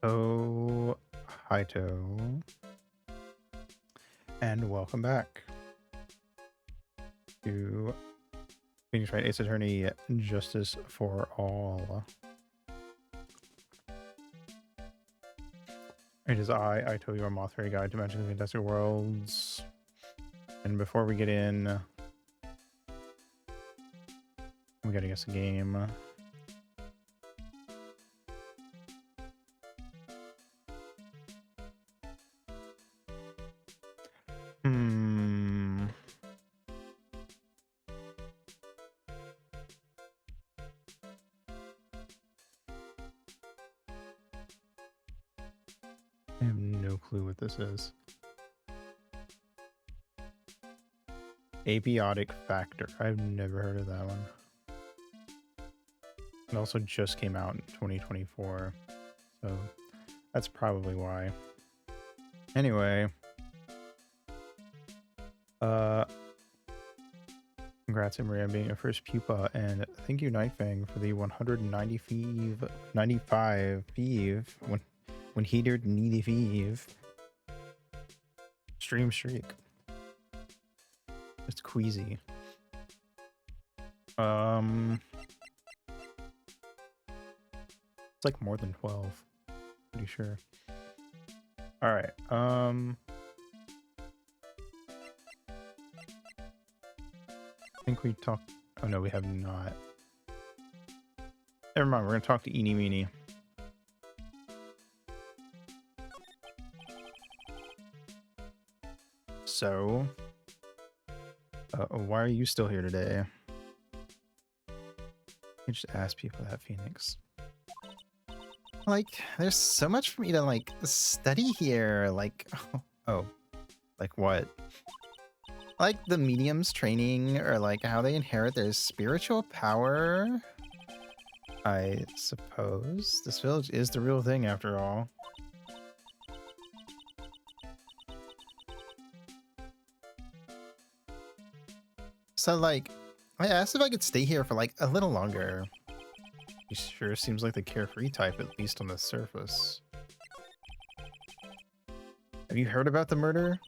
Oh, Haito, and welcome back to Phoenix Wright Ace Attorney Justice for All. It is Aito, your Moth Fairy Guide to Magically Fantastic Worlds. And before we get in, we gotta guess a game. I have no clue what this is. Abiotic Factor. I've never heard of that one. It also just came out in 2024, so that's probably why. Anyway, congrats, Emery, on being your first pupa, and thank you, Nightfang, for the 195 Thieve when he did needy Thieve stream streak. It's queasy. It's like more than 12. Pretty sure. All right. I think we talked. Oh no, we have not. Never mind. We're gonna talk to Eenie Meenie. So, why are you still here today? You just ask people that, Phoenix. Like, there's so much for me to like study here. Like, oh, like what? Like the mediums training, or like how they inherit their spiritual power. I suppose this village is the real thing after all. So like, I asked if I could stay here for like a little longer. He sure seems like the carefree type, at least on the surface. Have you heard about the murder?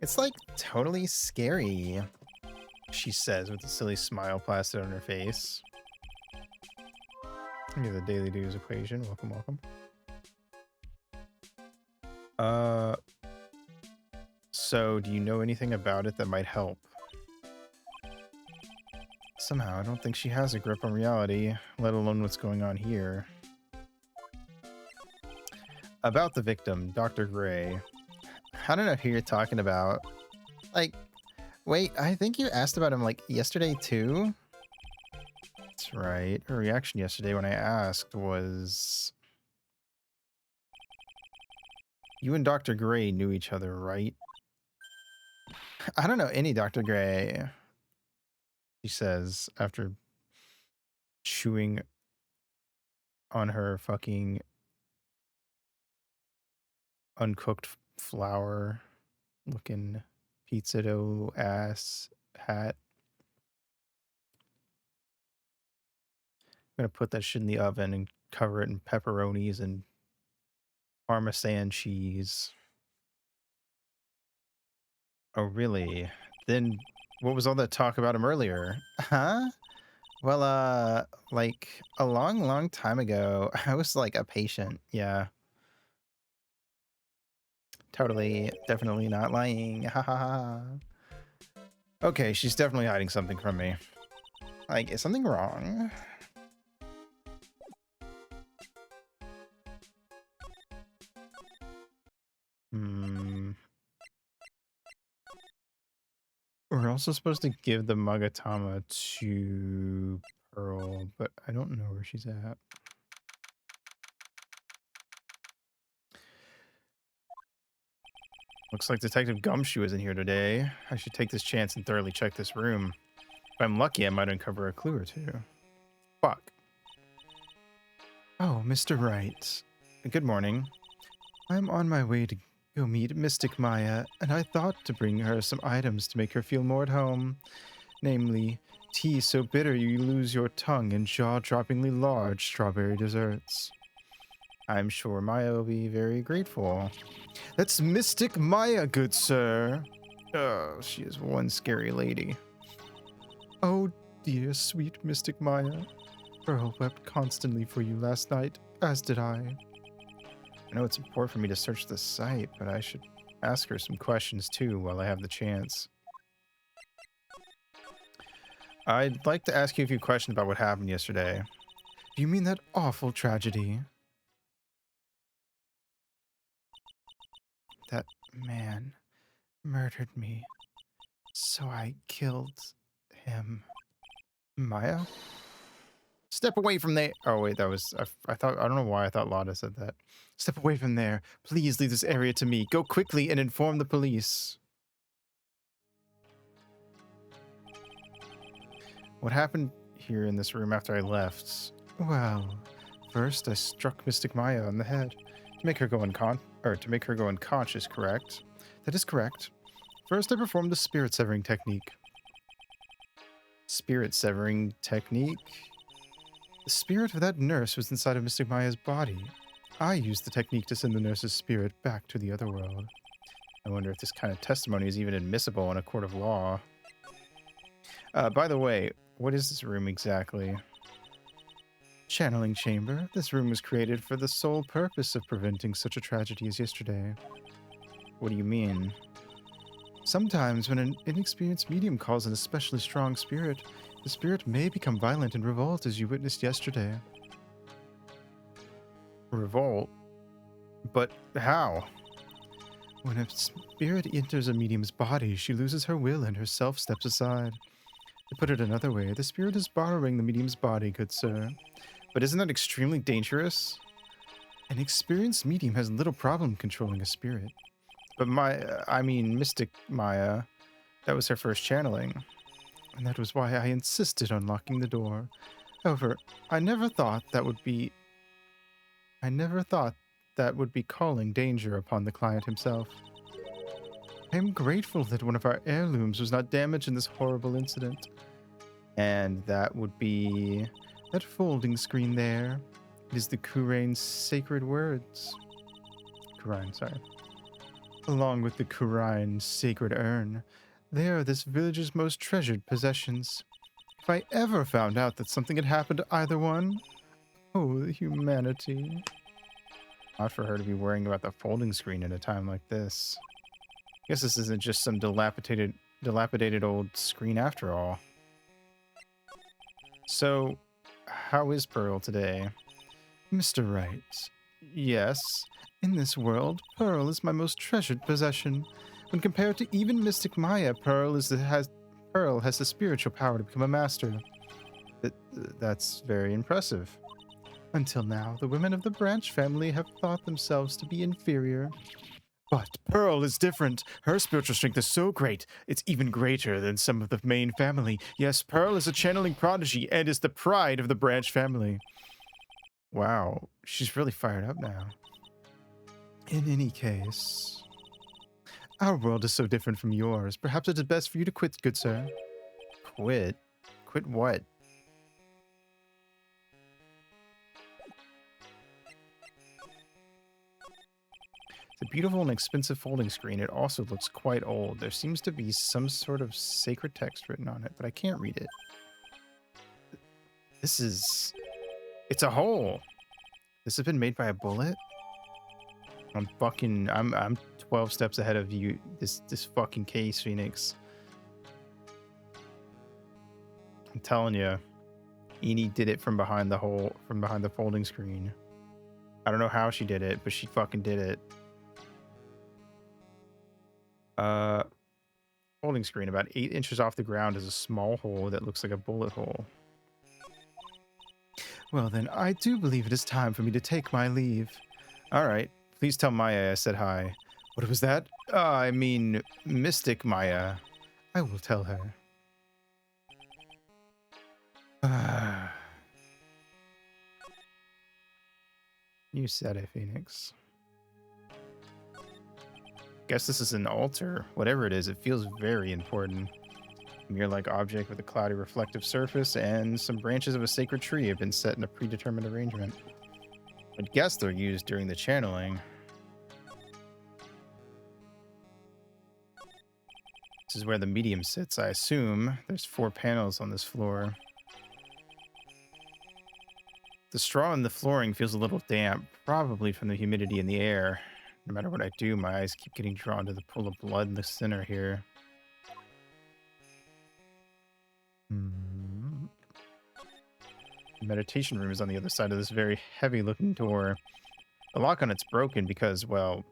It's like totally scary, she says with a silly smile plastered on her face. Give me the daily dues equation. Welcome, welcome. So do you know anything about it that might help? Somehow, I don't think she has a grip on reality, let alone what's going on here. About the victim, Dr. Gray. I don't know who you're talking about. Like, wait, I think you asked about him, like, yesterday, too? That's right. Her reaction yesterday when I asked was... You and Dr. Gray knew each other, right? I don't know any Dr. Gray, she says, after chewing on her fucking uncooked flour looking pizza dough ass hat. I'm gonna put that shit in the oven and cover it in pepperonis and Parmesan cheese. Oh, really? Then what was all that talk about him earlier? Huh? Well, like a long time ago, I was like a patient. Yeah. Totally, definitely not lying. Ha ha ha. Okay, she's definitely hiding something from me. Like, is something wrong? We're also supposed to give the Magatama to Pearl, but I don't know where she's at. Looks like Detective Gumshoe isn't here today. I should take this chance and thoroughly check this room. If I'm lucky, I might uncover a clue or two. Fuck. Oh, Mr. Wright. Good morning. I'm on my way to go meet Mystic Maya, and I thought to bring her some items to make her feel more at home. Namely, tea so bitter you lose your tongue and jaw-droppingly large strawberry desserts. I'm sure Maya will be very grateful. That's Mystic Maya, good sir. Oh, she is one scary lady. Oh, dear, sweet Mystic Maya. Pearl wept constantly for you last night, as did I. I know it's important for me to search the site, but I should ask her some questions too while I have the chance. I'd like to ask you a few questions about what happened yesterday. Do you mean that awful tragedy? That man murdered me, so I killed him. Maya? Step away from there. Oh, wait, that was... I thought... I don't know why I thought Lotta said that. Step away from there. Please leave this area to me. Go quickly and inform the police. What happened here in this room after I left? Well, first I struck Mystic Maya on the head to make her go unconscious, correct? That is correct. First I performed the spirit severing technique. Spirit severing technique? The spirit of that nurse was inside of Mystic Maya's body. I used the technique to send the nurse's spirit back to the other world. I wonder if this kind of testimony is even admissible in a court of law. By the way, what is this room exactly? Channeling chamber. This room was created for the sole purpose of preventing such a tragedy as yesterday. What do you mean? Sometimes when an inexperienced medium calls an especially strong spirit, the spirit may become violent and revolt, as you witnessed yesterday. Revolt? But how? When a spirit enters a medium's body, she loses her will and herself steps aside. To put it another way, the spirit is borrowing the medium's body, good sir. But isn't that extremely dangerous? An experienced medium has little problem controlling a spirit. But Mystic Maya, that was her first channeling. And that was why I insisted on locking the door. However, I never thought that would be calling danger upon the client himself. I am grateful that one of our heirlooms was not damaged in this horrible incident. And that would be that folding screen there. It is the Kurain's sacred words. Kurain, sorry. Along with the Kurain's sacred urn, they are this village's most treasured possessions. If I ever found out that something had happened to either one, oh, the humanity. Not for her to be worrying about the folding screen at a time like this. Guess this isn't just some dilapidated old screen after all. So, how is Pearl today? Mr. Wright. Yes, in this world, Pearl is my most treasured possession. When compared to even Mystic Maya, Pearl has the spiritual power to become a master. That's very impressive. Until now, the women of the Branch family have thought themselves to be inferior. But Pearl is different. Her spiritual strength is so great, it's even greater than some of the main family. Yes, Pearl is a channeling prodigy and is the pride of the Branch family. Wow, she's really fired up now. In any case, our world is so different from yours. Perhaps it is best for you to quit, good sir. Quit? Quit what? It's a beautiful and expensive folding screen. It also looks quite old. There seems to be some sort of sacred text written on it, but I can't read it. It's a hole. This has been made by a bullet? I'm 12 steps ahead of you. This fucking case, Phoenix. I'm telling you, Eni did it from behind the folding screen. I don't know how she did it, but she fucking did it. Folding screen about 8 inches off the ground is a small hole that looks like a bullet hole. Well then, I do believe it is time for me to take my leave. Alright, please tell Maya I said hi. What was that? I mean, Mystic Maya. I will tell her. You said it, Phoenix. Guess this is an altar. Whatever it is, it feels very important. A mirror-like object with a cloudy reflective surface and some branches of a sacred tree have been set in a predetermined arrangement. I guess they're used during the channeling. This is where the medium sits, I assume. There's 4 panels on this floor. The straw in the flooring feels a little damp, probably from the humidity in the air. No matter what I do, my eyes keep getting drawn to the pool of blood in the center here. The meditation room is on the other side of this very heavy-looking door. The lock on it's broken because, well,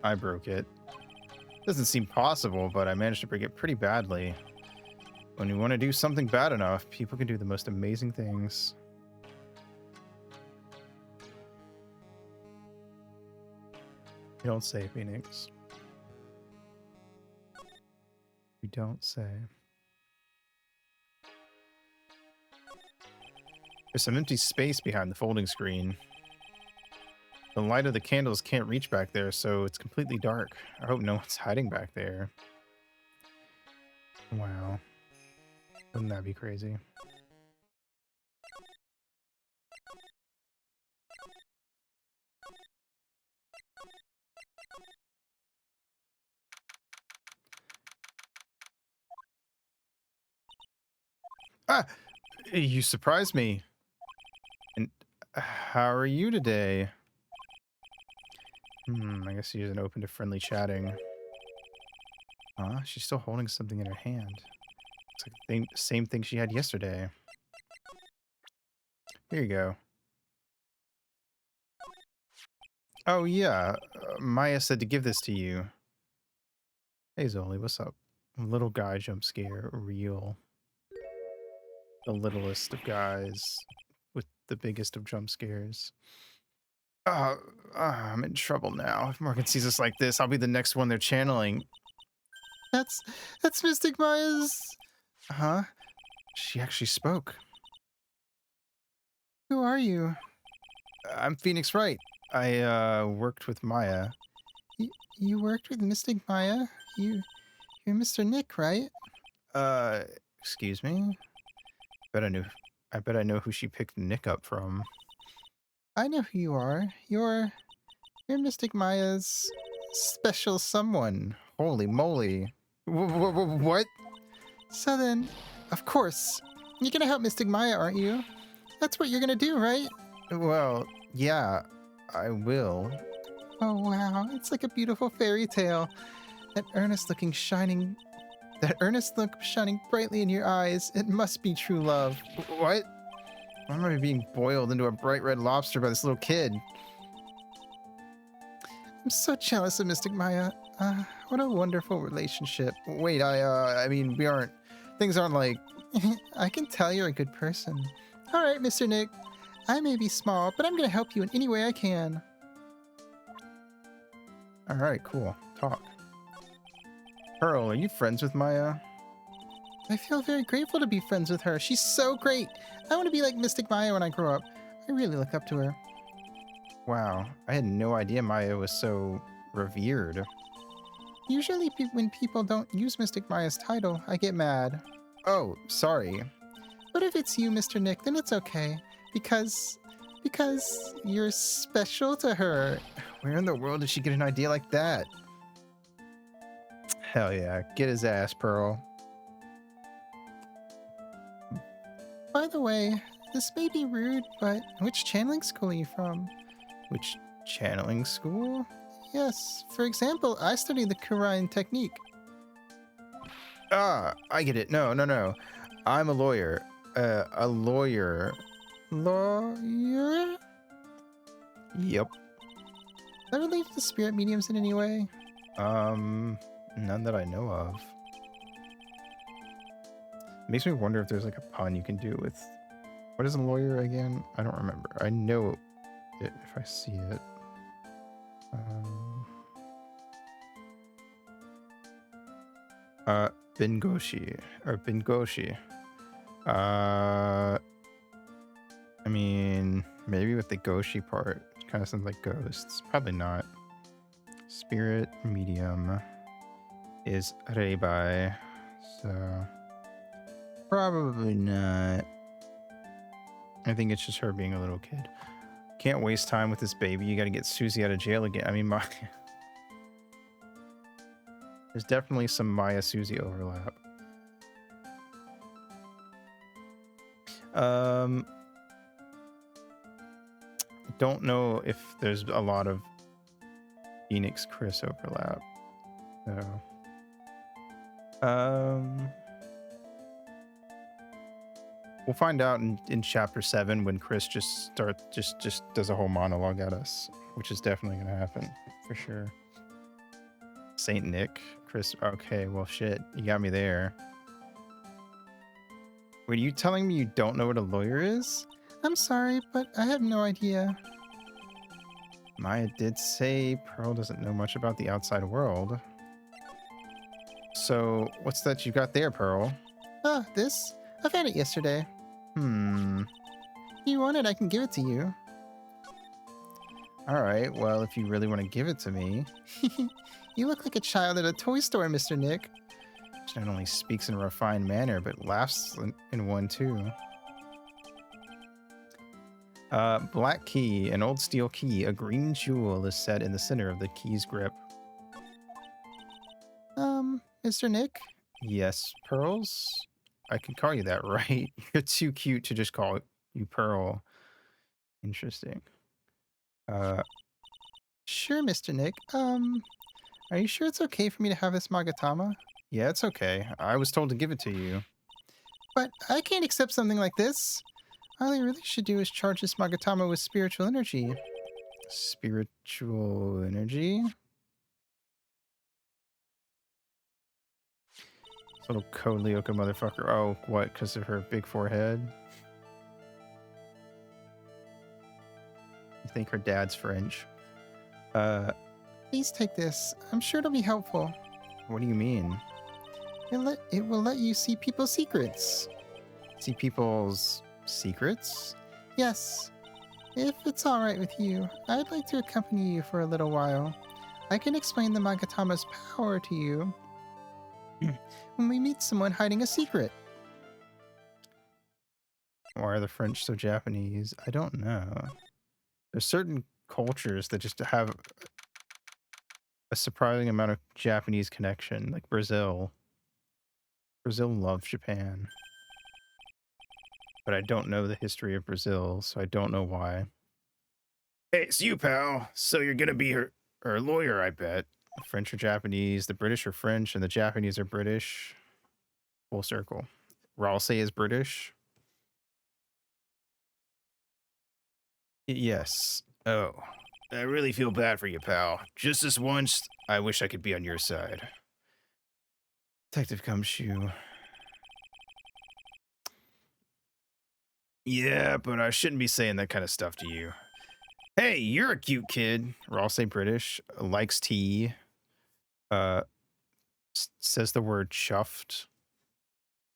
I broke it. Doesn't seem possible, but I managed to break it pretty badly. When you want to do something bad enough, people can do the most amazing things. You don't say, Phoenix. You don't say. There's some empty space behind the folding screen. The light of the candles can't reach back there, so it's completely dark. I hope no one's hiding back there. Wow. Wouldn't that be crazy? Ah! You surprised me. And how are you today? I guess she isn't open to friendly chatting. She's still holding something in her hand. It's like the same thing she had yesterday. Here you go. Oh, yeah. Maya said to give this to you. Hey, Zoli, what's up? Little guy jump scare. Real. The littlest of guys with the biggest of jump scares. I'm in trouble now. If Morgan sees us like this, I'll be the next one they're channeling. That's Mystic Maya's... Huh? She actually spoke. Who are you? I'm Phoenix Wright. I worked with Maya. You worked with Mystic Maya? You're Mr. Nick, right? Excuse me? I bet I know who she picked Nick up from. I know who you are. You're Mystic Maya's special someone. Holy moly. What? So then, of course, you're gonna help Mystic Maya, aren't you? That's what you're gonna do, right? Well, yeah, I will. Oh wow, it's like a beautiful fairy tale. That earnest look shining brightly in your eyes. It must be true love. What? Why am I being boiled into a bright red lobster by this little kid? I'm so jealous of Mystic Maya. What a wonderful relationship. Wait, I mean, things aren't like... I can tell you're a good person. All right, Mr. Nick. I may be small, but I'm going to help you in any way I can. All right, cool. Talk. Pearl, are you friends with Maya? I feel very grateful to be friends with her. She's so great. I want to be like Mystic Maya when I grow up. I really look up to her. Wow, I had no idea Maya was so revered. Usually when people don't use Mystic Maya's title, I get mad. Oh, sorry. But if it's you, Mr. Nick, then it's okay. Because you're special to her. Where in the world did she get an idea like that? Hell yeah, get his ass, Pearl. By the way, this may be rude, but which channeling school are you from? Which channeling school? Yes, for example, I study the Kurian technique. I get it. No. I'm a lawyer. A lawyer. Lawyer? Yep. That relate to spirit mediums in any way? None that I know of. Makes me wonder if there's like a pun you can do with... What is a lawyer again? I don't remember. I know it if I see it. Bingoshi. Or Bingoshi. I mean, maybe with the Goshi part. It kind of sounds like ghosts. Probably not. Spirit medium is Reibai. So... Probably not. I think it's just her being a little kid. Can't waste time with this baby. You gotta get Susie out of jail again. I mean, there's definitely some Maya Susie overlap. Don't know if there's a lot of Phoenix Chris overlap. So, we'll find out in chapter 7 when Chris just does a whole monologue at us, which is definitely gonna happen for sure. Saint Nick, Chris. Okay, well, shit, you got me there. Wait, are you telling me you don't know what a lawyer is? I'm sorry, but I have no idea. Maya did say Pearl doesn't know much about the outside world. So, what's that you got there, Pearl? This? I found it yesterday. If you want it, I can give it to you. Alright, well, if you really want to give it to me. You look like a child at a toy store, Mr. Nick. She not only speaks in a refined manner, but laughs in one too. Black key, an old steel key. A green jewel is set in the center of the key's grip. Mr. Nick? Yes, Pearls? I can call you that, right? You're too cute to just call you Pearl. Interesting. Sure, Mr. Nick. Are you sure it's okay for me to have this Magatama? Yeah, it's okay. I was told to give it to you. But I can't accept something like this. All I really should do is charge this Magatama with spiritual energy. Spiritual energy? This little Code Lyoko motherfucker. Oh, what? Because of her big forehead? I think her dad's French. Please take this. I'm sure it'll be helpful. What do you mean? It will let you see people's secrets. See people's secrets? Yes. If it's alright with you, I'd like to accompany you for a little while. I can explain the Magatama's power to you when we meet someone hiding a secret. Why are the French so Japanese? I don't know. There's certain cultures that just have a surprising amount of Japanese connection, like Brazil. Brazil loves Japan. But I don't know the history of Brazil, so I don't know why. Hey, it's you, pal. So you're gonna be her lawyer, I bet. French or Japanese, the British are French, and the Japanese are British. Full circle. Ralsei is British. Yes. Oh. I really feel bad for you, pal. Just this once, I wish I could be on your side. Detective Gumshoe. Yeah, but I shouldn't be saying that kind of stuff to you. Hey, you're a cute kid. Ralsei British. Likes tea. Says the word chuffed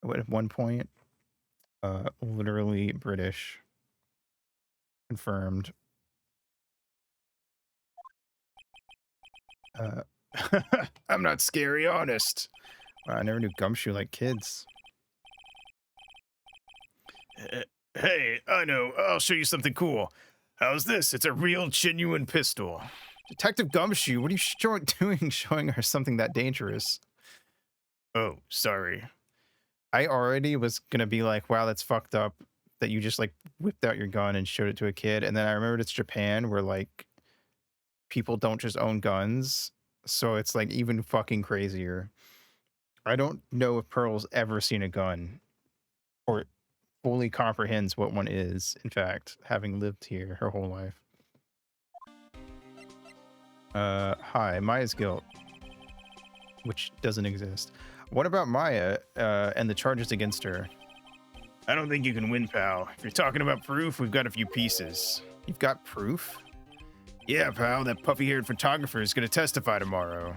at one point. Literally British. Confirmed. I'm not scary, honest. Wow, I never knew Gumshoe liked kids. Hey, I know. I'll show you something cool. How's this? It's a real, genuine pistol. Detective Gumshoe, what are you doing showing her something that dangerous? Oh, sorry. I already was gonna be like, wow, that's fucked up that you just like whipped out your gun and showed it to a kid. And then I remembered it's Japan where like people don't just own guns. So it's like even fucking crazier. I don't know if Pearl's ever seen a gun or fully comprehends what one is, in fact, having lived here her whole life. Hi, Maya's guilt, which doesn't exist. What about Maya and the charges against her? I don't think you can win, pal. If you're talking about proof, we've got a few pieces. You've got proof? Yeah, pal, that puffy-haired photographer is going to testify tomorrow.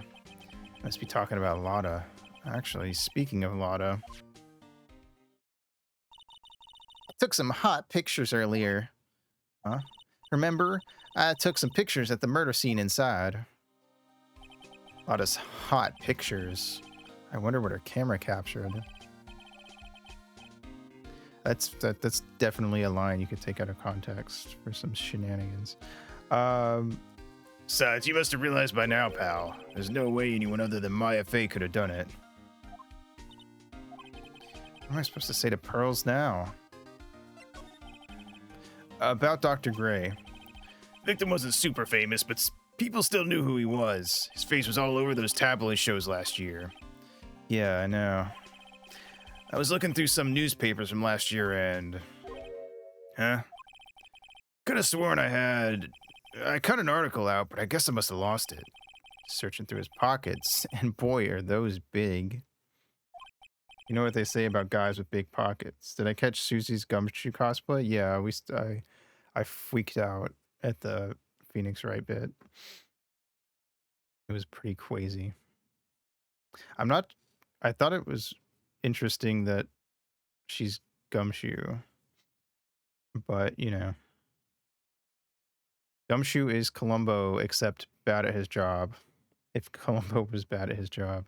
Must be talking about Lotta. Actually, speaking of Lotta, I took some hot pictures earlier. Huh? Remember? I took some pictures at the murder scene inside. Lotta's hot pictures. I wonder what her camera captured. That's definitely a line you could take out of context for some shenanigans. Besides, you must have realized by now, pal. There's no way anyone other than Maya Fey could have done it. What am I supposed to say to Pearls now? About Dr. Gray. Victim wasn't super famous, but people still knew who he was. His face was all over those tabloid shows last year. Yeah, I know. I was looking through some newspapers from last year and... Huh? Could have sworn I cut an article out, but I guess I must have lost it. Searching through his pockets, and boy, are those big. You know what they say about guys with big pockets. Did I catch Susie's Gumshoe cosplay? Yeah, I freaked out at the Phoenix Wright bit. It was pretty crazy. I thought it was interesting that she's Gumshoe, but you know, Gumshoe is Columbo except bad at his job. If Columbo was bad at his job.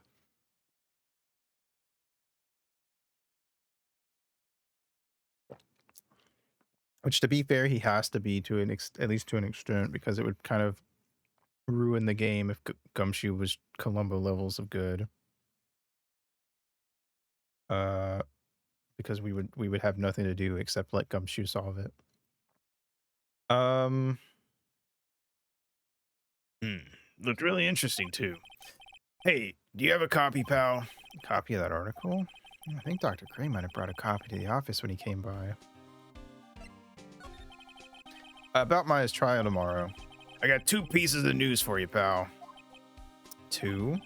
Which, to be fair, he has to be to at least to an extent, because it would kind of ruin the game if Gumshoe was Columbo levels of good. Because we would have nothing to do except let Gumshoe solve it. Looked really interesting too. Hey, do you have a copy, pal? A copy of that article? I think Dr. Gray might have brought a copy to the office when he came by. About Maya's trial tomorrow. I got 2 pieces of news for you, pal. 2?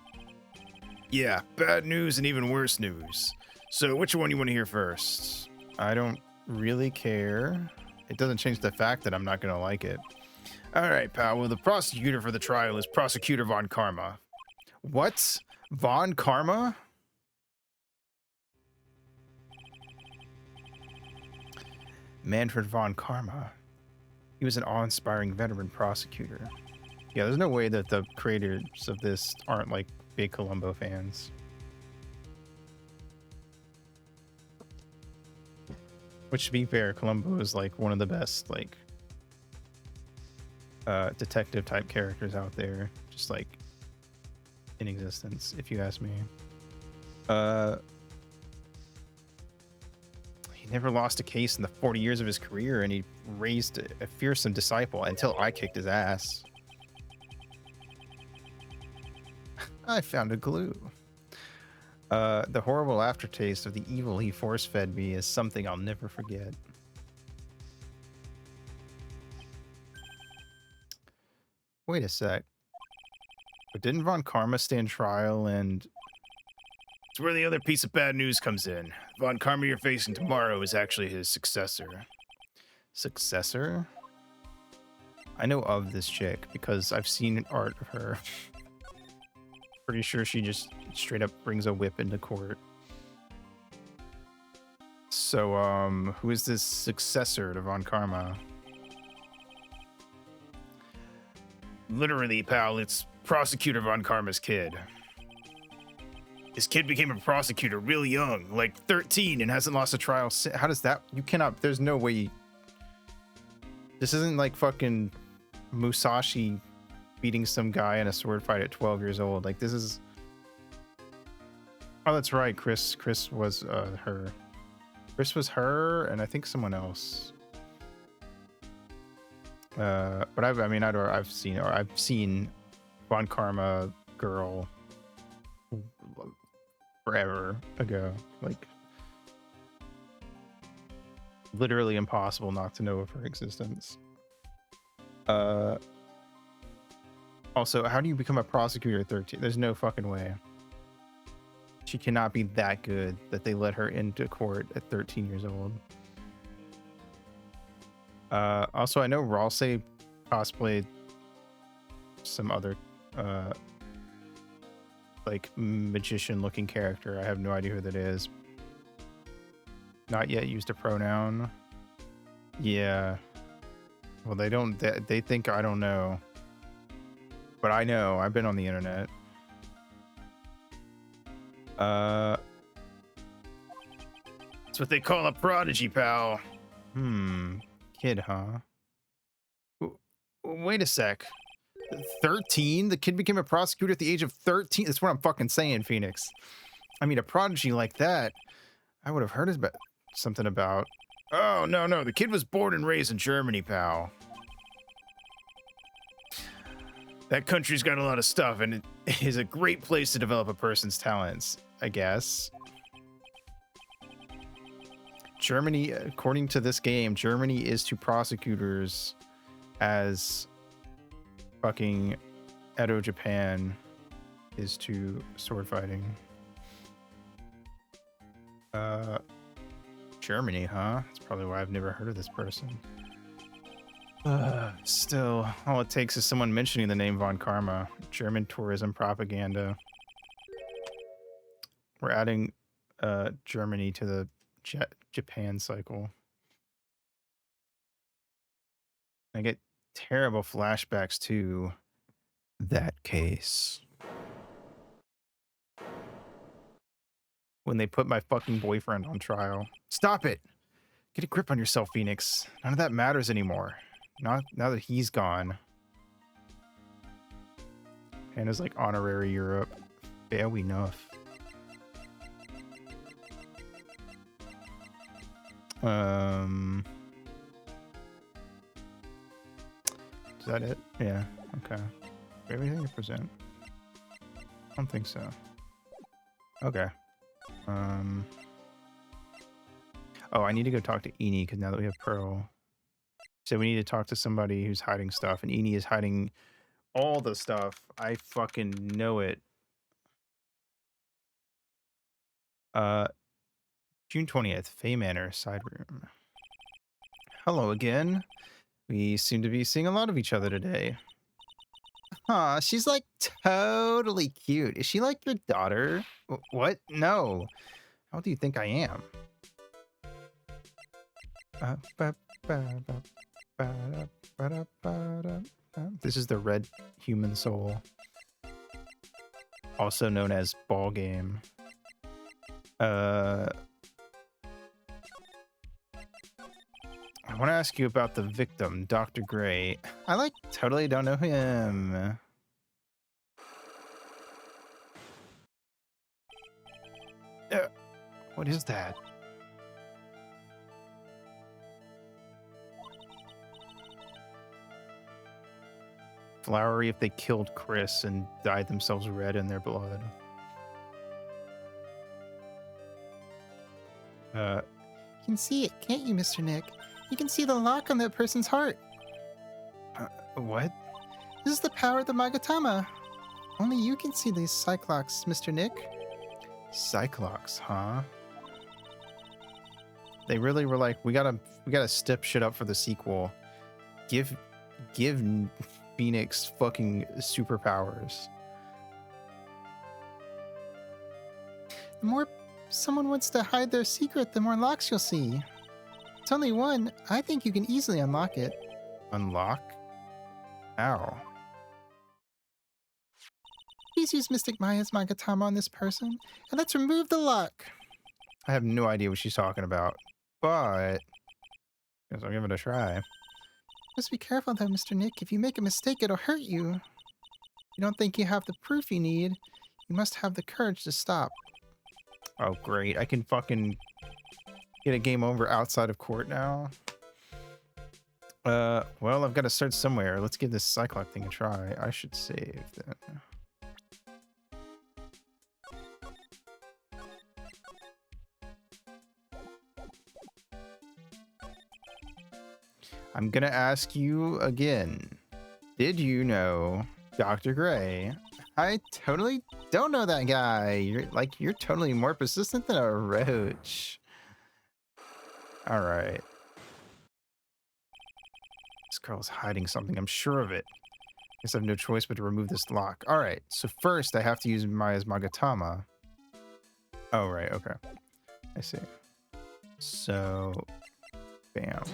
Yeah, bad news and even worse news. So which one you want to hear first? I don't really care. It doesn't change the fact that I'm not going to like it. All right, pal. Well, the prosecutor for the trial is Prosecutor Von Karma. What? Von Karma? Manfred Von Karma. He was an awe-inspiring veteran prosecutor. Yeah, there's no way that the creators of this aren't like big Columbo fans. Which, to be fair, Columbo is like one of the best like detective type characters out there, just like in existence, if you ask me. He never lost a case in the 40 years of his career, and he raised a fearsome disciple until I kicked his ass. I found a glue. The horrible aftertaste of the evil he force-fed me is something I'll never forget. Wait a sec. But didn't Von Karma stand trial and... It's where the other piece of bad news comes in. Von Karma you're facing tomorrow is actually his successor. Successor? I know of this chick because I've seen art of her. Pretty sure she just straight up brings a whip into court. So, who is this successor to Von Karma? Literally, pal, it's Prosecutor Von Karma's kid. His kid became a prosecutor real young, like 13, and hasn't lost a trial since. How does that... You cannot... There's no way... This isn't like fucking Musashi beating some guy in a sword fight at 12 years old. Like, this is... Oh, that's right. Chris was her. Chris was her, and I think someone else. But I've seen Von Karma girl forever ago. Like, literally impossible not to know of her existence. Also, how do you become a prosecutor at 13? There's no fucking way. She cannot be that good that they let her into court at 13 years old. Also, I know Ralsei cosplayed some other like magician looking character. I have no idea who that is. Not yet used a pronoun. Yeah. Well, they think I don't know. But I know. I've been on the internet. That's what they call a prodigy, pal. Kid, huh? Wait a sec. 13? The kid became a prosecutor at the age of 13? That's what I'm fucking saying, Phoenix. I mean, a prodigy like that, I would have heard about something about. Oh, no. The kid was born and raised in Germany, pal. That country's got a lot of stuff, and it is a great place to develop a person's talents, I guess. Germany, according to this game, Germany is to prosecutors as fucking Edo Japan is to sword fighting. Germany, huh? That's probably why I've never heard of this person. Still, all it takes is someone mentioning the name Von Karma. German tourism propaganda. We're adding Germany to the Japan cycle. I get terrible flashbacks to that case. When they put my fucking boyfriend on trial. Stop it! Get a grip on yourself, Phoenix. None of that matters anymore. Not now that he's gone. Hannah's like honorary Europe. Fair enough. Is that it? Yeah. Okay. Everything to present? I don't think so. Okay. Oh, I need to go talk to Eni because now that we have Pearl. So we need to talk to somebody who's hiding stuff, and Eni is hiding all the stuff. I fucking know it. June 20th, Fay Manor, side room. Hello again. We seem to be seeing a lot of each other today. Aw, she's like totally cute. Is she like your daughter? What? No. How do you think I am? This is the red human soul, also known as ball game. I want to ask you about the victim, Dr. Gray. I like totally don't know him. What is that? Flowery if they killed Chris and dyed themselves red in their blood. You can see it, can't you, Mr. Nick? You can see the lock on that person's heart. What? This is the power of the Magatama. Only you can see these Cyclocks, Mr. Nick. Cyclocks, huh? They really were like, we gotta step shit up for the sequel. Give Phoenix fucking superpowers. The more someone wants to hide their secret, the more locks you'll see. It's only one. I think you can easily unlock it. Unlock? How? Please use Mystic Maya's Magatama on this person, and let's remove the lock. I have no idea what she's talking about, but I guess I'll give it a try. Just be careful though, Mr. Nick. If you make a mistake, it'll hurt you. You don't think you have the proof you need. You must have the courage to stop. Oh, great. I can fucking get a game over outside of court now. Well, I've got to start somewhere. Let's give this Cyclock thing a try. I should save then. I'm gonna ask you again. Did you know Dr. Gray? I totally don't know that guy. You're totally more persistent than a roach. All right. This girl's hiding something. I'm sure of it. Guess I have no choice but to remove this lock. All right. So first I have to use Maya's Magatama. Oh, right. Okay. I see. So, bam.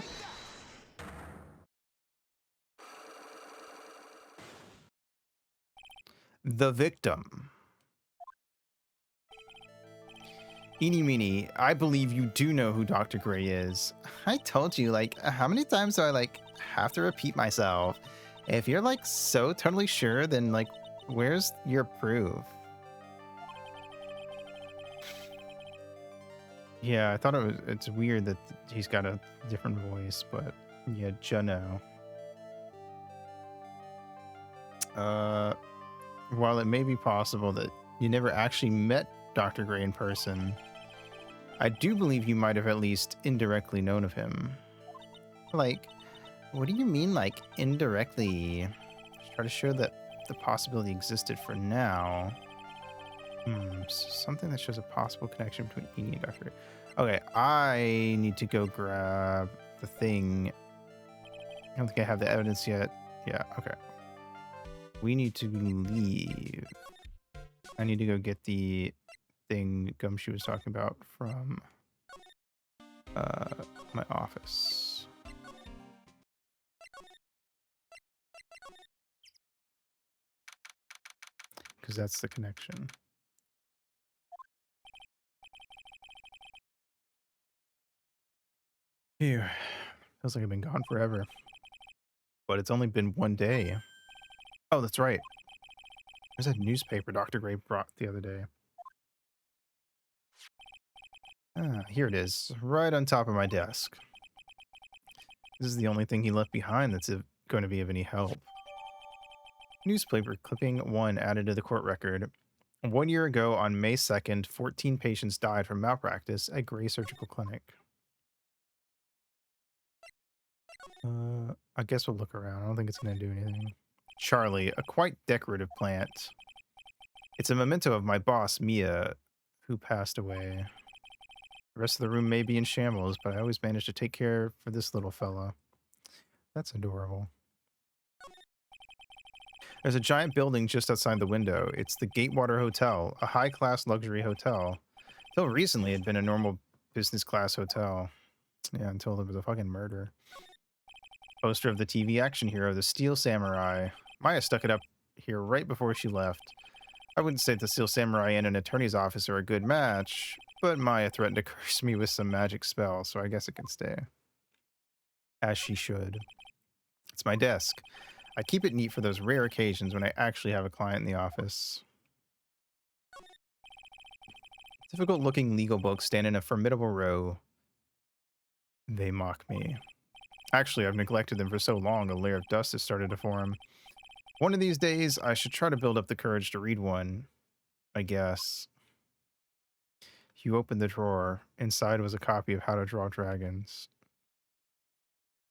The victim. Eeny meeny, I believe you do know who Dr. Gray is. I told you, like, how many times do I, like, have to repeat myself? If you're, like, so totally sure, then, like, where's your proof? Yeah, I thought it's weird that he's got a different voice, but yeah, Juno. While it may be possible that you never actually met Dr. Gray in person, I do believe you might have at least indirectly known of him. Like, what do you mean, like, indirectly? Just try to show that the possibility existed for now. Something that shows a possible connection between Edie and Dr. Gray. Okay, I need to go grab the thing. I don't think I have the evidence yet. Yeah, okay. We need to leave. I need to go get the thing Gumshoe was talking about from my office. Because that's the connection. Phew. Feels like I've been gone forever. But it's only been one day. Oh, that's right. There's that newspaper Dr. Gray brought the other day. Ah, here it is, right on top of my desk. This is the only thing he left behind that's going to be of any help. Newspaper clipping 1 added to the court record. 1 year ago, on May 2nd, 14 patients died from malpractice at Gray Surgical Clinic. I guess we'll look around. I don't think it's going to do anything. Charlie, a quite decorative plant. It's a memento of my boss, Mia, who passed away. The rest of the room may be in shambles, but I always manage to take care for this little fella. That's adorable. There's a giant building just outside the window. It's the Gatewater Hotel, a high-class luxury hotel. Until recently, it had been a normal business-class hotel. Yeah, until there was a fucking murder. Poster of the TV action hero, the Steel Samurai. Maya stuck it up here right before she left. I wouldn't say the Steel Samurai and an attorney's office are a good match, but Maya threatened to curse me with some magic spell, so I guess it can stay. As she should. It's my desk. I keep it neat for those rare occasions when I actually have a client in the office. Difficult-looking legal books stand in a formidable row. They mock me. Actually, I've neglected them for so long, a layer of dust has started to form. One of these days, I should try to build up the courage to read one, I guess. You opened the drawer. Inside was a copy of How to Draw Dragons.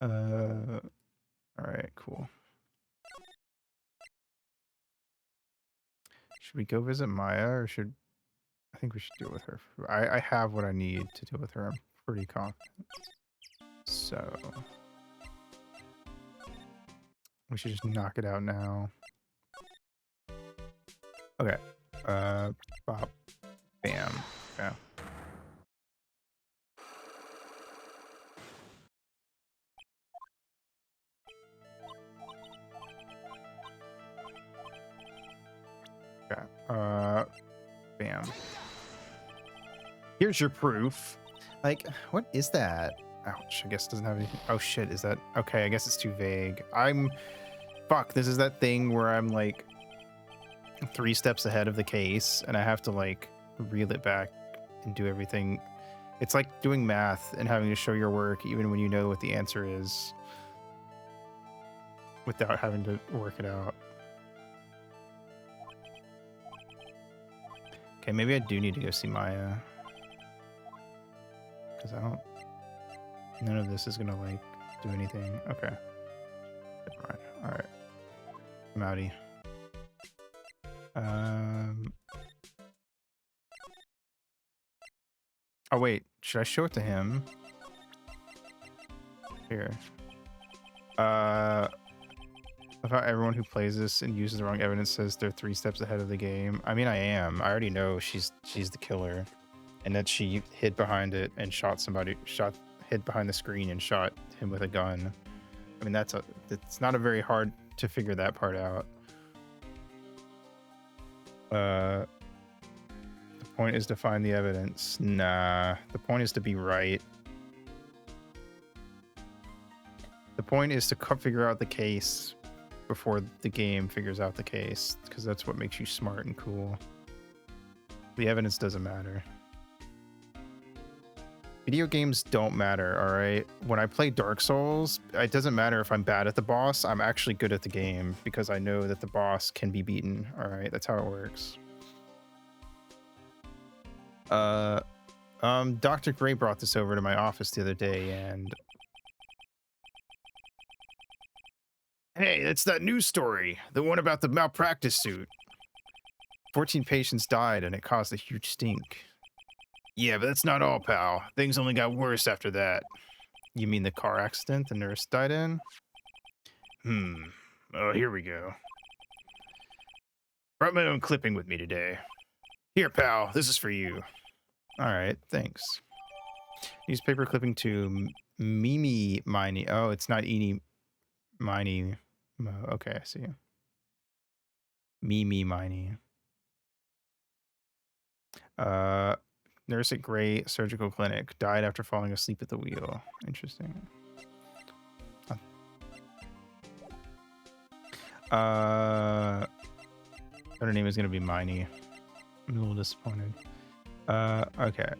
Alright, cool. Should we go visit Maya, or should... I think we should deal with her. I have what I need to deal with her. I'm pretty confident. So... we should just knock it out now. Okay. Bop. Bam. Yeah. Okay. Bam. Here's your proof. Like, what is that? Ouch. I guess it doesn't have anything. Oh shit, is that... okay, I guess it's too vague. Fuck, this is that thing where I'm like 3 steps ahead of the case and I have to like reel it back and do everything. It's like doing math and having to show your work even when you know what the answer is without having to work it out. Okay, maybe I do need to go see Maya. Because I don't... none of this is gonna like do anything. Okay. Never mind. Alright. I'm outie. Oh wait, should I show it to him? Here. About everyone who plays this and uses the wrong evidence says they're 3 steps ahead of the game. I mean, I am. I already know she's the killer, and that she hid behind it and hid behind the screen and shot him with a gun. I mean, it's not a very hard to figure that part out. The point is to find the evidence. Nah, the point is to be right. The point is to figure out the case before the game figures out the case, because that's what makes you smart and cool. The evidence doesn't matter. Video games don't matter, all right? When I play Dark Souls, it doesn't matter if I'm bad at the boss. I'm actually good at the game because I know that the boss can be beaten, all right? That's how it works. Dr. Gray brought this over to my office the other day, and... Hey, that's that news story. The one about the malpractice suit. 14 patients died, and it caused a huge stink. Yeah, but that's not all, pal. Things only got worse after that. You mean the car accident the nurse died in? Oh, here we go. Brought my own clipping with me today. Here, pal, this is for you. All right, thanks. Newspaper clipping to Mimi Miney. Oh, it's not Eeny Miney. Okay, I see. Mimi Miney. Nurse at Gray Surgical Clinic died after falling asleep at the wheel. Interesting. Her name is gonna be Miney. I'm a little disappointed. Okay.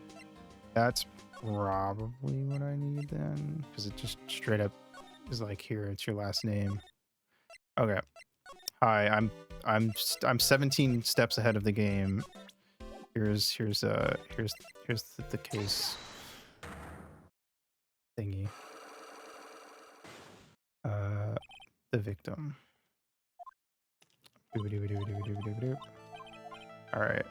That's probably what I need then, because it just straight up is like, here, it's your last name. Okay. Hi, I'm 17 steps ahead of the game. Here's the case thingy. The victim. All right.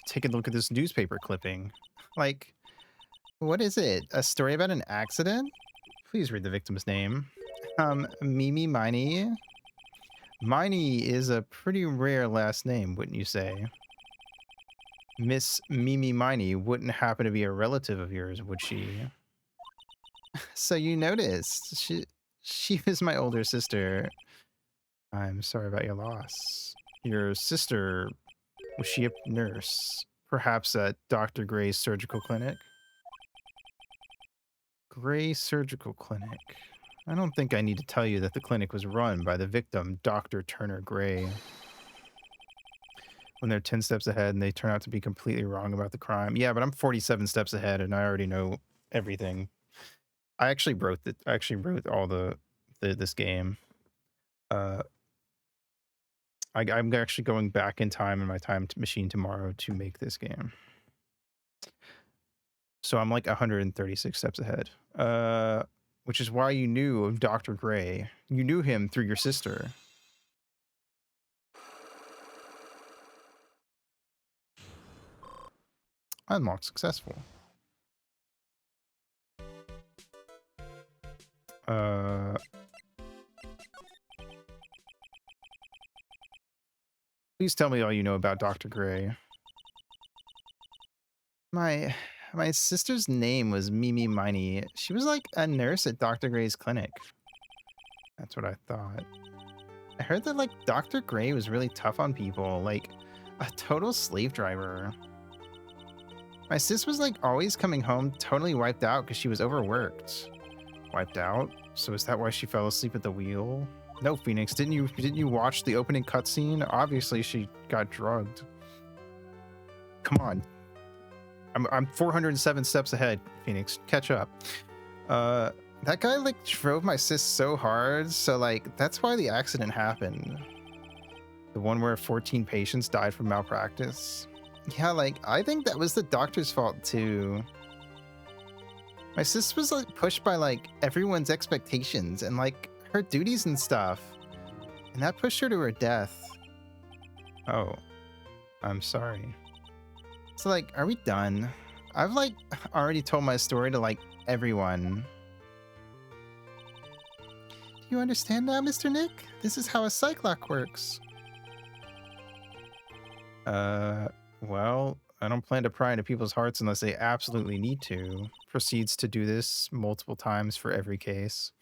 Take a look at this newspaper clipping. Like, what is it? A story about an accident? Please read the victim's name. Mimi Miney. Miney is a pretty rare last name, wouldn't you say? Miss Mimi Miney wouldn't happen to be a relative of yours, would she? So you noticed. She was my older sister. I'm sorry about your loss. Your sister, was she a nurse? Perhaps at Dr. Gray's surgical clinic? Gray Surgical Clinic. I don't think I need to tell you that the clinic was run by the victim, Dr. Turner Gray. When they're 10 steps ahead and they turn out to be completely wrong about the crime. Yeah, but I'm 47 steps ahead and I already know everything. I actually wrote all this game. I'm actually going back in time in my time machine tomorrow to make this game. So I'm like 136 steps ahead. Which is why you knew of Dr. Gray. You knew him through your sister. Unlocked successful. Please tell me all you know about Dr. Gray. My sister's name was Mimi Miney. She was like a nurse at Dr. Gray's clinic. That's what I thought. I heard that like Dr. Gray was really tough on people, like a total slave driver. My sis was like always coming home totally wiped out because she was overworked. Wiped out? So is that why she fell asleep at the wheel? No, Phoenix, didn't you watch the opening cutscene? Obviously she got drugged. Come on. I'm 407 steps ahead, Phoenix. Catch up. That guy like drove my sis so hard, so like that's why the accident happened. The one where 14 patients died from malpractice. Yeah, like I think that was the doctor's fault too. My sis was like pushed by like everyone's expectations and like her duties and stuff. And that pushed her to her death. Oh, I'm sorry. So like, are we done? I've like already told my story to like everyone. Do you understand now, Mr. Nick? This is how a psych lock works. Well, I don't plan to pry into people's hearts unless they absolutely need to. Proceeds to do this multiple times for every case.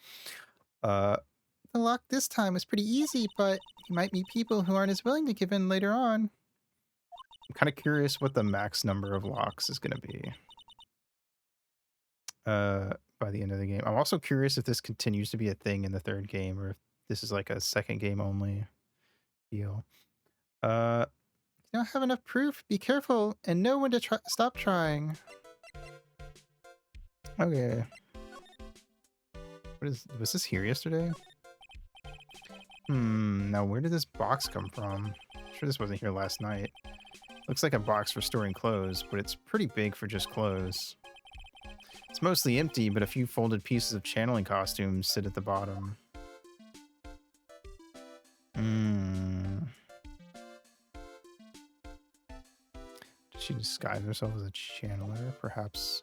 The lock this time was pretty easy, but you might meet people who aren't as willing to give in later on. I'm kind of curious what the max number of locks is going to be by the end of the game. I'm also curious if this continues to be a thing in the third game or if this is like a second game only deal. You don't have enough proof. Be careful and know when to stop trying. Okay. Was this here yesterday? Now where did this box come from? I'm sure this wasn't here last night. Looks like a box for storing clothes, but it's pretty big for just clothes. It's mostly empty, but a few folded pieces of channeling costumes sit at the bottom. Did she disguise herself as a channeler? Perhaps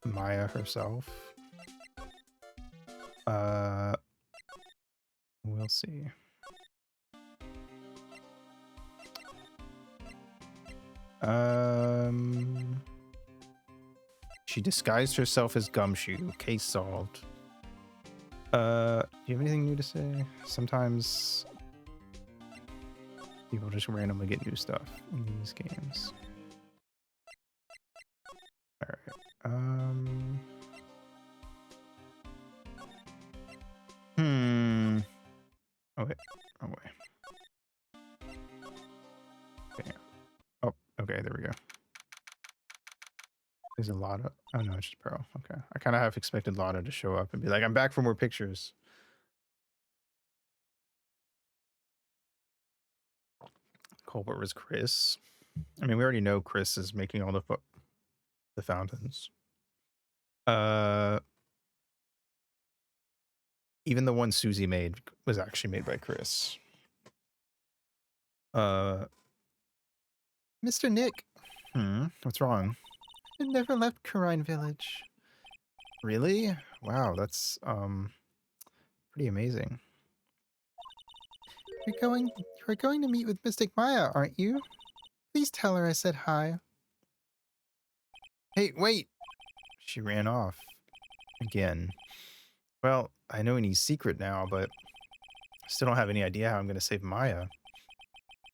Maya herself? We'll see. She disguised herself as Gumshoe. Case solved. Do you have anything new to say? Sometimes people just randomly get new stuff in these games. Alright. Oh wait. Oh wait. Okay. Oh, okay, there we go. There's a Lotta. Oh no, it's just Pro. Okay. I kind of half expected Lotta to show up and be like, I'm back for more pictures. Culprit was Chris. I mean, we already know Chris is making all the fountains. Even the one Susie made was actually made by Chris. Mr. Nick. What's wrong? I never left Karine Village. Really? Wow, that's pretty amazing. You're going to meet with Mystic Maya, aren't you? Please tell her I said hi. Hey, wait! She ran off. Again. Well, I know Annie's secret now, but I still don't have any idea how I'm going to save Maya.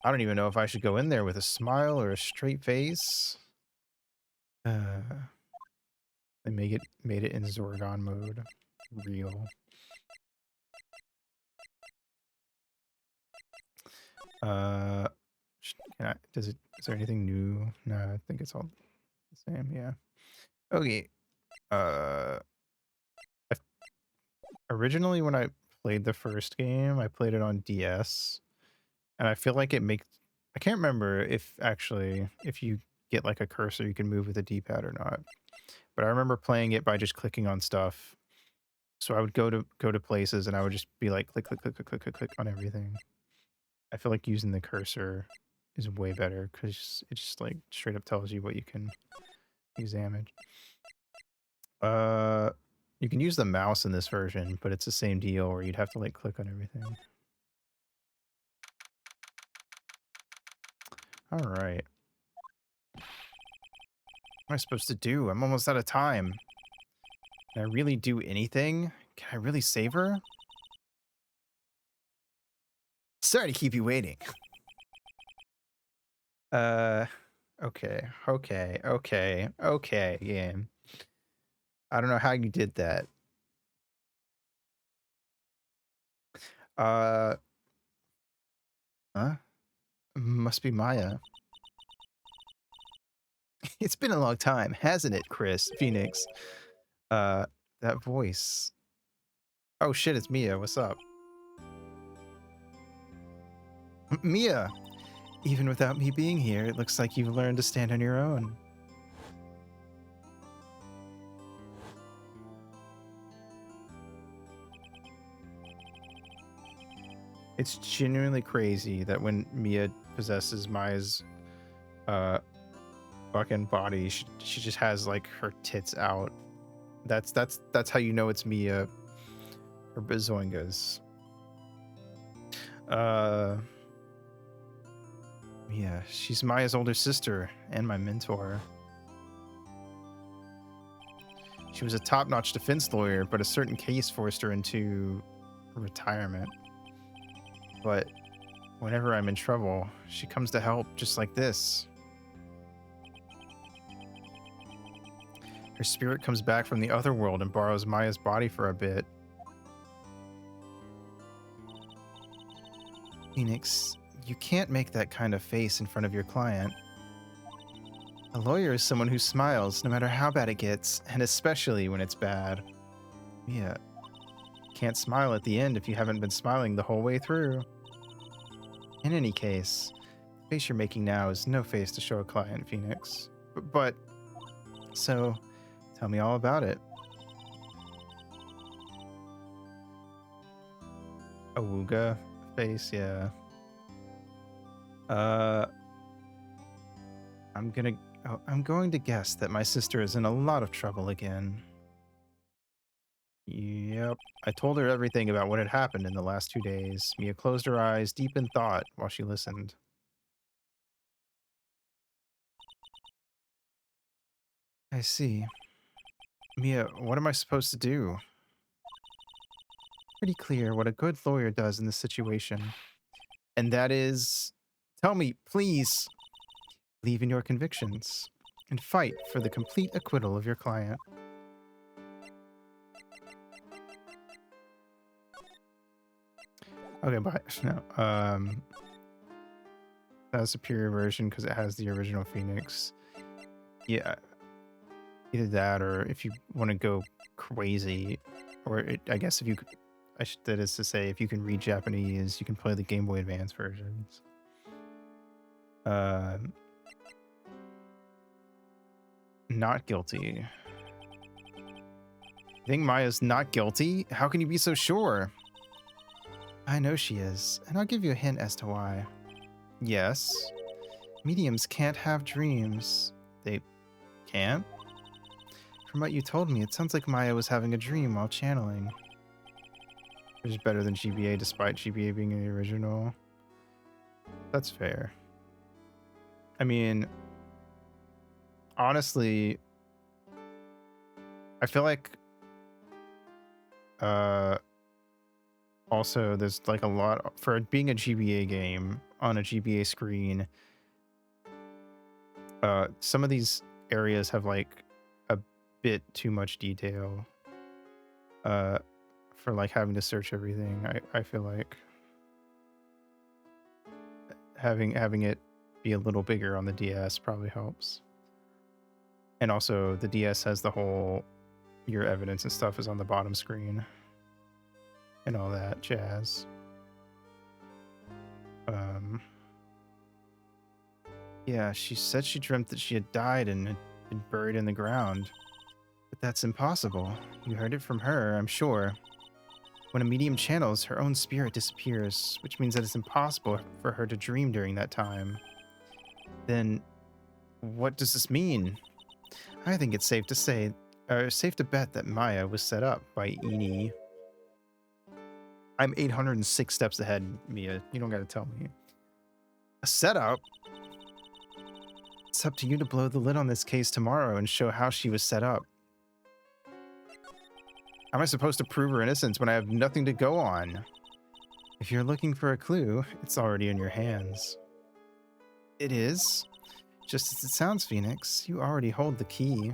I don't even know if I should go in there with a smile or a straight face. They made it in Zorgon mode. Real. Is there anything new? No, I think it's all the same. Yeah. Okay. Originally, when I played the first game, I played it on DS, and I feel like I can't remember if you get like a cursor, you can move with a D-pad or not. But I remember playing it by just clicking on stuff. So I would go to places, and I would just be like click, click, click, click, click, click, click on everything. I feel like using the cursor is way better because it just like straight up tells you what you can examine. You can use the mouse in this version, but it's the same deal where you'd have to like click on everything. All right. What am I supposed to do? I'm almost out of time. Can I really do anything? Can I really save her? Sorry to keep you waiting. Okay, yeah. I don't know how you did that. Huh? Must be Maya. It's been a long time, hasn't it, Chris? Phoenix. That voice. Oh shit, it's Mia. What's up? Mia! Even without me being here, it looks like you've learned to stand on your own. It's genuinely crazy that when Mia possesses Maya's fucking body, she just has like her tits out. That's how you know it's Mia. Her bazoingas. Yeah, she's Maya's older sister and my mentor. She was a top-notch defense lawyer, but a certain case forced her into retirement. But whenever I'm in trouble, she comes to help just like this. Her spirit comes back from the other world and borrows Maya's body for a bit. Phoenix, you can't make that kind of face in front of your client. A lawyer is someone who smiles no matter how bad it gets, and especially when it's bad. Yeah, can't smile at the end if you haven't been smiling the whole way through. In any case, the face you're making now is no face to show a client, Phoenix. So, tell me all about it. Awooga face, yeah. I'm going to guess that my sister is in a lot of trouble again. Yep. I told her everything about what had happened in the last 2 days. Mia closed her eyes, deep in thought, while she listened. I see. Mia, what am I supposed to do? Pretty clear what a good lawyer does in this situation. And that is... Tell me, please. Believe in your convictions and fight for the complete acquittal of your client. Okay, bye. No, that's a superior version because it has the original Phoenix. Yeah, either that or if you want to go crazy, or I guess if you, that is to say, if you can read Japanese, you can play the Game Boy Advance versions. Not guilty. You think Maya's not guilty? How can you be so sure? I know she is, and I'll give you a hint as to why. Yes. Mediums can't have dreams. They can't? From what you told me, it sounds like Maya was having a dream while channeling. Which is better than GBA, despite GBA being in the original. That's fair. I mean, honestly, I feel like also there's like a lot for it being a GBA game on a GBA screen. Some of these areas have like a bit too much detail for like having to search everything. I feel like having it be a little bigger on the DS probably helps. And also the DS has the whole your evidence and stuff is on the bottom screen and all that jazz. Yeah, she said she dreamt that she had died and had been buried in the ground. But that's impossible. You heard it from her, I'm sure. When a medium channels, her own spirit disappears, which means that it's impossible for her to dream during that time. Then, what does this mean? I think it's safe to bet that Maya was set up by Eni. I'm 806 steps ahead, Mia. You don't gotta tell me. A setup? It's up to you to blow the lid on this case tomorrow and show how she was set up. How am I supposed to prove her innocence when I have nothing to go on? If you're looking for a clue, it's already in your hands. It is? Just as it sounds, Phoenix. You already hold the key.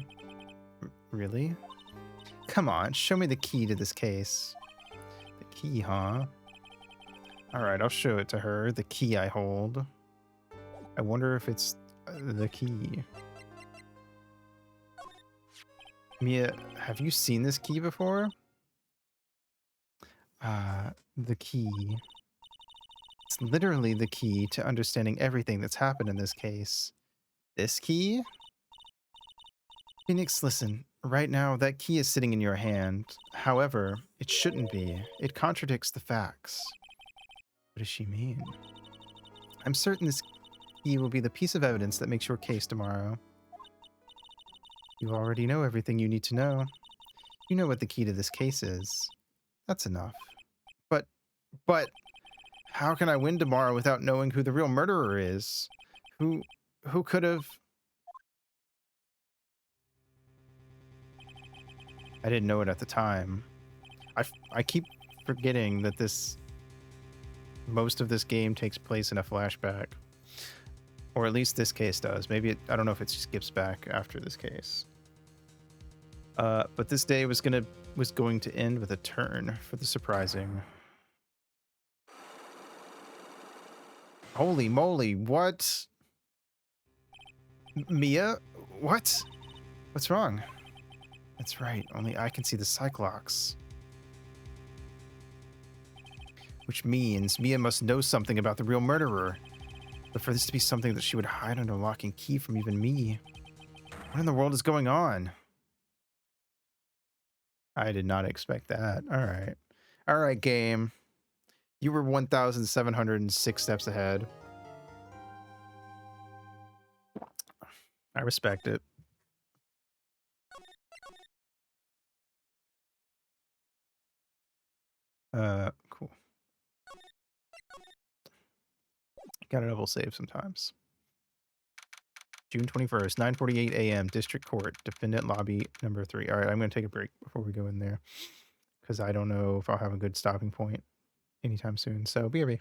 Really? Come on, show me the key to this case. The key, huh? Alright, I'll show it to her. The key I hold. I wonder if it's the key. Mia, have you seen this key before? The key. It's literally the key to understanding everything that's happened in this case. This key? Phoenix, listen. Right now, that key is sitting in your hand. However, it shouldn't be. It contradicts the facts. What does she mean? I'm certain this key will be the piece of evidence that makes your case tomorrow. You already know everything you need to know. You know what the key to this case is. That's enough. But, how can I win tomorrow without knowing who the real murderer is? Who could have... I didn't know it at the time. I keep forgetting that most of this game takes place in a flashback. Or at least this case does. Maybe I don't know if it skips back after this case. But this day was going to end with a turn for the surprising. Holy moly, what? Mia? What? What's wrong? That's right, only I can see the Cyclops. Which means Mia must know something about the real murderer. But for this to be something that she would hide under lock and key from even me. What in the world is going on? I did not expect that. Alright. Alright, game. You were 1,706 steps ahead. I respect it. Cool. Gotta double save sometimes. June 21st, 9:48 a.m. District Court, Defendant Lobby number 3. All right, I'm going to take a break before we go in there because I don't know if I'll have a good stopping point anytime soon. So BRB.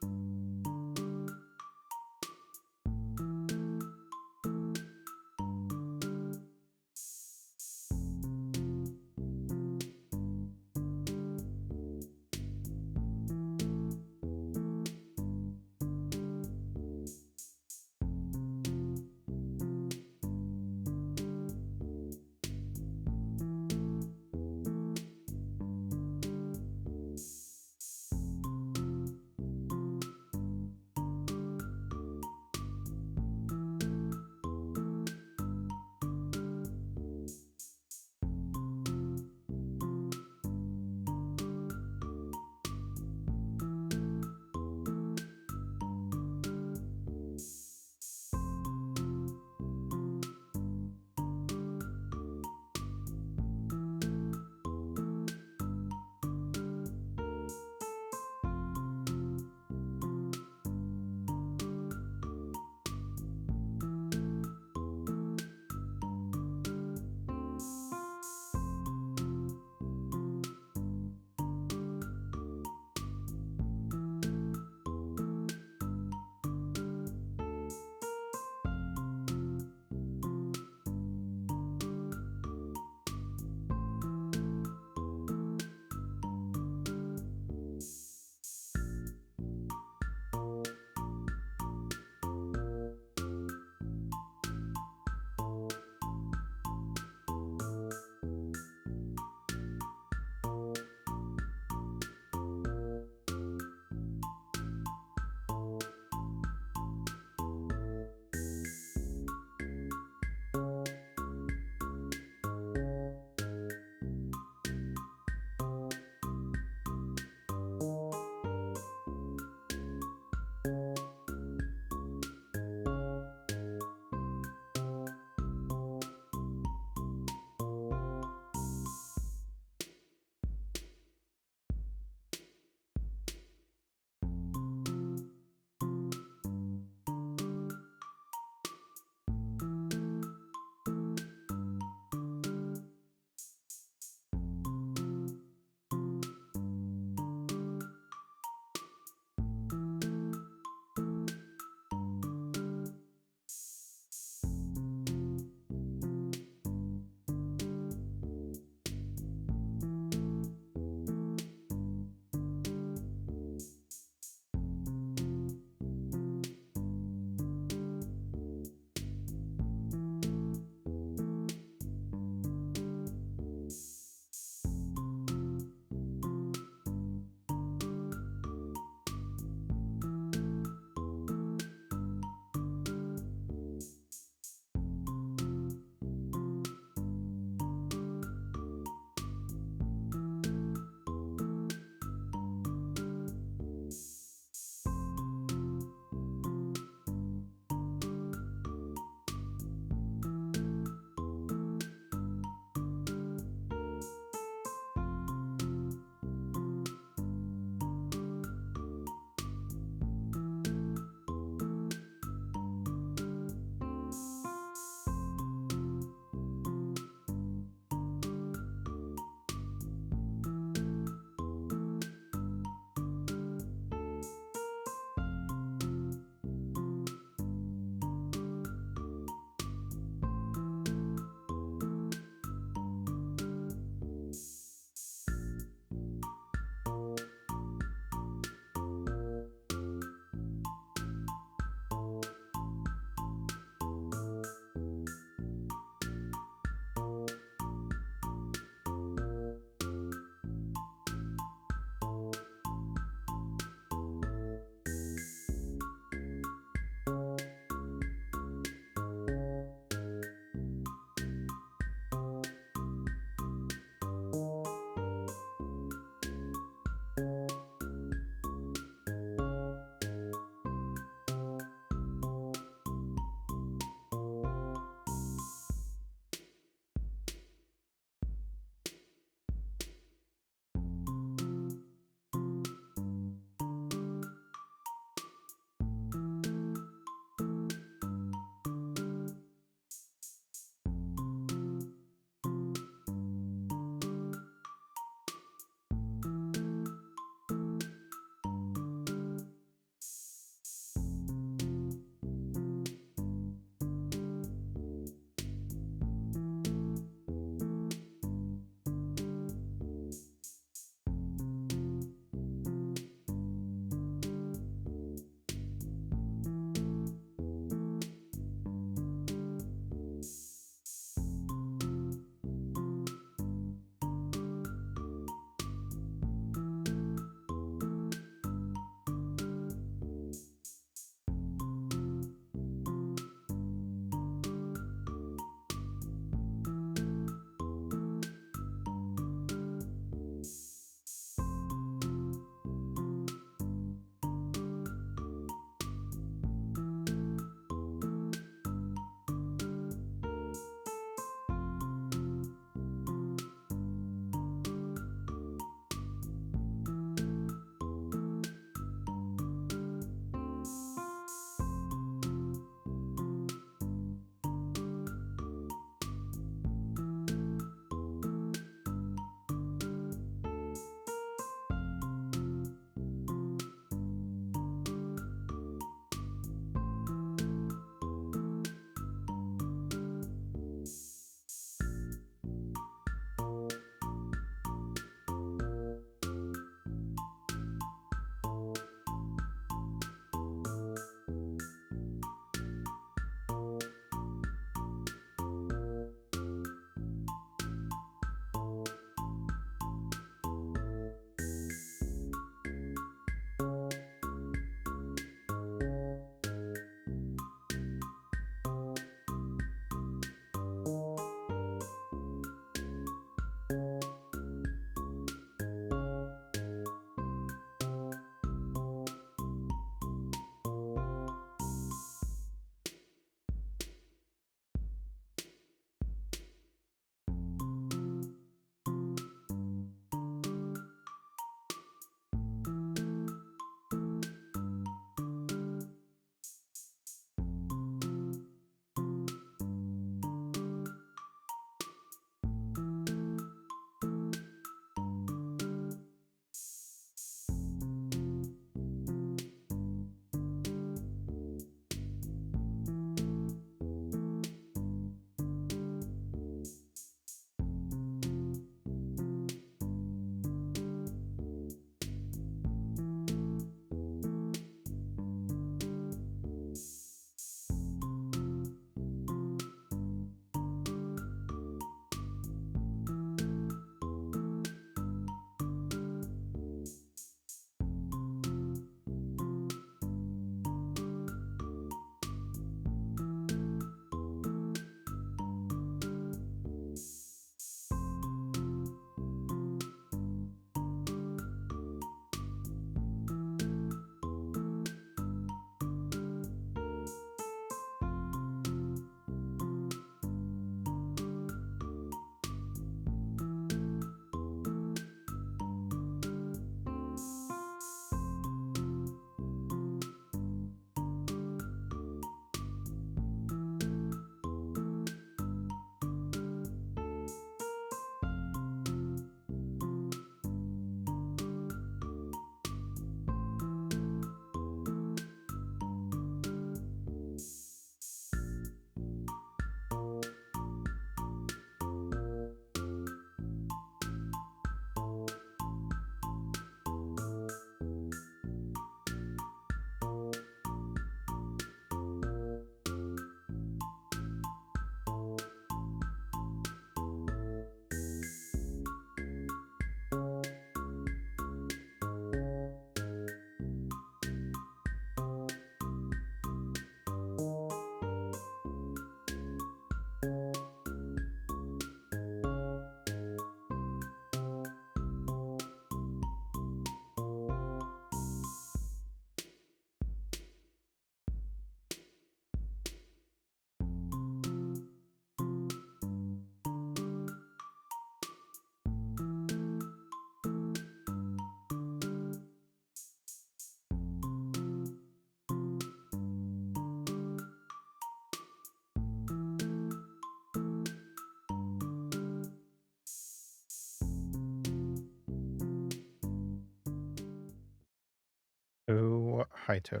Kaito.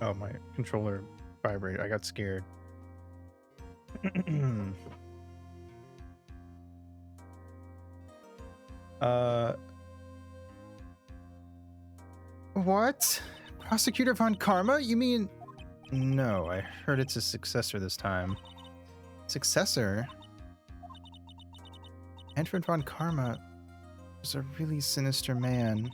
Oh, my controller vibrated. I got scared. What? Prosecutor Von Karma? You mean... No, I heard it's a successor this time. Successor? Manfred Von Karma was a really sinister man.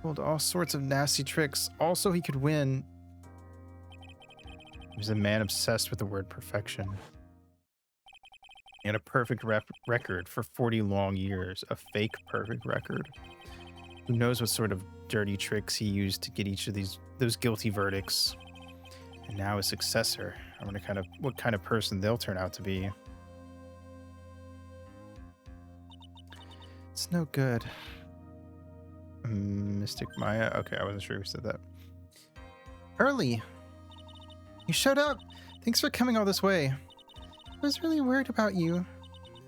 Pulled all sorts of nasty tricks. Also, he could win. He was a man obsessed with the word perfection. He had a perfect record for 40 long years. A fake perfect record. Who knows what sort of dirty tricks he used to get each of those guilty verdicts. And now his successor. I wonder what kind of person they'll turn out to be. It's no good. Mystic Maya. Okay, I wasn't sure who said that. Early. You showed up. Thanks for coming all this way. I was really worried about you.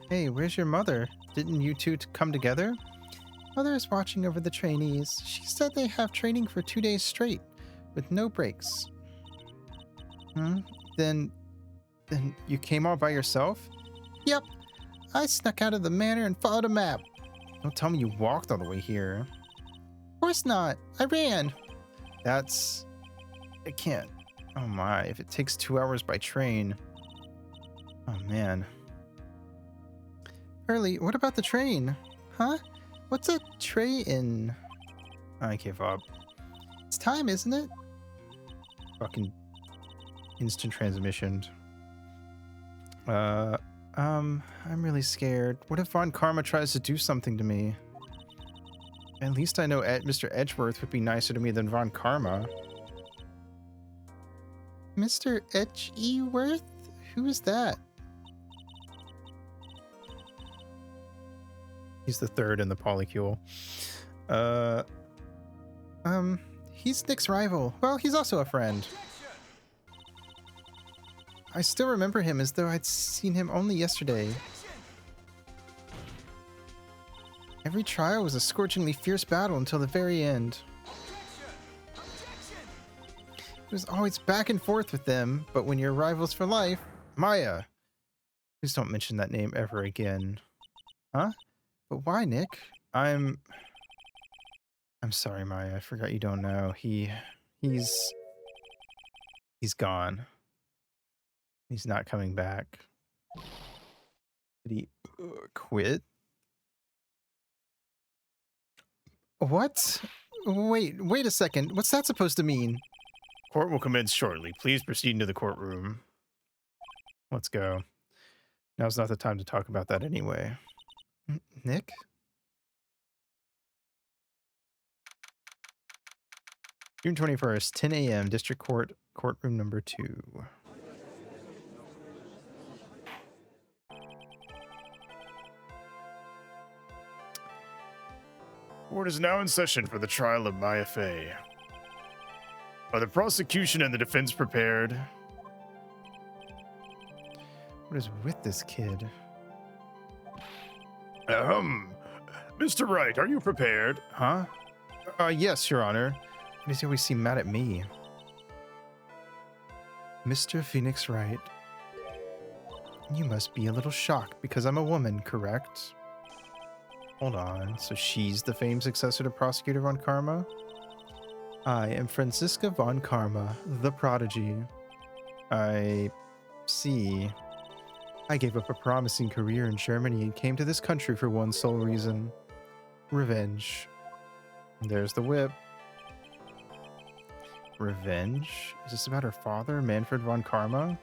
Hey, where's your mother? Didn't you two come together? Mother is watching over the trainees. She said they have training for 2 days straight, with no breaks. Then you came all by yourself? Yep. I snuck out of the manor and followed a map. Don't tell me you walked all the way here. Of course not. I ran. I can't. Oh my, if it takes 2 hours by train. Oh man. Early, what about the train? Huh? What's a train? I gave up. It's time, isn't it? Fucking instant transmission. I'm really scared. What if Von Karma tries to do something to me? At least I know Mr. Edgeworth would be nicer to me than Von Karma. Mr. Edgeworth? Who is that? He's the third in the polycule. He's Nick's rival. Well, he's also a friend. I still remember him as though I'd seen him only yesterday. Every trial was a scorchingly fierce battle until the very end. It was always back and forth with them, but when you're rivals for life... Maya! Please don't mention that name ever again. Huh? But why, Nick? I'm sorry, Maya. I forgot you don't know. He's gone. He's not coming back. Did he quit? What? Wait a second. What's that supposed to mean? Court will commence shortly. Please proceed into the courtroom. Let's go. Now's not the time to talk about that anyway. Nick? June 21st, 10 a.m., District Court, courtroom number 2. Court is now in session for the trial of Maya Fey. Are the prosecution and the defense prepared? What is with this kid? Mr. Wright, are you prepared? Huh? Yes, Your Honor. Why does he always seem mad at me? Mr. Phoenix Wright, you must be a little shocked because I'm a woman, correct? Hold on, so she's the famed successor to Prosecutor Von Karma? I am Franziska Von Karma, the prodigy. I see. I gave up a promising career in Germany and came to this country for one sole reason. Revenge. There's the whip. Revenge? Is this about her father, Manfred Von Karma?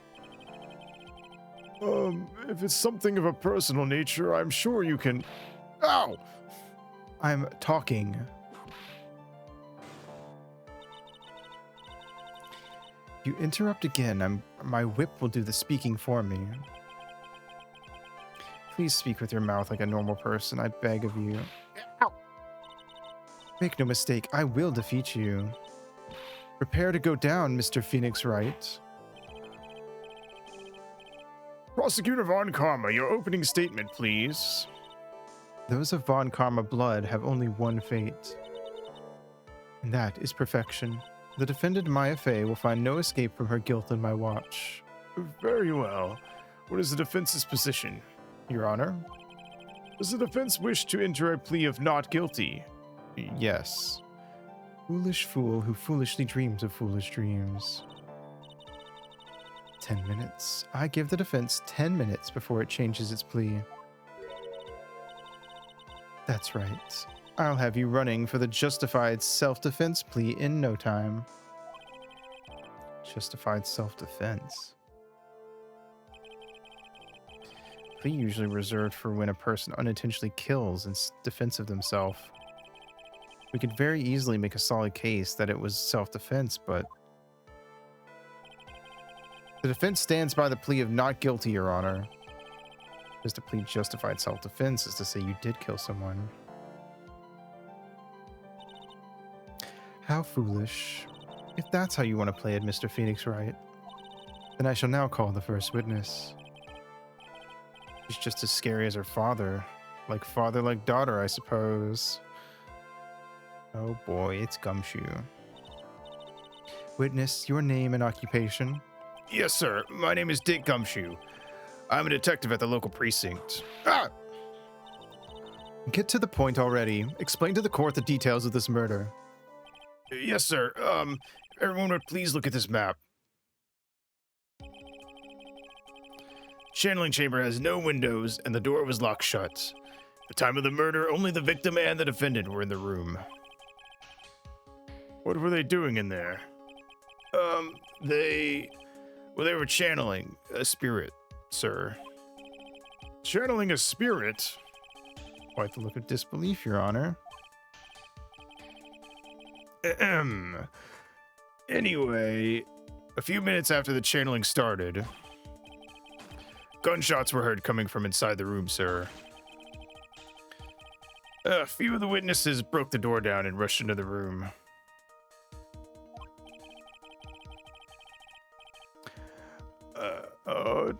If it's something of a personal nature, I'm sure you can... Ow! I'm talking. You interrupt again, my whip will do the speaking for me. Please speak with your mouth like a normal person, I beg of you. Ow! Make no mistake, I will defeat you. Prepare to go down, Mr. Phoenix Wright. Prosecutor Von Karma, your opening statement, please. Those of Von Karma blood have only one fate, and that is perfection. The defendant Maya Fey will find no escape from her guilt on my watch. Very well. What is the defense's position? Your Honor? Does the defense wish to enter a plea of not guilty? Yes. Foolish fool who foolishly dreams of foolish dreams. 10 minutes. I give the defense 10 minutes before it changes its plea. That's right. I'll have you running for the justified self-defense plea in no time. Justified self-defense. Plea usually reserved for when a person unintentionally kills in defense of themselves. We could very easily make a solid case that it was self-defense, but the defense stands by the plea of not guilty, Your Honor. Just to plead justified self-defense is to say you did kill someone. How foolish. If that's how you want to play it, Mr. Phoenix Wright, then I shall now call the first witness. She's just as scary as her father. Father, like daughter, I suppose. Oh boy, it's Gumshoe. Witness, your name and occupation? Yes, sir. My name is Dick Gumshoe. I'm a detective at the local precinct. Get to the point already. Explain to the court the details of this murder. Yes, sir. Everyone would please look at this map. Channeling chamber has no windows, and the door was locked shut. At the time of the murder, only the victim and the defendant were in the room. What were they doing in there? They were channeling a spirit, sir. Channeling a spirit? Quite the look of disbelief, Your Honor. Anyway, a few minutes after the channeling started, gunshots were heard coming from inside the room, sir. A few of the witnesses broke the door down and rushed into the room.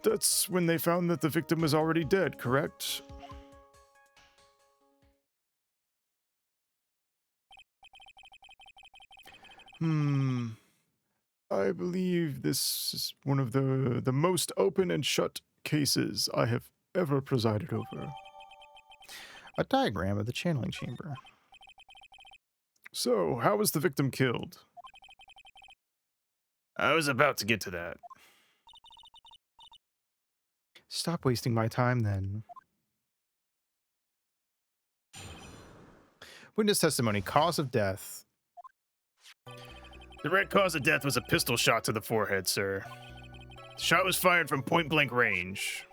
That's when they found that the victim was already dead, correct? I believe this is one of the most open and shut cases I have ever presided over. A diagram of the channeling chamber. So, how was the victim killed? I was about to get to that. Stop wasting my time, then. Witness testimony. Cause of death. The right cause of death was a pistol shot to the forehead, sir. The shot was fired from point-blank range.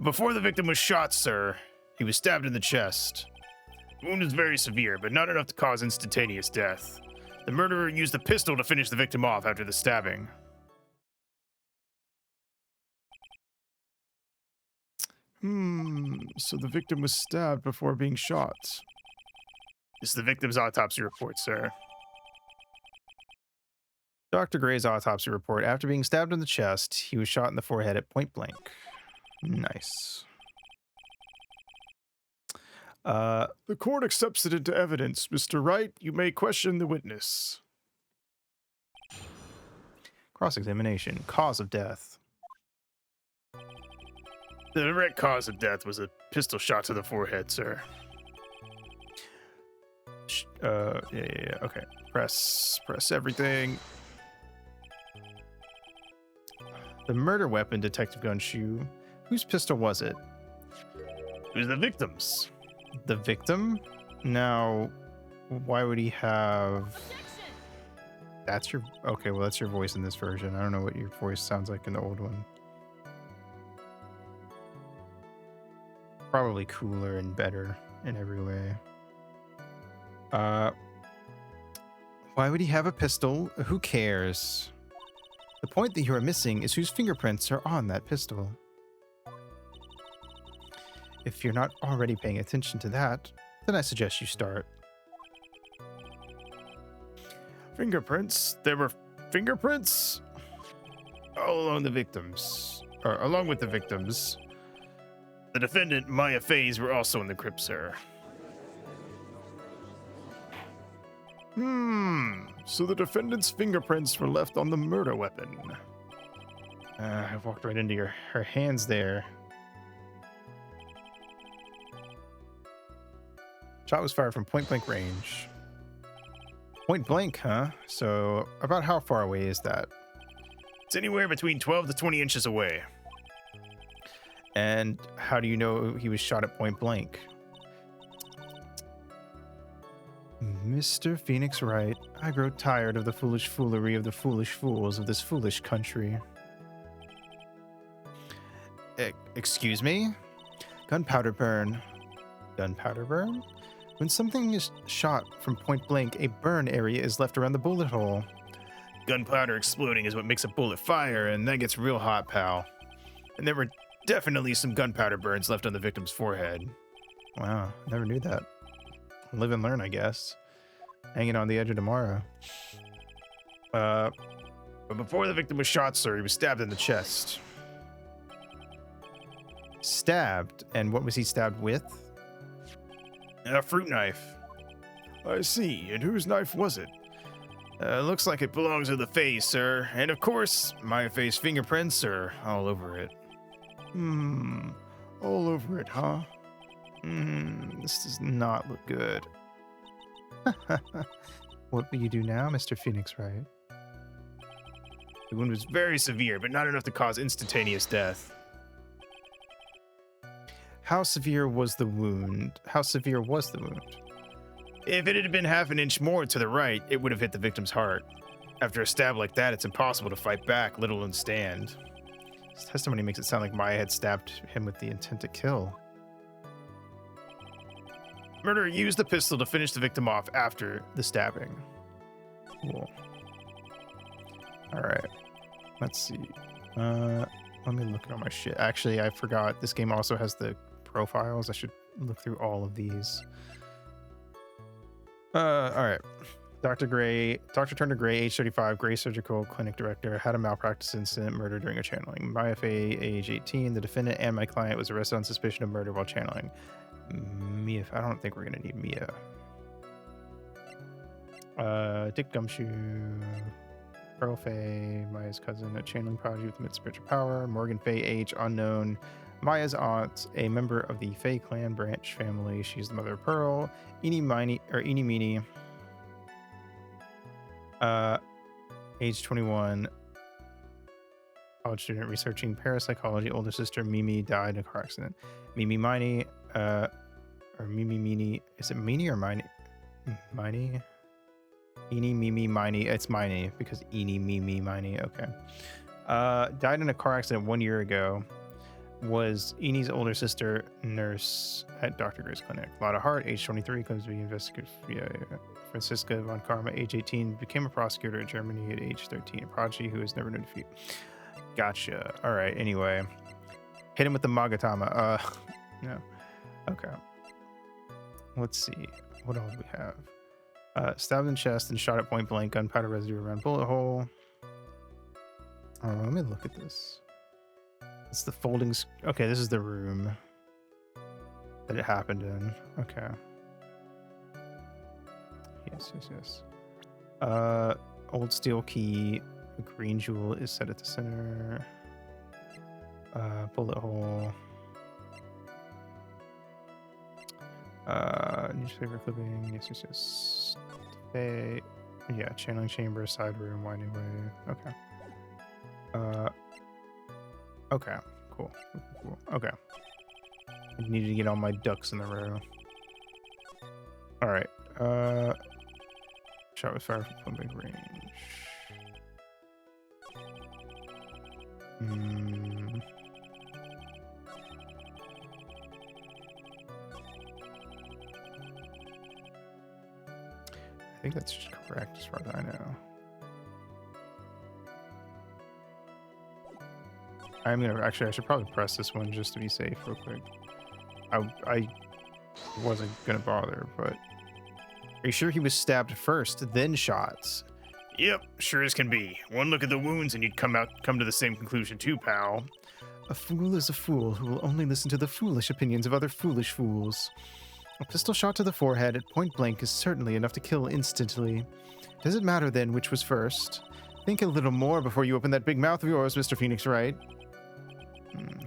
Before the victim was shot, sir, he was stabbed in the chest. The wound was very severe, but not enough to cause instantaneous death. The murderer used the pistol to finish the victim off after the stabbing. So the victim was stabbed before being shot. This is the victim's autopsy report, sir. Dr. Gray's autopsy report. After being stabbed in the chest, he was shot in the forehead at point blank. Nice. The court accepts it into evidence. Mr. Wright, you may question the witness. Cross-examination. Cause of death. The direct cause of death was a pistol shot to the forehead, sir. Yeah. Okay. Press everything. The murder weapon, Detective Gumshoe. Whose pistol was it? It was the victim's. The victim? Now, why would he have... That's your... Okay, well, that's your voice in this version. I don't know what your voice sounds like in the old one. Probably cooler and better in every way. Why would he have a pistol? Who cares? The point that you are missing is whose fingerprints are on that pistol. If you're not already paying attention to that, then I suggest you start. Fingerprints? There were fingerprints? All along the victims. Or along with the victims. The defendant, Maya Fays, were also in the crypt, sir. So the defendant's fingerprints were left on the murder weapon. I walked right into her hands there. Shot was fired from point blank range. Point blank, huh? So about how far away is that? It's anywhere between 12 to 20 inches away. And how do you know he was shot at point blank? Mr. Phoenix Wright, I grow tired of the foolish foolery of the foolish fools of this foolish country. Excuse me? Gunpowder burn. Gunpowder burn? When something is shot from point blank, a burn area is left around the bullet hole. Gunpowder exploding is what makes a bullet fire, and that gets real hot, pal. And there were definitely some gunpowder burns left on the victim's forehead. Wow, never knew that. Live and learn, I guess. Hanging on the edge of tomorrow. But before the victim was shot, sir, he was stabbed in the chest. Stabbed? And what was he stabbed with? A fruit knife. I see. And whose knife was it? Looks like it belongs to the face, sir. And of course, my face fingerprints are all over it. All over it, huh? This does not look good. What will you do now, Mr. Phoenix Wright? The wound was very severe, but not enough to cause instantaneous death. How severe was the wound? How severe was the wound? If it had been half an inch more to the right, it would have hit the victim's heart. After a stab like that, it's impossible to fight back, let alone stand. His testimony makes it sound like Maya had stabbed him with the intent to kill. Murderer used the pistol to finish the victim off after The stabbing. Cool. Alright. Let's see. Let me look at all my shit. Actually, I forgot. This game also has the profiles. I should look through all of these. Alright. Dr. Turner Gray, age 35, Gray Surgical Clinic Director, had a malpractice incident, murder during a channeling. Maya Fay, age 18, the defendant and my client was arrested on suspicion of murder while channeling. Mia, I don't think we're gonna need Mia. Dick Gumshoe, Pearl Fay, Maya's cousin, a channeling prodigy with mid-spiritual power. Morgan Fay, age unknown, Maya's aunt, a member of the Fay clan branch family. She's the mother of Pearl. Eenie Meenie, age 21, college student researching parapsychology. Older sister Mimi died in a car accident. Mimi Miney, or Mimi Meanie, is it Meanie or Miney? Miney? Eenie Mimi Miney. It's Miney because Eenie Mimi Miney. Okay. Died in a car accident 1 year ago. Was Enie's older sister, nurse at Dr. Gray's clinic. Lotta Hart, age 23, comes to be investigative. Yeah. Franziska von Karma, age 18, became a prosecutor in Germany at age 13. A prodigy who has never known defeat. Gotcha. All right. Anyway, hit him with the Magatama. No. Okay. Let's see. What else do we have? Stabbed in chest and shot at point blank. Gunpowder residue around bullet hole. Let me look at this. It's the folding. Okay, this is the room that it happened in. Okay. Yes. Old steel key. A green jewel is set at the center. Bullet hole. Newspaper clipping. Yes. Hey. Yeah, channeling chamber, side room, winding way. Okay. Okay. Cool. Okay. I needed to get all my ducks in a row. All right. Shot with fire from big range. I think that's correct as far as I know. I'm gonna I should probably press this one just to be safe real quick. I wasn't gonna bother, but are you sure he was stabbed first, then shot? Yep, sure as can be. One look at the wounds and you'd come to the same conclusion too, pal. A fool is a fool who will only listen to the foolish opinions of other foolish fools. A pistol shot to the forehead at point blank is certainly enough to kill instantly. Does it matter then which was first? Think a little more before you open that big mouth of yours, Mr. Phoenix Wright.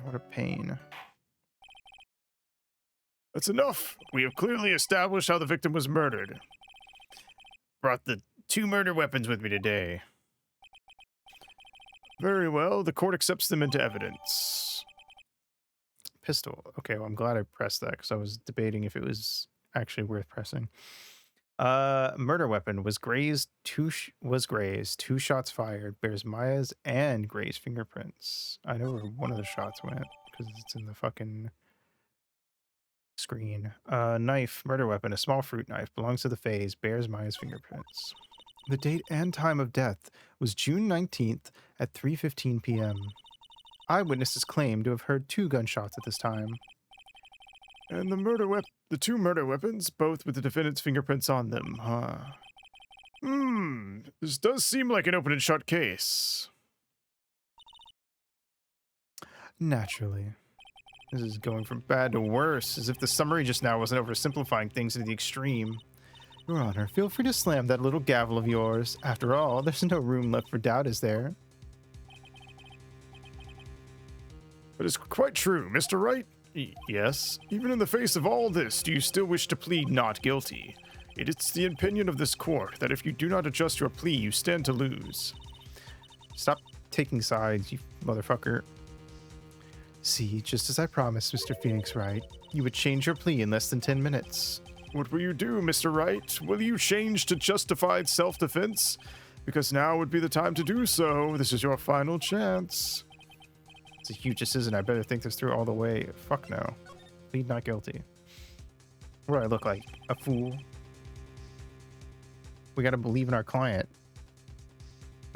What a pain. That's enough. We have clearly established how the victim was murdered. Brought the 2 murder weapons with me today. Very well, the court accepts them into evidence. Pistol. Okay, well, I'm glad I pressed that because I was debating if it was actually worth pressing. Murder weapon was grazed. 2 shots fired. Bears Maya's and Gray's fingerprints. I know where one of the shots went because it's in the fucking screen. Knife. Murder weapon. A small fruit knife. Belongs to the Fays. Bears Maya's fingerprints. The date and time of death was June 19th at 3:15 p.m. Eyewitnesses claim to have heard 2 gunshots at this time. And the 2 murder weapons, both with the defendant's fingerprints on them, huh? This does seem like an open and shut case. Naturally. This is going from bad to worse, as if the summary just now wasn't oversimplifying things to the extreme. Your Honor, feel free to slam that little gavel of yours. After all, there's no room left for doubt, is there? That is quite true, Mr. Wright. Yes? Even in the face of all this, do you still wish to plead not guilty? It is the opinion of this court that if you do not adjust your plea, you stand to lose. Stop taking sides, you motherfucker. See, just as I promised, Mr. Phoenix Wright, you would change your plea in less than 10 minutes. What will you do, Mr. Wright? Will you change to justified self-defense? Because now would be the time to do so. This is your final chance. It's a huge decision. I better think this through all the way. Fuck no. Plead not guilty. What do I look like? A fool? We gotta believe in our client.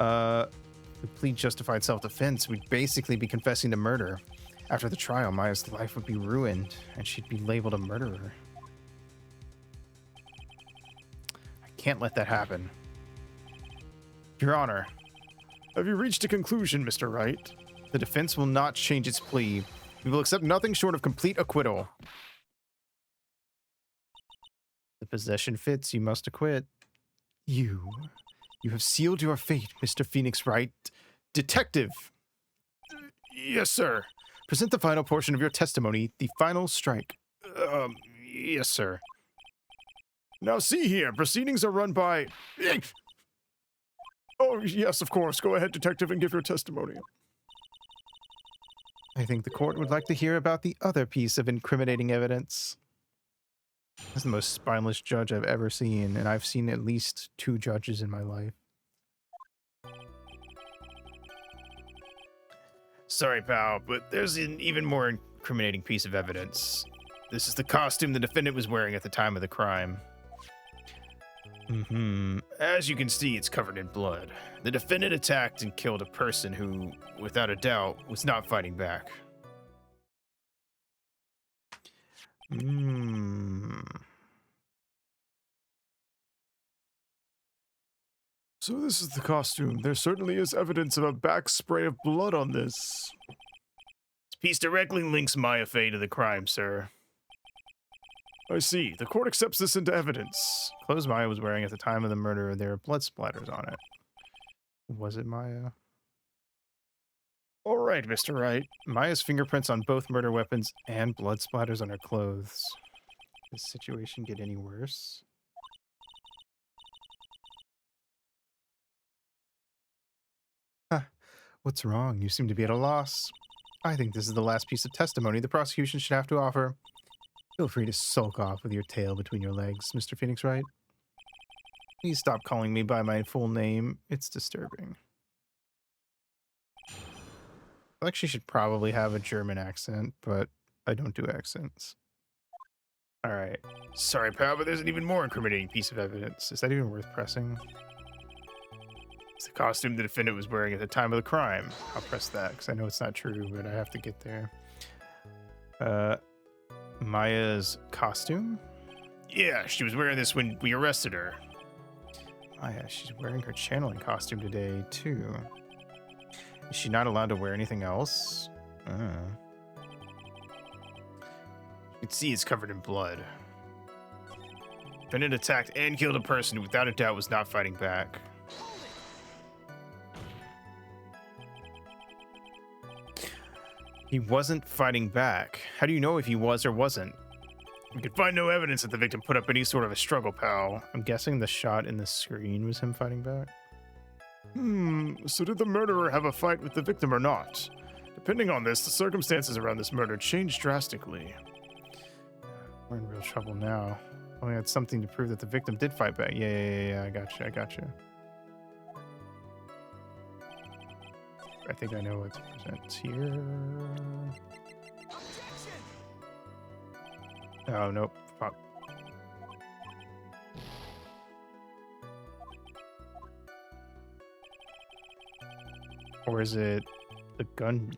We plead justified self-defense. We'd basically be confessing to murder. After the trial, Maya's life would be ruined, and she'd be labeled a murderer. I can't let that happen. Your Honor, Have you reached a conclusion, Mr. Wright? the defense will not change its plea. We will accept nothing short of complete acquittal. The possession fits. You must acquit. You have sealed your fate, Mr. Phoenix Wright. Detective! Yes, sir. Present the final portion of your testimony, the final strike. Yes, sir. Now see here, proceedings are run by... Oh, yes, of course. Go ahead, detective, and give your testimony. I think the court would like to hear about the other piece of incriminating evidence. This is the most spineless judge I've ever seen, and I've seen at least 2 judges in my life. Sorry, pal, but there's an even more incriminating piece of evidence. This is the costume the defendant was wearing at the time of the crime. As you can see, it's covered in blood. The defendant attacked and killed a person who, without a doubt, was not fighting back. So this is the costume. There certainly is evidence of a back spray of blood on this. This piece directly links Maya Fey to the crime, sir. I see. The court accepts this into evidence. Clothes Maya was wearing at the time of the murder, there are blood splatters on it. Was it Maya? All right, Mr. Wright. Maya's fingerprints on both murder weapons and blood splatters on her clothes. Does this situation get any worse? What's wrong? You seem to be at a loss. I think this is the last piece of testimony the prosecution should have to offer. Feel free to sulk off with your tail between your legs, Mr. Phoenix Wright. Please stop calling me by my full name. It's disturbing. I feel like she should probably have a German accent, but I don't do accents. All right. Sorry, pal, but there's an even more incriminating piece of evidence. Is that even worth pressing? It's the costume the defendant was wearing at the time of the crime. I'll press that because I know it's not true, but I have to get there. Maya's costume? Yeah, she was wearing this when we arrested her. Maya, she's wearing her channeling costume today, too. Is she not allowed to wear anything else? You can see it's covered in blood. Defendant attacked and killed a person who without a doubt was not fighting back. He wasn't fighting back. How do you know if he was or wasn't? We could find no evidence that the victim put up any sort of a struggle, pal. I'm guessing the shot in the screen was him fighting back. So did the murderer have a fight with the victim or not? Depending on this, the circumstances around this murder changed drastically. We're in real trouble now. Only had something to prove that the victim did fight back. Yeah, I got you. I think I know what to present here. Oh, nope. Fuck. Or is it the gun?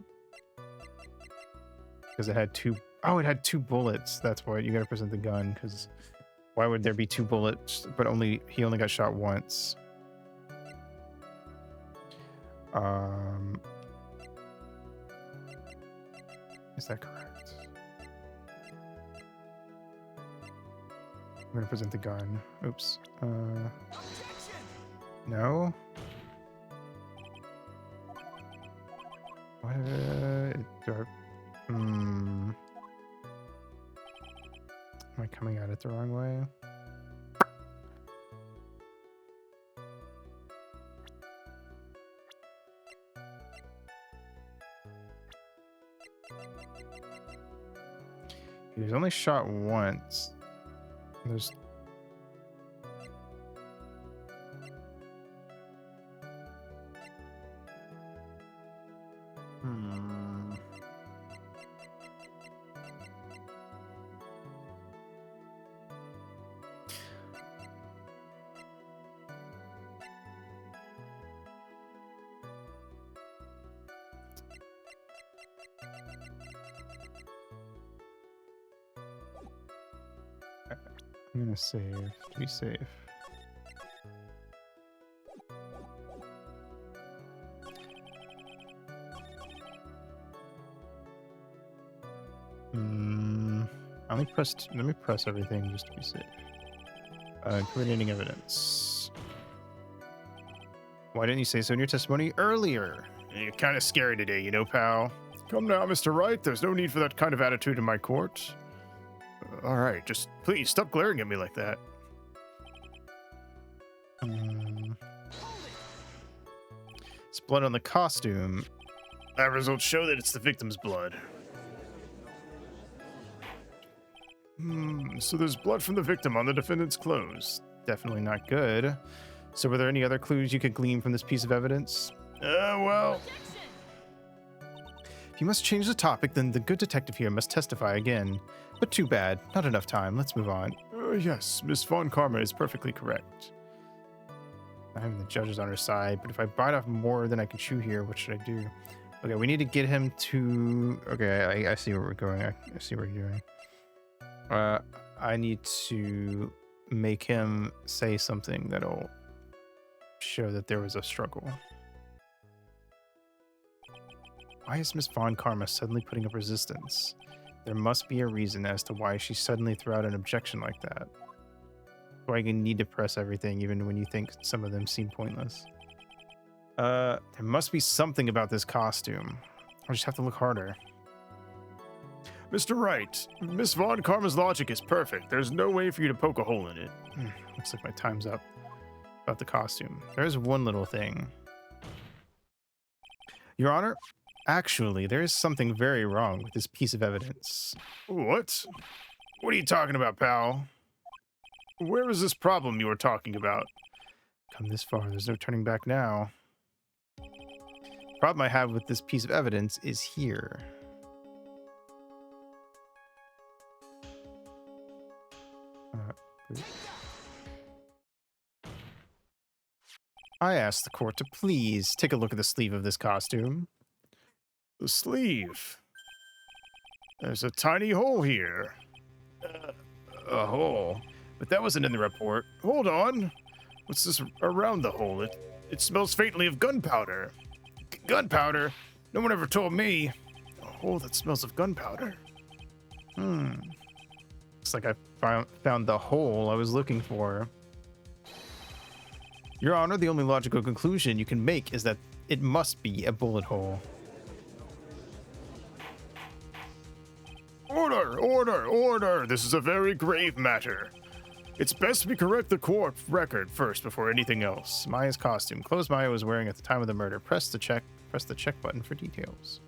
Because it had two... Oh, it had 2 bullets. That's why you gotta present the gun, because why would there be 2 bullets, but he only got shot once? Is that correct? I'm gonna present the gun. Oops. No. What? Am I coming at it the wrong way? He was only shot once. There's... I'm gonna save to be safe. Let me press everything just to be safe. Incriminating evidence. Why didn't you say so in your testimony earlier? You're kind of scary today, you know, pal. Come now, Mr. Wright. There's no need for that kind of attitude in my court. All right, just please stop glaring at me like that. It's blood on the costume. Lab results show that it's the victim's blood. So there's blood from the victim on the defendant's clothes. Definitely not good. So were there any other clues you could glean from this piece of evidence? Well... If you must change the topic, then the good detective here must testify again. But too bad. Not enough time. Let's move on. Yes, Miss Von Karma is perfectly correct. I have the judges on her side, but if I bite off more than I can chew here, what should I do? Okay, we need to get him to... Okay, I see where we're going. I see what you're doing. I need to make him say something that'll show that there was a struggle. Why is Miss Von Karma suddenly putting up resistance? There must be a reason as to why she suddenly threw out an objection like that. Why you need to press everything even when you think some of them seem pointless. There must be something about this costume. I just have to look harder. Mr. Wright, Miss Von Karma's logic is perfect. There's no way for you to poke a hole in it. Looks like my time's up. About the costume. There's one little thing. Your Honor, actually, there is something very wrong with this piece of evidence. What? What are you talking about, pal? Where is this problem you were talking about? Come this far, there's no turning back now. The problem I have with this piece of evidence is here. I asked the court to please take a look at the sleeve of this costume. The sleeve? There's a tiny hole here. A hole? But that wasn't in the report. Hold on. What's this around the hole? It smells faintly of gunpowder. Gunpowder? No one ever told me. hole that smells of gunpowder. Looks like I found the hole I was looking for. Your Honor, the only logical conclusion you can make is that it must be a bullet hole. Order! Order! Order! This is a very grave matter. It's best we correct the court record first before anything else. Maya's costume. Clothes Maya was wearing at the time of the murder. Press the check button for details.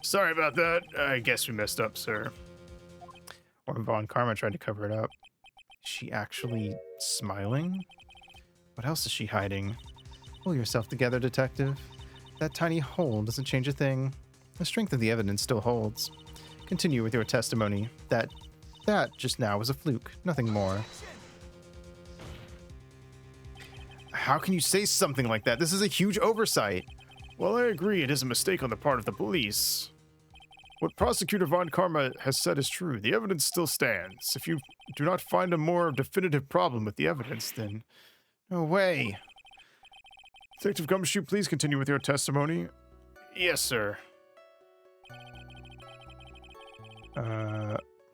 Sorry about that. I guess we messed up, sir. Or Von Karma tried to cover it up. Is she actually smiling? What else is she hiding? Pull yourself together, detective. That tiny hole doesn't change a thing. The strength of the evidence still holds. Continue with your testimony. That just now was a fluke, nothing more. How can you say something like that? This is a huge oversight. Well, I agree it is a mistake on the part of the police. What Prosecutor Von Karma has said is true. The evidence still stands. If you do not find a more definitive problem with the evidence, then No way. Detective Gumshoe, please continue with your testimony. Yes, sir.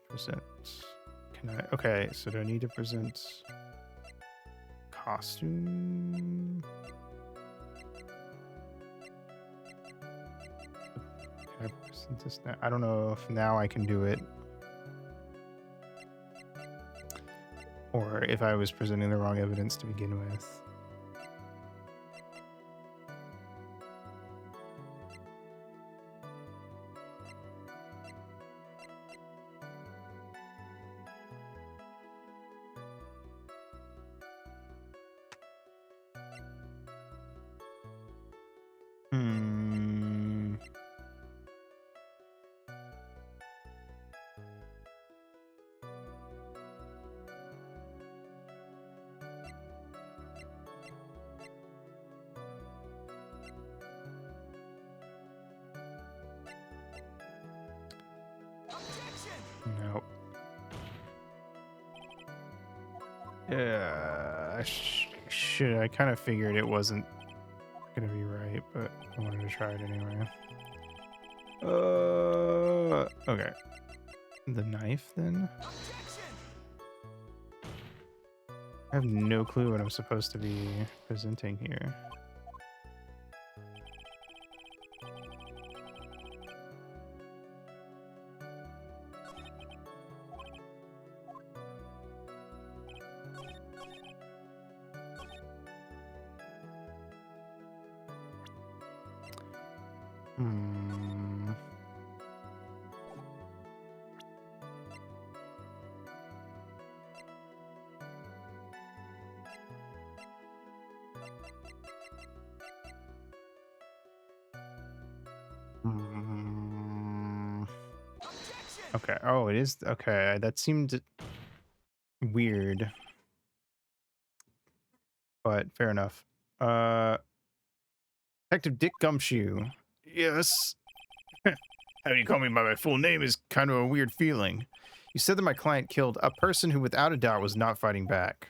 Present. Can I? Okay, so do I need to present costume? Can I present this now? I don't know if now I can do it. Or if I was presenting the wrong evidence to begin with. Hmm. Nope. Yeah, I kind of figured it wasn't gonna be right, but I wanted to try it anyway. Okay. The knife, then? I have no clue what I'm supposed to be presenting here. Hmm. Hmm. Okay. Oh, it is. Okay. That seemed weird, but fair enough. Detective Dick Gumshoe. Yes. Having you call me by my full name is kind of a weird feeling. You said that my client killed a person who without a doubt was not fighting back.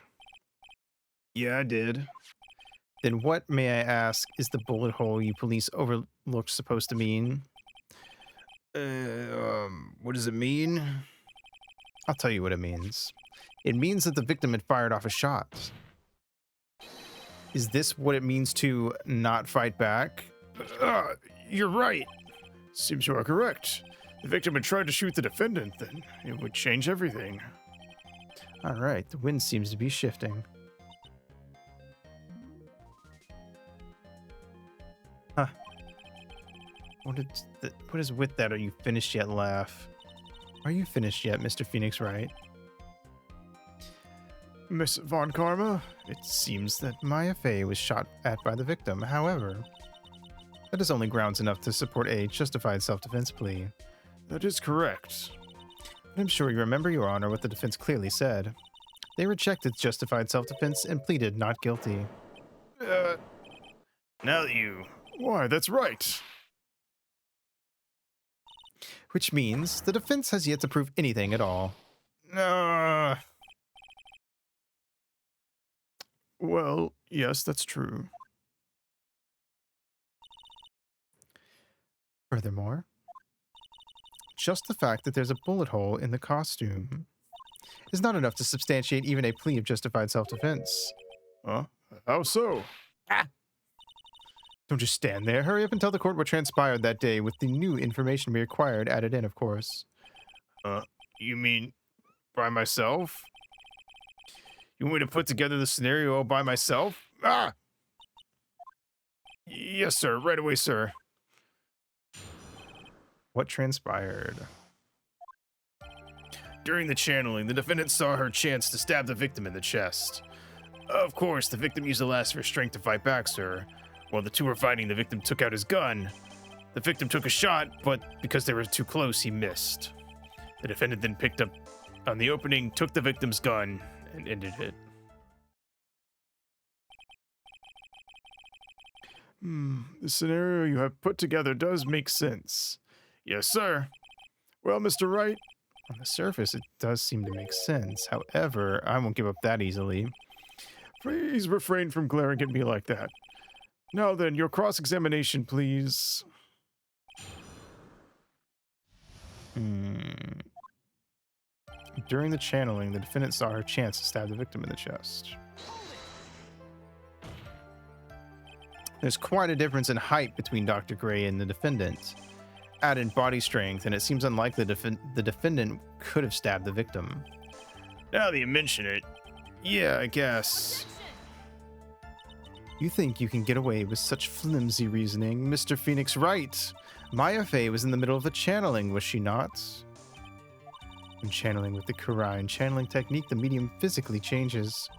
Yeah, I did. Then what, may I ask, is the bullet hole you police overlooked supposed to mean? What does it mean? I'll tell you what it means. It means that the victim had fired off a shot. Is this what it means to not fight back? You're right. Seems you are correct. The victim had tried to shoot the defendant, then it would change everything. All right, the wind seems to be shifting. Huh. What is with that? Are you finished yet, laugh? Are you finished yet, Mr. Phoenix Wright? Miss Von Karma? It seems that Maya Fey was shot at by the victim. However, that is only grounds enough to support a justified self-defense plea. That is correct. I'm sure you remember, Your Honor, what the defense clearly said. They rejected justified self-defense and pleaded not guilty. Now that you... Why, that's right. Which means the defense has yet to prove anything at all. Well, yes, that's true. Furthermore, just the fact that there's a bullet hole in the costume is not enough to substantiate even a plea of justified self-defense. Huh? How so? Don't just stand there. Hurry up and tell the court what transpired that day with the new information we acquired added in, of course. You mean by myself? You want me to put together the scenario all by myself? Yes, sir. Right away, sir. What transpired? During the channeling, the defendant saw her chance to stab the victim in the chest. Of course, the victim used the last of her strength to fight back, sir. While the two were fighting, the victim took out his gun. The victim took a shot, but because they were too close, he missed. The defendant then picked up on the opening, took the victim's gun, and ended it. The scenario you have put together does make sense. Yes, sir. Well, Mr. Wright, On the surface, it does seem to make sense. However, I won't give up that easily. please refrain from glaring at me like that. Now then, your cross-examination, please. During the channeling, the defendant saw her chance to stab the victim in the chest. There's quite a difference in height between Dr. Gray and the defendant. Add in body strength, and it seems unlikely the defendant could have stabbed the victim. Now that you mention it, yeah, I guess. You think you can get away with such flimsy reasoning, Mr. Phoenix Wright? Maya Fey was in the middle of the channeling, was she not? When channeling with the Kurine channeling technique, the medium physically changes.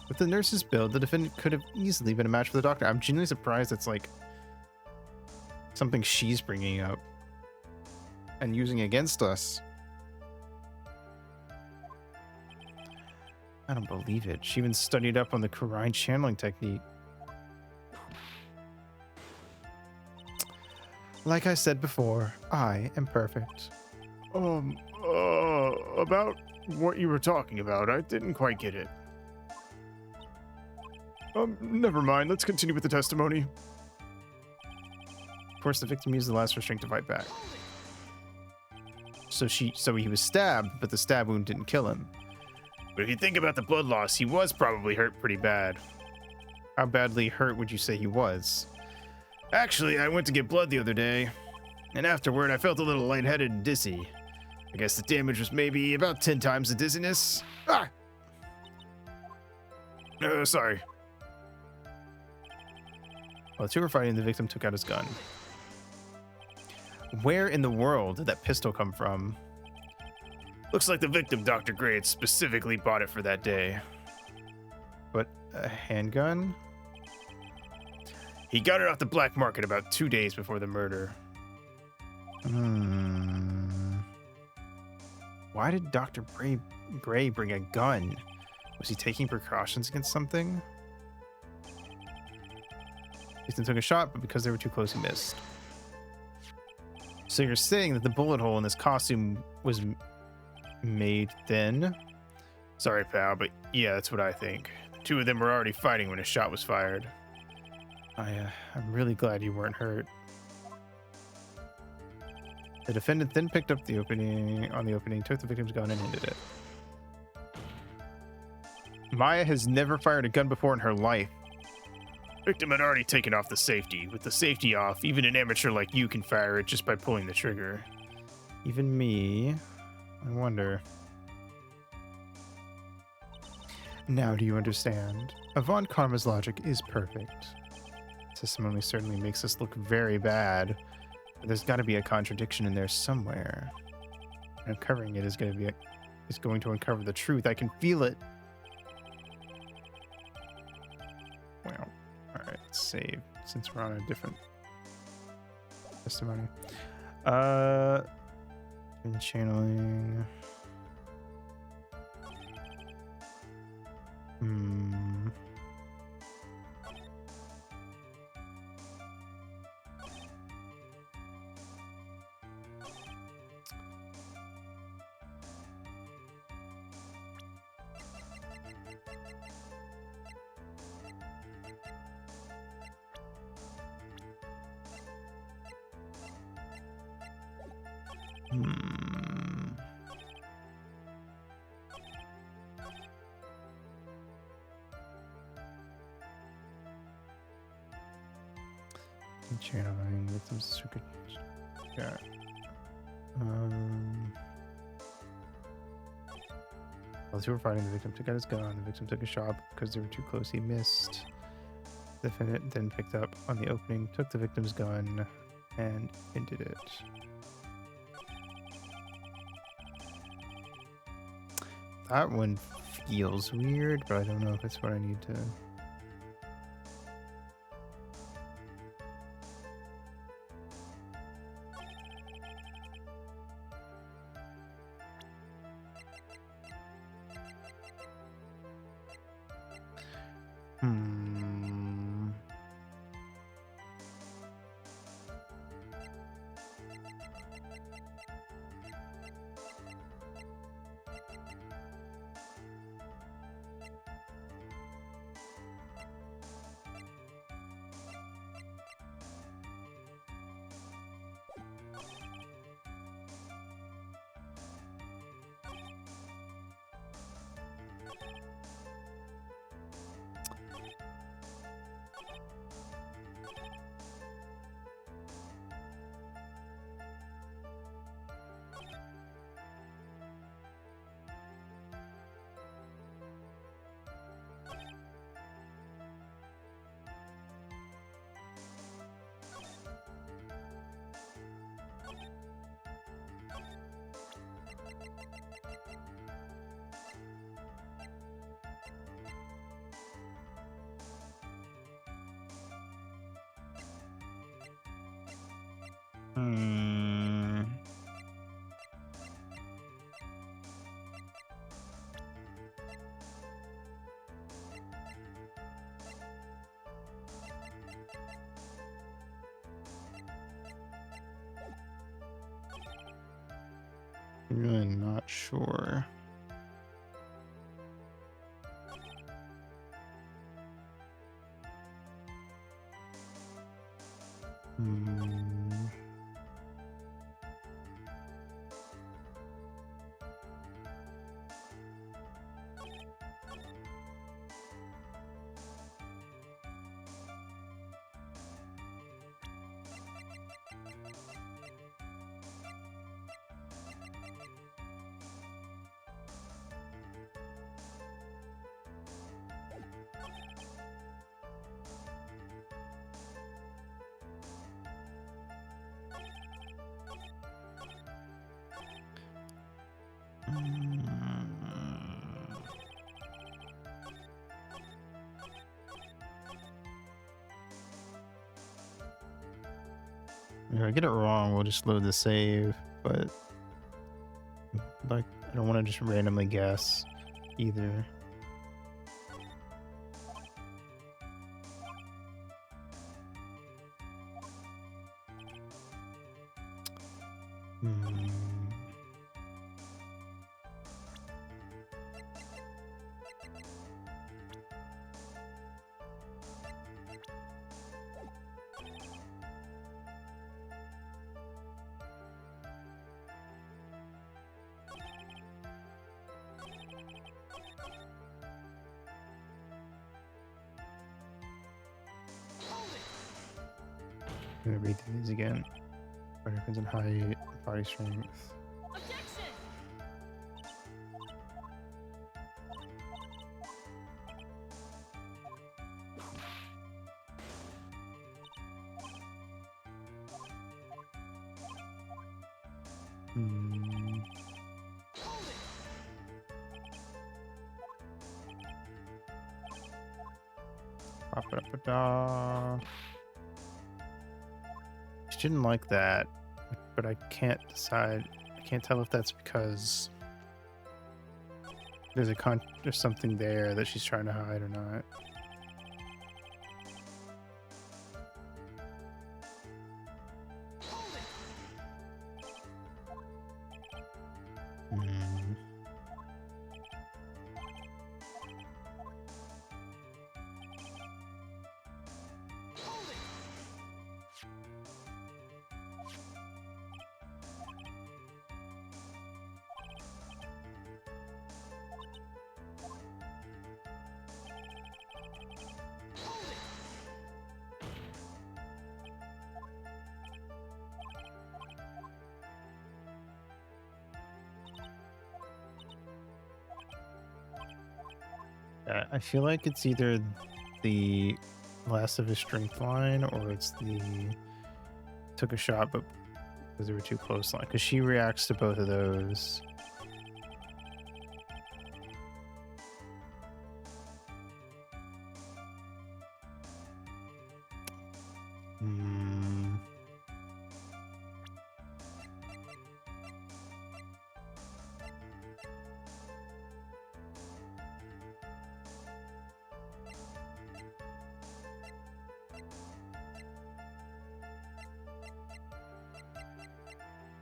With the nurse's build, the defendant could have easily been a match for the doctor. I'm genuinely surprised it's like something she's bringing up and using against us. I don't believe it. She even studied up on the Kurine channeling technique. Like I said before, I am perfect. About what you were talking about, I didn't quite get it. Never mind. Let's continue with the testimony. Of course, the victim used the last restraint to fight back. So he was stabbed, but the stab wound didn't kill him. But if you think about the blood loss, he was probably hurt pretty bad. How badly hurt would you say he was? Actually, I went to get blood the other day, and afterward I felt a little lightheaded and dizzy. I guess the damage was maybe about 10 times the dizziness. Sorry. While the two were fighting, the victim took out his gun. Where in the world did that pistol come from? Looks like the victim, Dr. Gray, had specifically bought it for that day. But a handgun? He got it off the black market about 2 days before the murder. Why did Dr. Gray bring a gun? Was he taking precautions against something? Ethan took a shot, but because they were too close, he missed. So you're saying that the bullet hole in this costume was made then? Sorry, pal, but yeah, that's what I think. The two of them were already fighting when a shot was fired. I'm really glad you weren't hurt. The defendant then picked up the opening, took the victim's gun, and ended it. Maya has never fired a gun before in her life. Victim had already taken off the safety. With the safety off, even an amateur like you can fire it just by pulling the trigger. Even me. I wonder. Now do you understand? Avant Karma's logic is perfect. Testimony certainly makes us look very bad, but there's got to be a contradiction in there somewhere. And uncovering it is going to uncover the truth. I can feel it. Well, all right, let's save since we're on a different testimony. In channeling. Channeling victims circuit. Yeah. While they were fighting, the victim took out his gun. The victim took a shot because they were too close. He missed. The defendant then picked up on the opening, took the victim's gun, and ended it. That one feels weird, but I don't know if it's what I need to. Hmm. Hmm. I'm really not sure. Hmm. If I get it wrong, we'll just load the save, but like I don't want to just randomly guess either. Hmm. I'm gonna read through these again. What happens in height, body strength. Objection! Hmm. Ba-ba-da-ba-da. I didn't like that, but I can't decide. I can't tell if that's because there's something there that she's trying to hide or not. Hmm. I feel like it's either the last of his strength line or it's the took a shot but because they were too close line. Because she reacts to both of those. Hmm.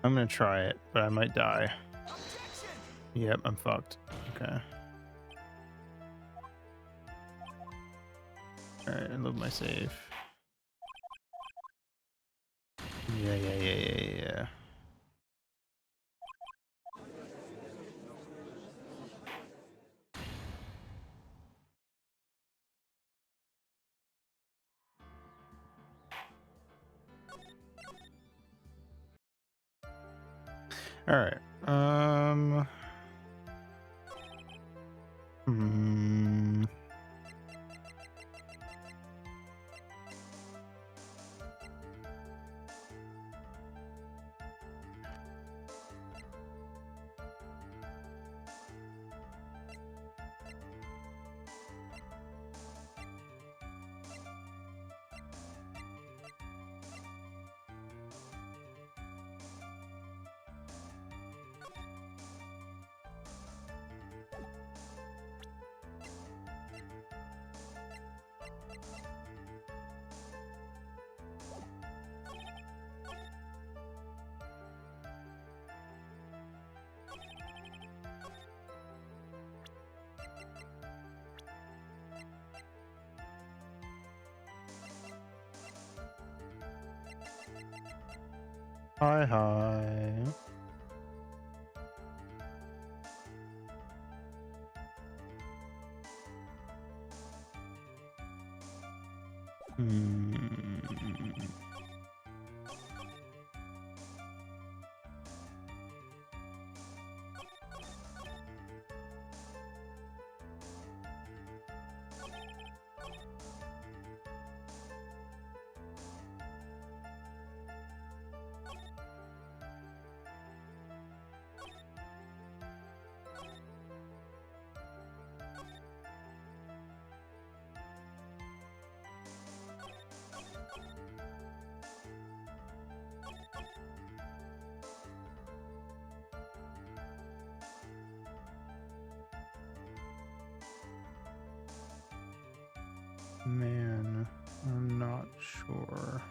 I'm gonna try it, but I might die. Yep, I'm fucked. Okay. Alright, I love my save. Yeah. Alright. Hmm. Hi. Hmm. Man, I'm not sure.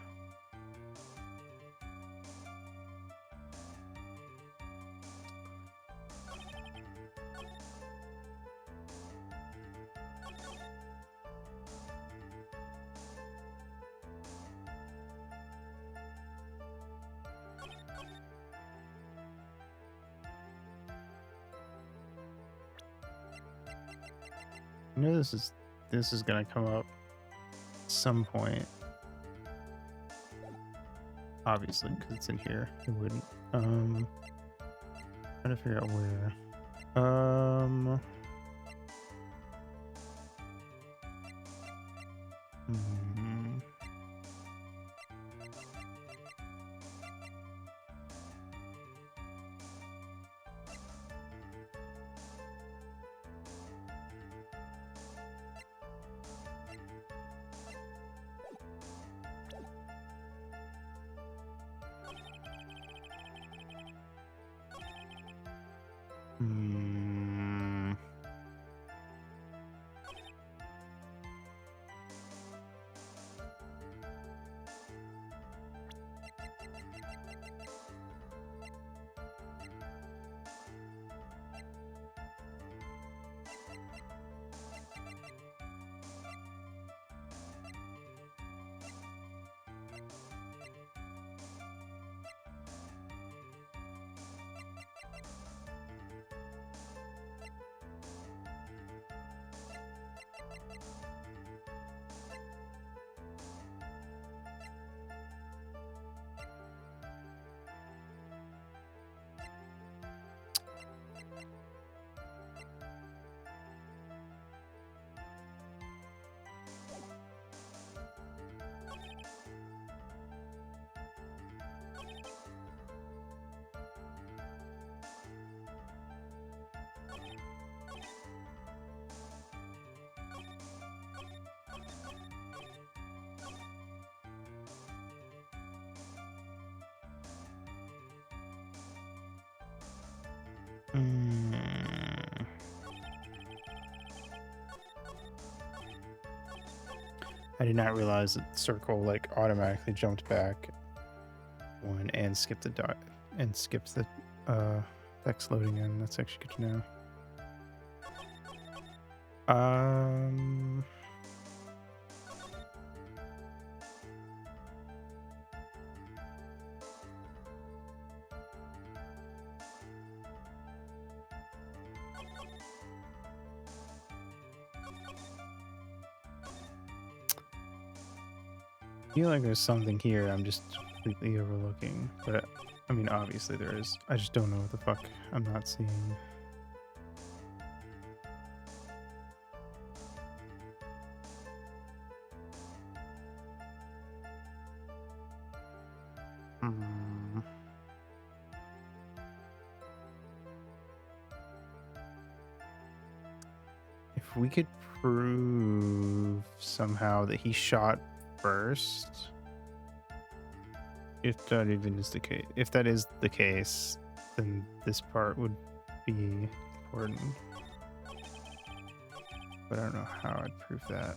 I know this is gonna come up at some point. Obviously, because it's in here. It wouldn't. Trying to figure out where. Hmm. Hmm. I did not realize that circle like automatically jumped back one and skipped the dot and skipped the text loading in. That's actually good to know. I feel like there's something here I'm just completely overlooking, but I mean, obviously there is. I just don't know what the fuck I'm not seeing. Hmm. If we could prove somehow that he shot first, if that even is the case, if that is the case, then this part would be important. But I don't know how I'd prove that.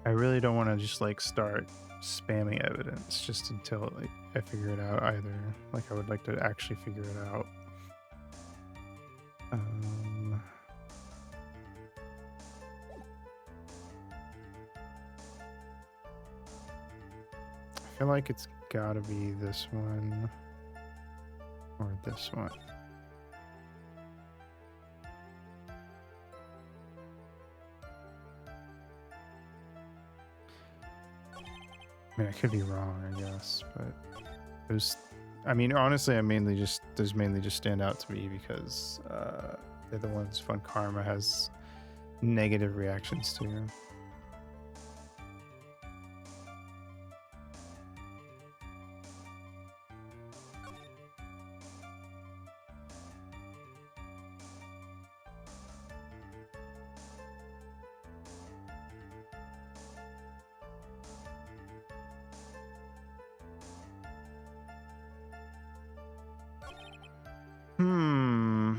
I really don't want to just like start spamming evidence just until like I figure it out either. Like I would like to actually figure it out. I feel like it's gotta be this one or this one. I mean, I could be wrong, I guess, but those, I mean, honestly, those mainly just stand out to me because they're the ones Fun Karma has negative reactions to. Hmm.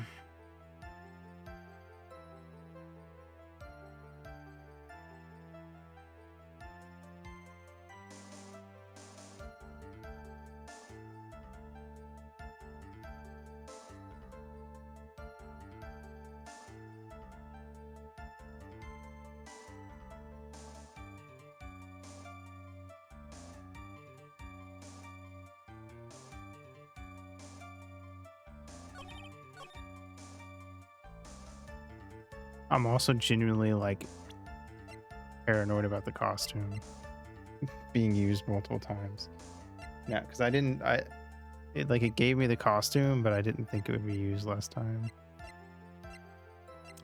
I'm also genuinely like paranoid about the costume being used multiple times. Yeah, because it gave me the costume, but I didn't think it would be used last time.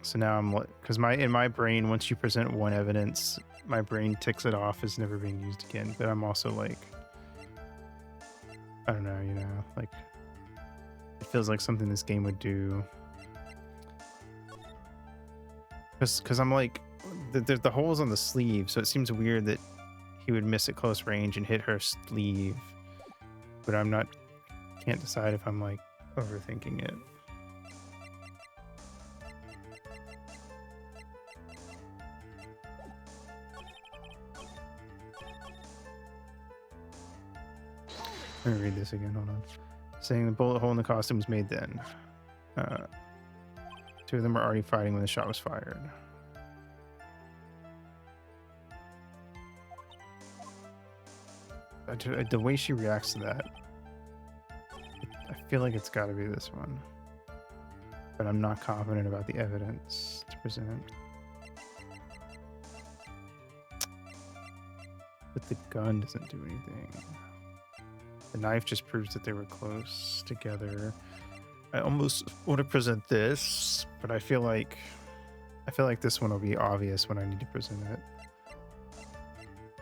So now I'm because in my brain, once you present one evidence, my brain ticks it off as never being used again. But I'm also like, I don't know, like it feels like something this game would do. Because I'm like, there's the holes on the sleeve, so it seems weird that he would miss at close range and hit her sleeve. But can't decide if I'm like overthinking it. Let me read this again, hold on. Saying the bullet hole in the costume was made then. Two of them were already fighting when the shot was fired. The way she reacts to that, I feel like it's got to be this one. But I'm not confident about the evidence to present. But the gun doesn't do anything. The knife just proves that they were close together. I almost want to present this, but I feel like this one will be obvious when I need to present it.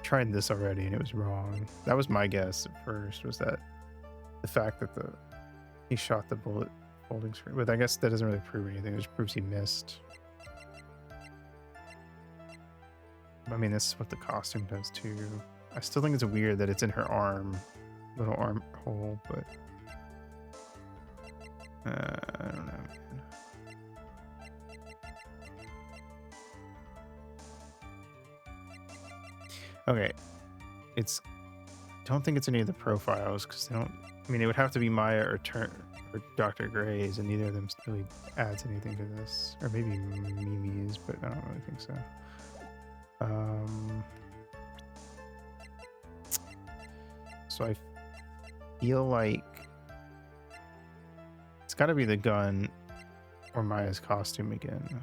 Tried this already and it was wrong. That was my guess at first, was that the fact that he shot the bullet folding screen. But I guess that doesn't really prove anything. It just proves he missed. I mean, this is what the costume does too. I still think it's weird that it's in her arm, little arm hole, but I don't know, man. Okay, don't think it's any of the profiles because they don't. I mean, it would have to be Maya or Dr. Gray's, and neither of them really adds anything to this. Or maybe Mimi's, but I don't really think so. So I feel like it's got to be the gun or Maya's costume again.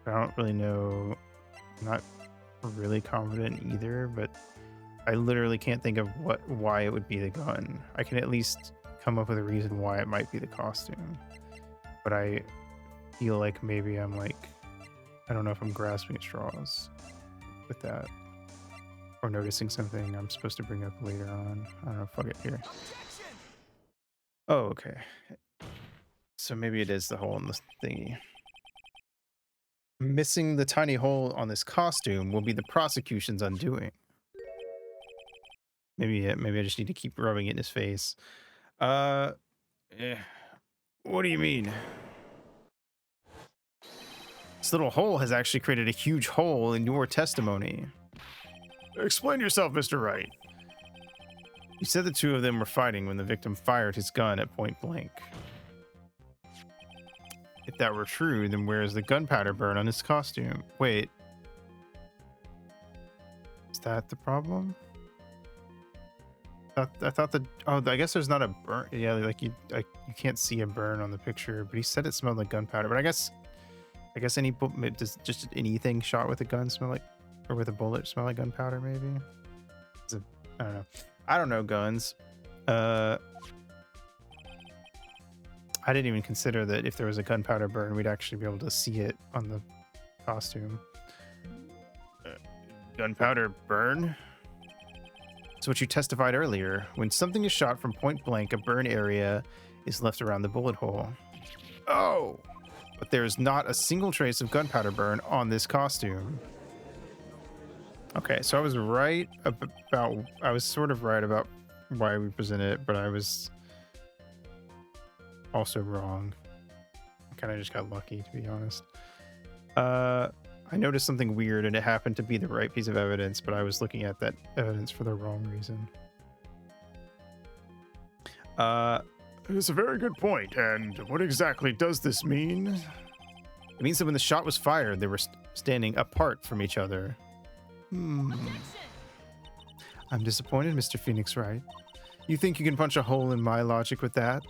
I don't really know. I'm not really confident either, but I literally can't think of why it would be the gun. I can at least come up with a reason why it might be the costume, but I feel like maybe I'm like, I don't know if I'm grasping at straws with that or noticing something I'm supposed to bring up later on. I don't know. Fuck it here. Oh, okay. So maybe it is the hole in the thingy. Missing the tiny hole on this costume will be the prosecution's undoing. Maybe I just need to keep rubbing it in his face. What do you mean? This little hole has actually created a huge hole in your testimony. Explain yourself, Mr. Wright. You said the two of them were fighting when the victim fired his gun at point blank. If that were true, then where is the gunpowder burn on his costume? Wait. Is that the problem? I thought that... Oh, I guess there's not a burn. Yeah, like you can't see a burn on the picture, but he said it smelled like gunpowder. But I guess just anything shot with a gun smell like... Or with a bullet smell like gunpowder, maybe? I don't know. I don't know guns. I didn't even consider that if there was a gunpowder burn, we'd actually be able to see it on the costume. Gunpowder burn? It's what you testified earlier. When something is shot from point blank, a burn area is left around the bullet hole. Oh! But there is not a single trace of gunpowder burn on this costume. Okay, so I was right about... I was sort of right about why we presented it, but I was also wrong. I kind of just got lucky, to be honest. I noticed something weird, and it happened to be the right piece of evidence, but I was looking at that evidence for the wrong reason. It's a very good point. And what exactly does this mean? It means that when the shot was fired, they were standing apart from each other. I'm disappointed, Mr. Phoenix Wright. You think you can punch a hole in my logic with that?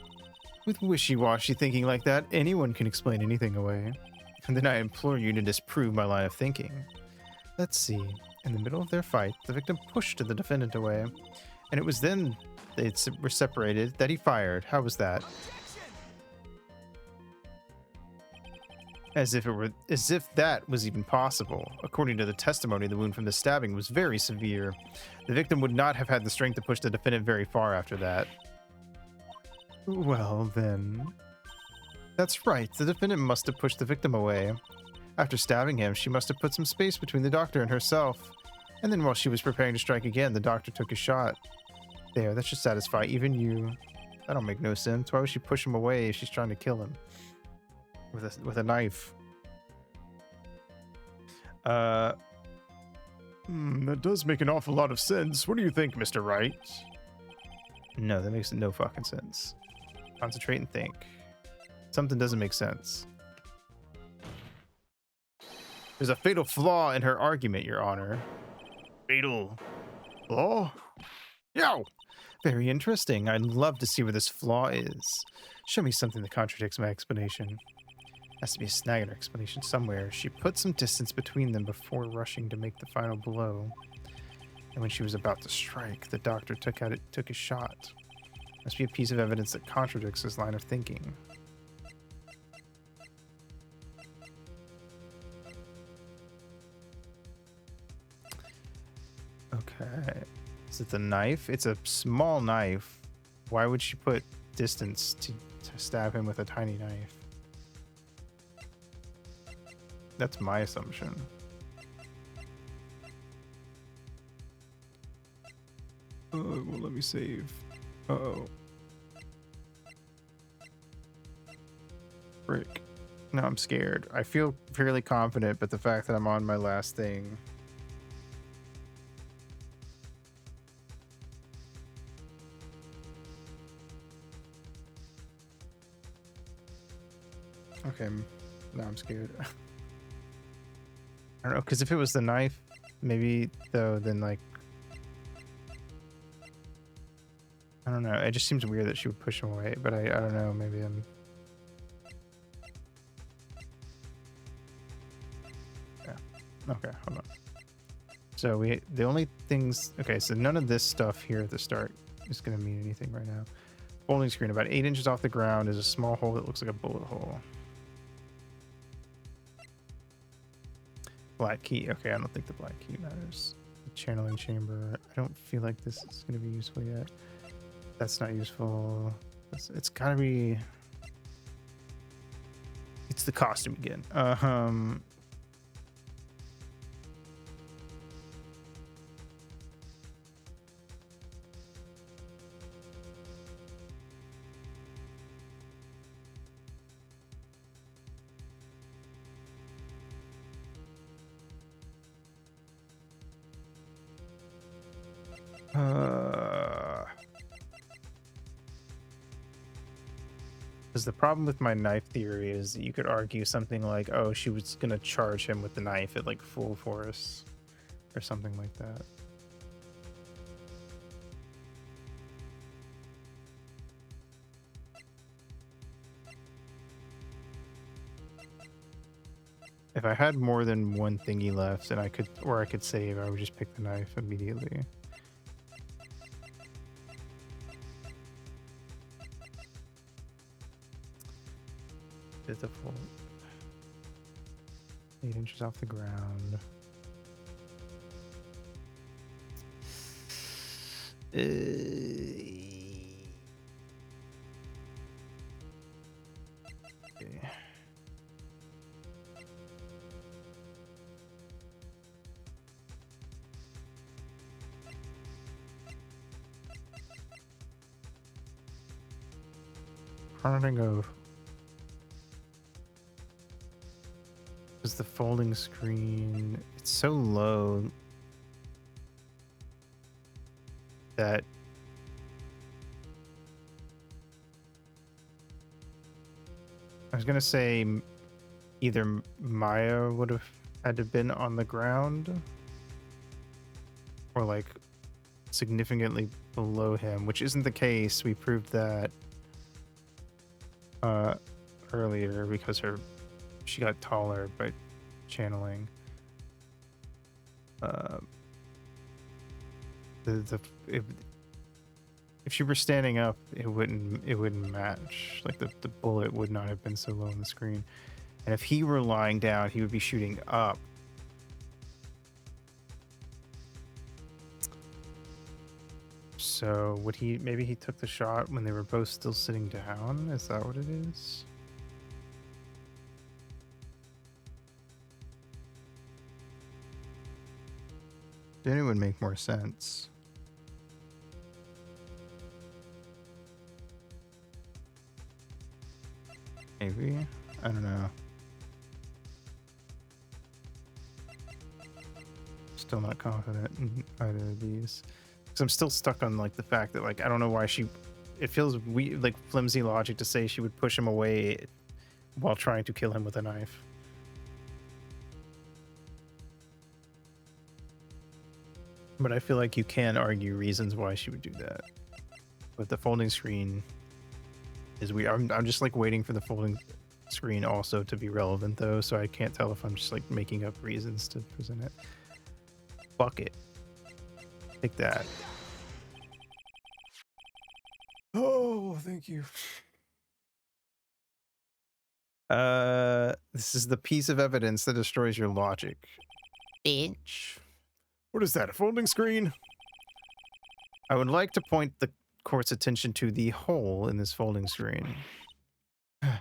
With wishy-washy thinking like that, anyone can explain anything away. And then I implore you to disprove my line of thinking. Let's see. In the middle of their fight, the victim pushed the defendant away, and it was then they were separated that he fired. How was that? As if that was even possible. According to the testimony, the wound from the stabbing was very severe. The victim would not have had the strength to push the defendant very far after that. Well, then... That's right. The defendant must have pushed the victim away. After stabbing him, she must have put some space between the doctor and herself. And then while she was preparing to strike again, the doctor took a shot. There, that should satisfy even you. That don't make no sense. Why would she push him away if she's trying to kill him? With a knife. That does make an awful lot of sense. What do you think, Mr. Wright? No, that makes no fucking sense. Concentrate and think. Something doesn't make sense. There's a fatal flaw in her argument, Your Honor. Fatal. Oh? Yow! Very interesting. I'd love to see where this flaw is. Show me something that contradicts my explanation. Has to be a snag in her explanation somewhere. She put some distance between them before rushing to make the final blow. And when she was about to strike, the doctor took a shot. Must be a piece of evidence that contradicts his line of thinking. Okay. Is it the knife? It's a small knife. Why would she put distance to stab him with a tiny knife? That's my assumption. Oh, it won't let me save. Uh-oh. Frick. No, I'm scared. I feel fairly confident, but the fact that I'm on my last thing... Okay, now I'm scared. I don't know, because if it was the knife, maybe, though, then, like... I don't know, it just seems weird that she would push him away, but I don't know, maybe I'm... Yeah. Okay, hold on. So the only things... Okay, so none of this stuff here at the start is going to mean anything right now. Folding screen, about 8 inches off the ground is a small hole that looks like a bullet hole. Black key. Okay, I don't think the black key matters. The channeling chamber. I don't feel like this is going to be useful yet. That's not useful. It's got to be... It's the costume again. Because the problem with my knife theory is that you could argue something like, oh, she was going to charge him with the knife at like full force or something like that. If I had more than one thingy left and I could save, I would just pick the knife immediately. The full 8 inches off the ground. Okay. How did I go? Because the folding screen, it's so low that I was gonna say either Maya would have had to been on the ground or like significantly below him, which isn't the case. We proved that earlier because she got taller by channeling. If she were standing up, it wouldn't match. Like the bullet would not have been so low on the screen. And if he were lying down, he would be shooting up. So would he? Maybe he took the shot when they were both still sitting down. Is that what it is? Then it would make more sense. Maybe. I don't know. Still not confident in either of these. Because I'm still stuck on like the fact that like I don't know why she... It feels like flimsy logic to say she would push him away while trying to kill him with a knife. But I feel like you can argue reasons why she would do that. But the folding screen is weird. I'm just like waiting for the folding screen also to be relevant though, so I can't tell if I'm just like making up reasons to present it. Fuck it. Take that. Oh, thank you. This is the piece of evidence that destroys your logic. Bitch. What is that, a folding screen? I would like to point the court's attention to the hole in this folding screen. It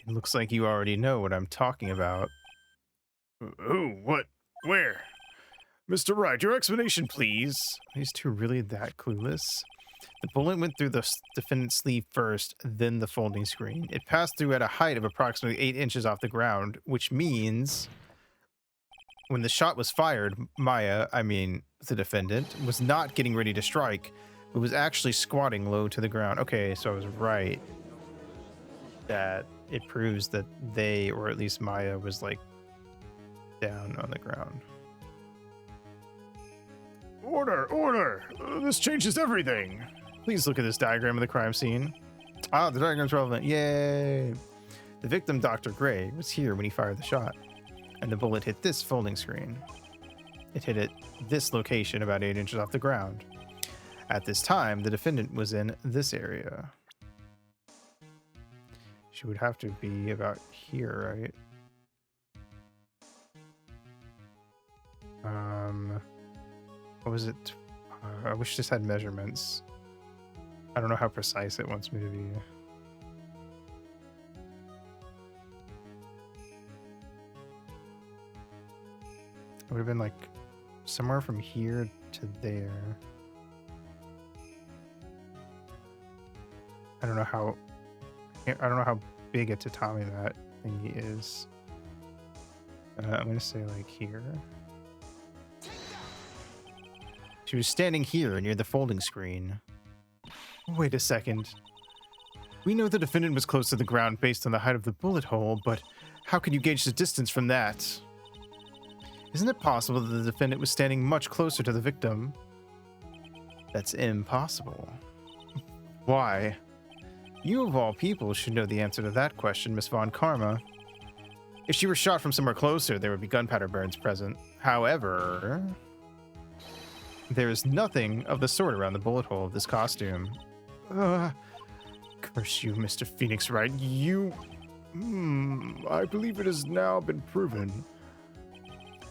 looks like you already know what I'm talking about. Who? What? Where? Mr. Wright, your explanation, please. Are these two really that clueless? The bullet went through the defendant's sleeve first, then the folding screen. It passed through at a height of approximately 8 inches off the ground, which means when the shot was fired, Maya, I mean the defendant, was not getting ready to strike, but was actually squatting low to the ground. Okay, so I was right. That it proves that they, or at least Maya, was like down on the ground. Order, order! This changes everything. Please look at this diagram of the crime scene. Ah, the diagram's relevant. Yay! The victim, Dr. Gray, was here when he fired the shot, and the bullet hit this folding screen. It hit at this location about 8 inches off the ground. At this time, the defendant was in this area. She would have to be about here, right? What was it? I wish this had measurements. I don't know how precise it wants me to be. It would have been like somewhere from here to there. I don't know how big a tatami that thingy is. I'm gonna say like here. She was standing here near the folding screen. Wait a second. We know the defendant was close to the ground based on the height of the bullet hole, but how can you gauge the distance from that? Isn't it possible that the defendant was standing much closer to the victim? That's impossible. Why? You of all people should know the answer to that question, Miss Von Karma. If she were shot from somewhere closer, there would be gunpowder burns present. However, there is nothing of the sort around the bullet hole of this costume. Curse you, Mr. Phoenix Wright. You... I believe it has now been proven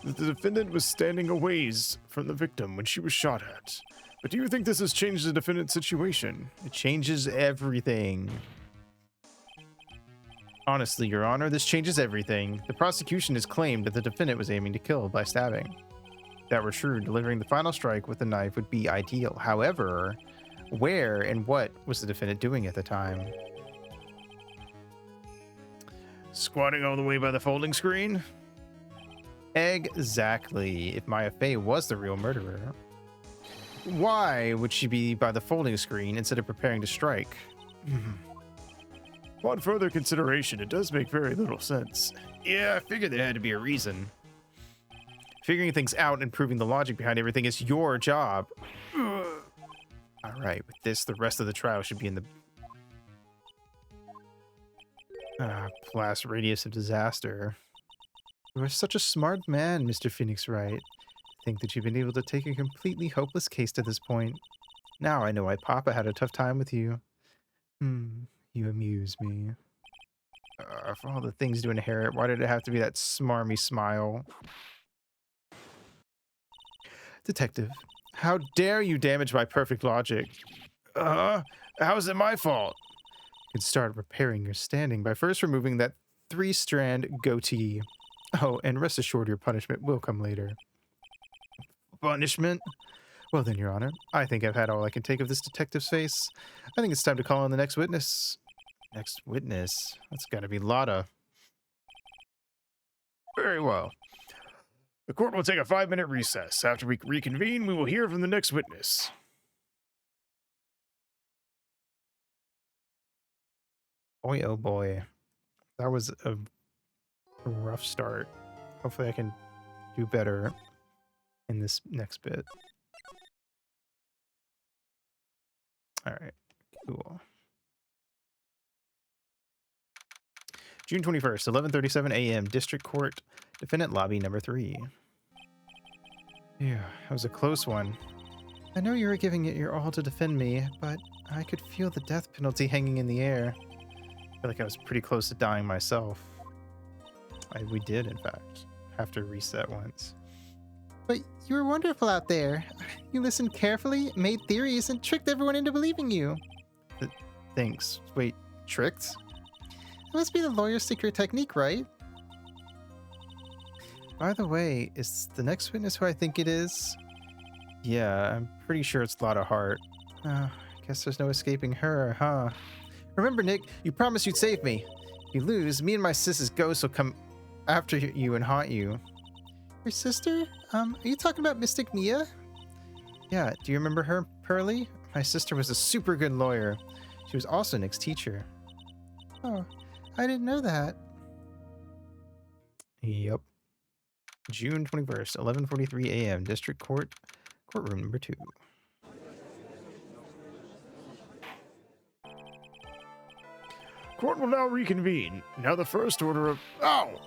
that the defendant was standing a ways from the victim when she was shot at. But do you think this has changed the defendant's situation? It changes everything. Honestly, Your Honor, this changes everything. The prosecution has claimed that the defendant was aiming to kill by stabbing. If that were true, delivering the final strike with the knife would be ideal. However, where and what was the defendant doing at the time? Squatting all the way by the folding screen? Exactly. If Maya Fey was the real murderer, why would she be by the folding screen instead of preparing to strike? Upon further consideration, it does make very little sense. Yeah, I figured there had to be a reason. Figuring things out and proving the logic behind everything is your job. All right, with this, the rest of the trial should be in the blast radius of disaster. You are such a smart man, Mr. Phoenix Wright. Think that you've been able to take a completely hopeless case to this point. Now I know why Papa had a tough time with you. You amuse me. For all the things to inherit, why did it have to be that smarmy smile? Detective, how dare you damage my perfect logic? How is it my fault? You can start repairing your standing by first removing that 3-strand goatee. Oh, and rest assured your punishment will come later. Punishment? Well then, Your Honor, I think I've had all I can take of this detective's face. I think it's time to call on the next witness. Next witness? That's gotta be Lotta. Very well. The court will take a 5-minute recess. After we reconvene, we will hear from the next witness. Boy, oh boy. That was a rough start. Hopefully I can do better in this next bit. All right, cool. June 21st, 11:37 a.m. District Court, Defendant Lobby number 3. Yeah, that was a close one. I know you were giving it your all to defend me, but I could feel the death penalty hanging in the air. I feel like I was pretty close to dying myself. We did, in fact, have to reset once. But you were wonderful out there. You listened carefully, made theories, and tricked everyone into believing you. Thanks. Wait, tricked? That must be the lawyer's secret technique, right? By the way, is the next witness who I think it is? Yeah, I'm pretty sure it's Lotta Hart. Guess there's no escaping her, huh? Remember, Nick, you promised you'd save me. If you lose, me and my sis's ghost will come after you and haunt you. Your sister? Are you talking about Mystic Mia? Yeah, do you remember her, Pearly? My sister was a super good lawyer. She was also Nick's teacher. Oh, I didn't know that. Yep. June 21st, 11:43 a.m. District Court, courtroom number 2. Court will now reconvene. Now the first order of... Ow!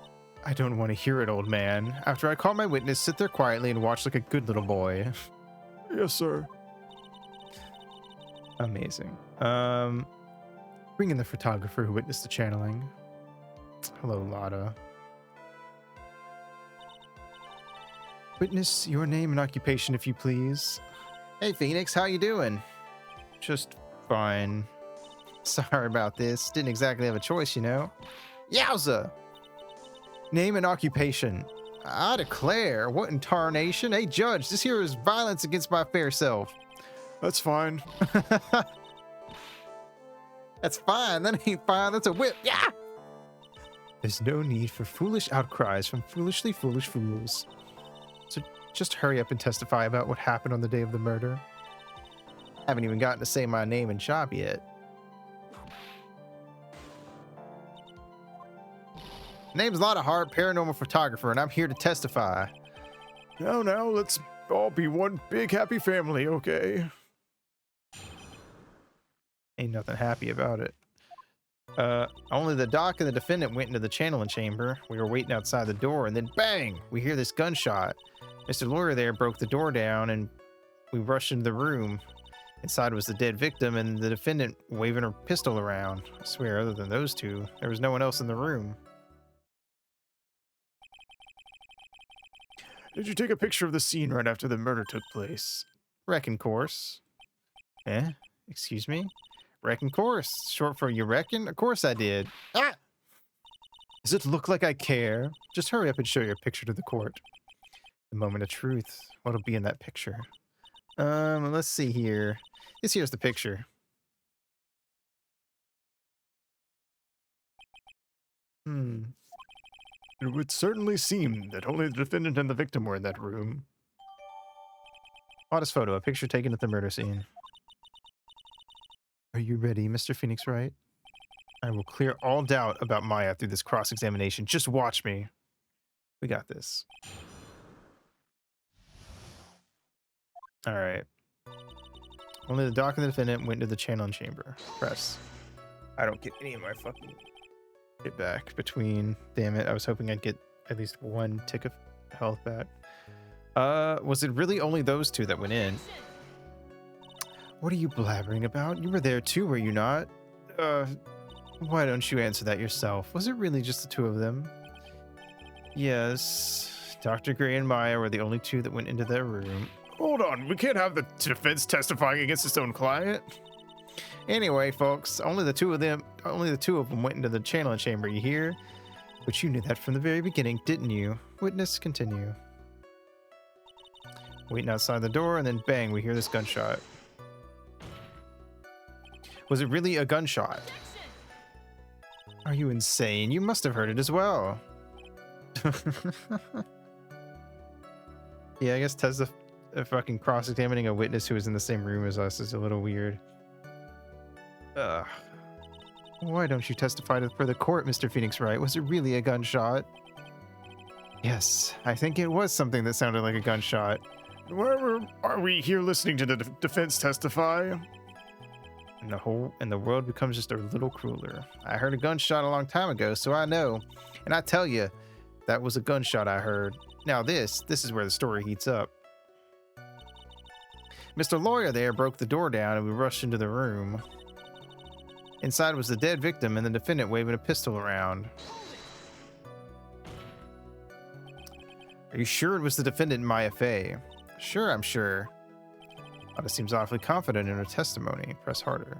I don't want to hear it, old man. After I call my witness, sit there quietly and watch like a good little boy. Yes, sir. Amazing. Bring in the photographer who witnessed the channeling. Hello, Lotta. Witness your name and occupation, if you please. Hey, Phoenix, how you doing? Just fine. Sorry about this. Didn't exactly have a choice, you know. Yowza! Name and occupation. I declare. What in tarnation? Hey, Judge, this here is violence against my fair self. That's fine. That's fine. That ain't fine. That's a whip. Yeah! There's no need for foolish outcries from foolishly foolish fools. So just hurry up and testify about what happened on the day of the murder. Haven't even gotten to say my name and job yet. Name's Lotta Hart, paranormal photographer, and I'm here to testify. Now, let's all be one big happy family, okay? Ain't nothing happy about it. Only the doc and the defendant went into the channeling chamber. We were waiting outside the door, and then bang! We hear this gunshot. Mr. Lawyer there broke the door down, and we rushed into the room. Inside was the dead victim and the defendant waving her pistol around. I swear, other than those two, there was no one else in the room. Did you take a picture of the scene right after the murder took place? Reckon course. Eh? Excuse me? Reckon course. Short for you reckon? Of course I did. Ah! Does it look like I care? Just hurry up and show your picture to the court. The moment of truth. What'll be in that picture? Let's see here. Here's the picture. It would certainly seem that only the defendant and the victim were in that room. Oddest photo, a picture taken at the murder scene. Are you ready, Mr. Phoenix Wright? I will clear all doubt about Maya through this cross-examination. Just watch me. We got this. All right. Only the doc and the defendant went to the channeling chamber. Press. I don't get any of my fucking get back between. Damn it. I was hoping I'd get at least one tick of health back. Was it really only those two that went in? What are you blabbering about? You were there too, were you not? Why don't you answer that yourself? Was it really just the two of them? Yes. Dr. Gray and Maya were the only two that went into their room. Hold on, we can't have the defense testifying against its own client. Anyway, folks, only the two of them went into the channeling chamber, you hear? But you knew that from the very beginning, didn't you? Witness, continue. Waiting outside the door, and then bang, we hear this gunshot. Was it really a gunshot? Are you insane? You must have heard it as well. Yeah, I guess Tessa fucking cross-examining a witness who was in the same room as us is a little weird. Ugh. Why don't you testify for the court, Mr. Phoenix Wright? Was it really a gunshot? Yes, I think it was something that sounded like a gunshot. Wherever are we here listening to the defense testify? And the world becomes just a little crueler. I heard a gunshot a long time ago, so I know. And I tell you, that was a gunshot I heard. Now this is where the story heats up. Mr. Lawyer there broke the door down and we rushed into the room. Inside was the dead victim and the defendant waving a pistol around. Are you sure it was the defendant, Maya Fey? Sure, I'm sure. Lotta seems awfully confident in her testimony. Press harder.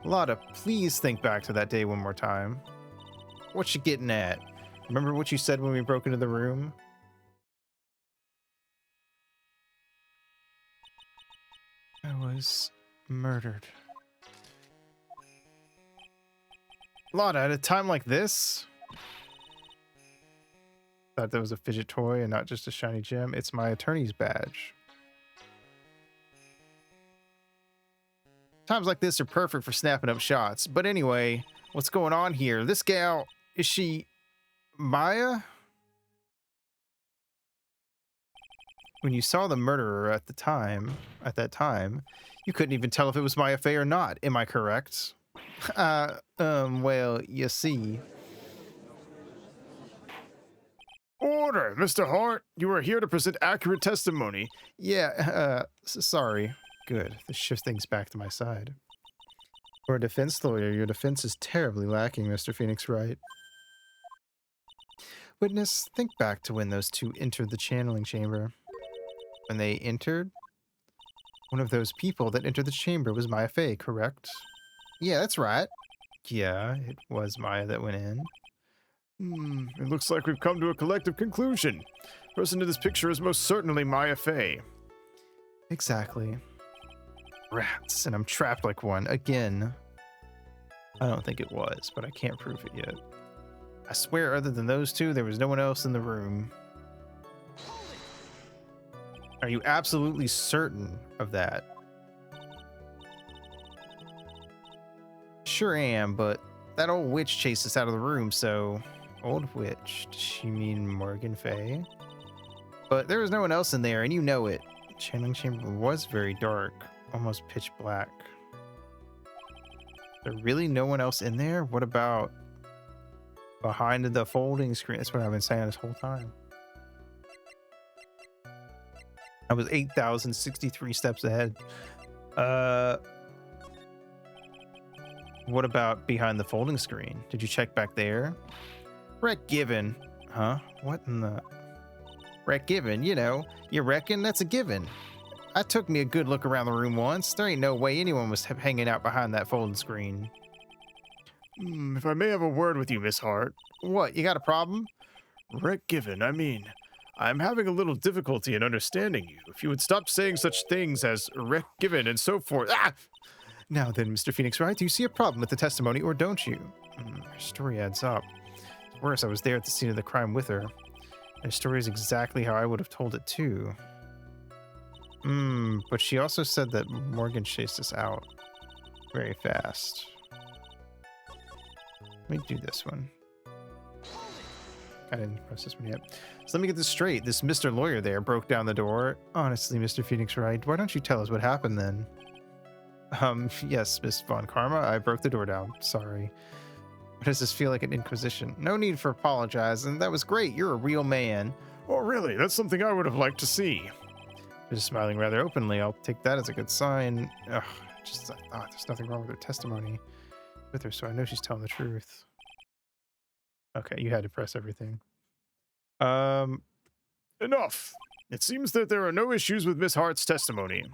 Lotta, please think back to that day one more time. What you getting at? Remember what you said when we broke into the room? I was murdered. Lotta, at a time like this? Thought that was a fidget toy and not just a shiny gem. It's my attorney's badge. Times like this are perfect for snapping up shots. But anyway, what's going on here? This gal, is she Maya? When you saw the murderer at that time, you couldn't even tell if it was Maya Fey or not. Am I correct? Well, you see. Order, Mr. Hart. You are here to present accurate testimony. Yeah, sorry. Good. This shifts things back to my side. For a defense lawyer, your defense is terribly lacking, Mr. Phoenix Wright. Witness, think back to when those two entered the channeling chamber. When they entered, one of those people that entered the chamber was Maya Fey, correct? Yeah, that's right. Yeah, it was Maya that went in. It looks like we've come to a collective conclusion. The person in this picture is most certainly Maya Fey. Exactly. Rats, and I'm trapped like one again. I don't think it was, but I can't prove it yet. I swear, other than those two, there was no one else in the room. Are you absolutely certain of that? Sure am, but that old witch chased us out of the room, so... Old witch? Does she mean Morgan Fey? But there was no one else in there, and you know it. The channeling chamber was very dark, almost pitch black. There really no one else in there? What about behind the folding screen? That's what I've been saying this whole time. I was 8,063 steps ahead. What about behind the folding screen? Did you check back there? Wreck given. Huh? What in the... Wreck given, you know. You reckon? That's a given. I took me a good look around the room once. There ain't no way anyone was hanging out behind that folding screen. If I may have a word with you, Miss Hart. What, you got a problem? Wreck given, I mean... I'm having a little difficulty in understanding you. If you would stop saying such things as wreck given and so forth... Ah! Now then, Mr. Phoenix Wright, do you see a problem with the testimony or don't you? Her story adds up. It's worse, I was there at the scene of the crime with her. Her story is exactly how I would have told it too. But she also said that Morgan chased us out very fast. Let me do this one. I didn't press this one yet. So let me get this straight. This Mr. Lawyer there broke down the door. Honestly, Mr. Phoenix Wright, why don't you tell us what happened then? Yes, Miss Von Karma, I broke the door down. Sorry. Why does this feel like an inquisition? No need for apologizing. That was great. You're a real man. Oh, really? That's something I would have liked to see. Just smiling rather openly. I'll take that as a good sign. Ugh, I thought there's nothing wrong with her testimony with her, so I know she's telling the truth. Okay, you had to press everything. Enough. It seems that there are no issues with Miss Hart's testimony.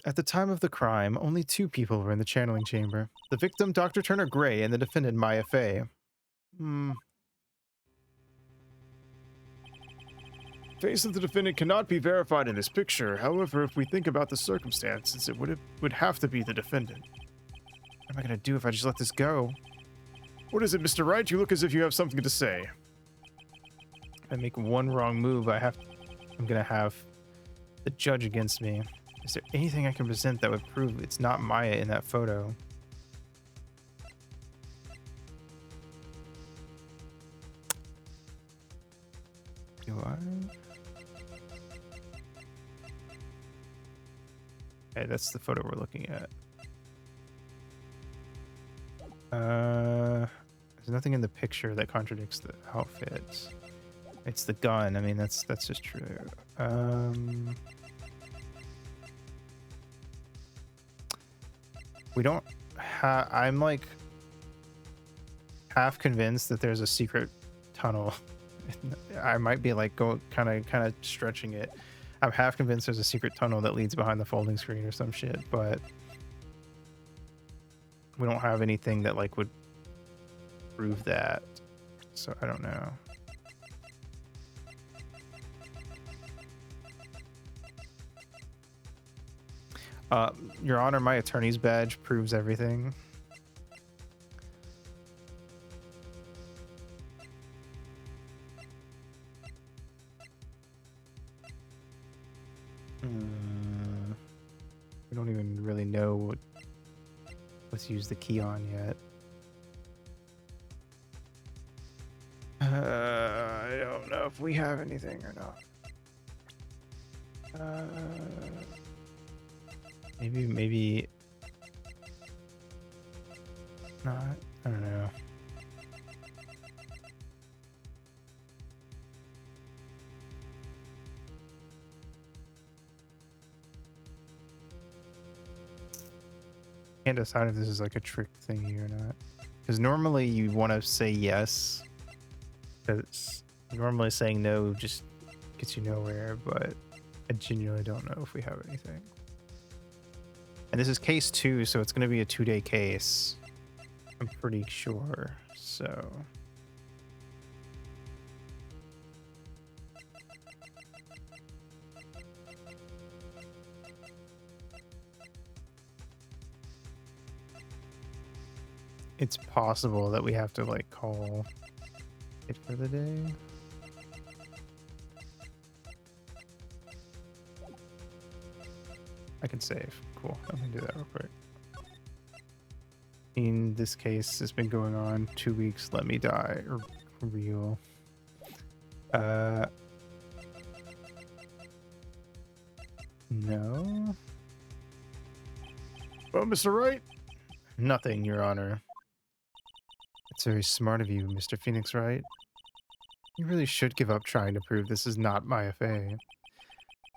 At the time of the crime, only two people were in the channeling chamber. The victim, Dr. Turner Gray, and the defendant, Maya Fey. Face of the defendant cannot be verified in this picture. However, if we think about the circumstances, it would have to be the defendant. What am I going to do if I just let this go? What is it, Mr. Wright? You look as if you have something to say. If I make one wrong move, I'm going to have the judge against me. Is there anything I can present that would prove it's not Maya in that photo? Do I? Okay, that's the photo we're looking at. There's nothing in the picture that contradicts the outfit. It's the gun. I mean, that's just true. We don't have. I'm like half convinced that there's a secret tunnel. I might be like kind of stretching it. I'm half convinced there's a secret tunnel that leads behind the folding screen or some shit, but we don't have anything that like would prove that. So I don't know. Your Honor, my attorney's badge proves everything. We don't even really know what's used the key on yet. I don't know if we have anything or not. Maybe not. I don't know. Can't decide if this is like a trick thingy or not. Because normally you want to say yes. Because normally saying no just gets you nowhere, but I genuinely don't know if we have anything. And this is case 2, so it's going to be a 2-day case. I'm pretty sure, so... It's possible that we have to, like, call it for the day. I can save. Cool. I'm gonna do that real quick. In this case, it's been going on 2 weeks. Let me die. Or real. No. Well, Mr. Wright? Nothing, Your Honor. It's very smart of you, Mr. Phoenix Wright. You really should give up trying to prove this is not my affair.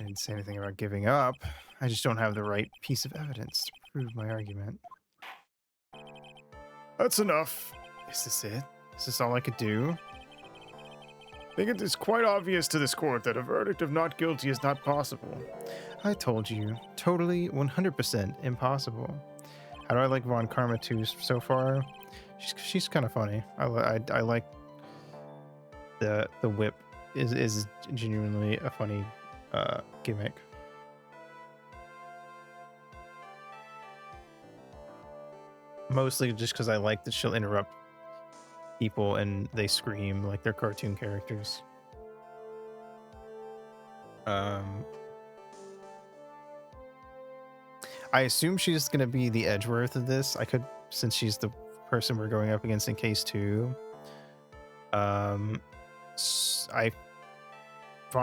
I didn't say anything about giving up. I just don't have the right piece of evidence to prove my argument. That's enough. Is this it? Is this all I could do? I think it is quite obvious to this court that a verdict of not guilty is not possible. I told you. Totally 100% impossible. How do I like Von Karma 2 so far? She's kind of funny. I like the whip is genuinely a funny gimmick. Mostly just because I like that she'll interrupt people and they scream like they're cartoon characters. I assume she's gonna be the Edgeworth of this. I could, since she's the person we're going up against in case 2. Von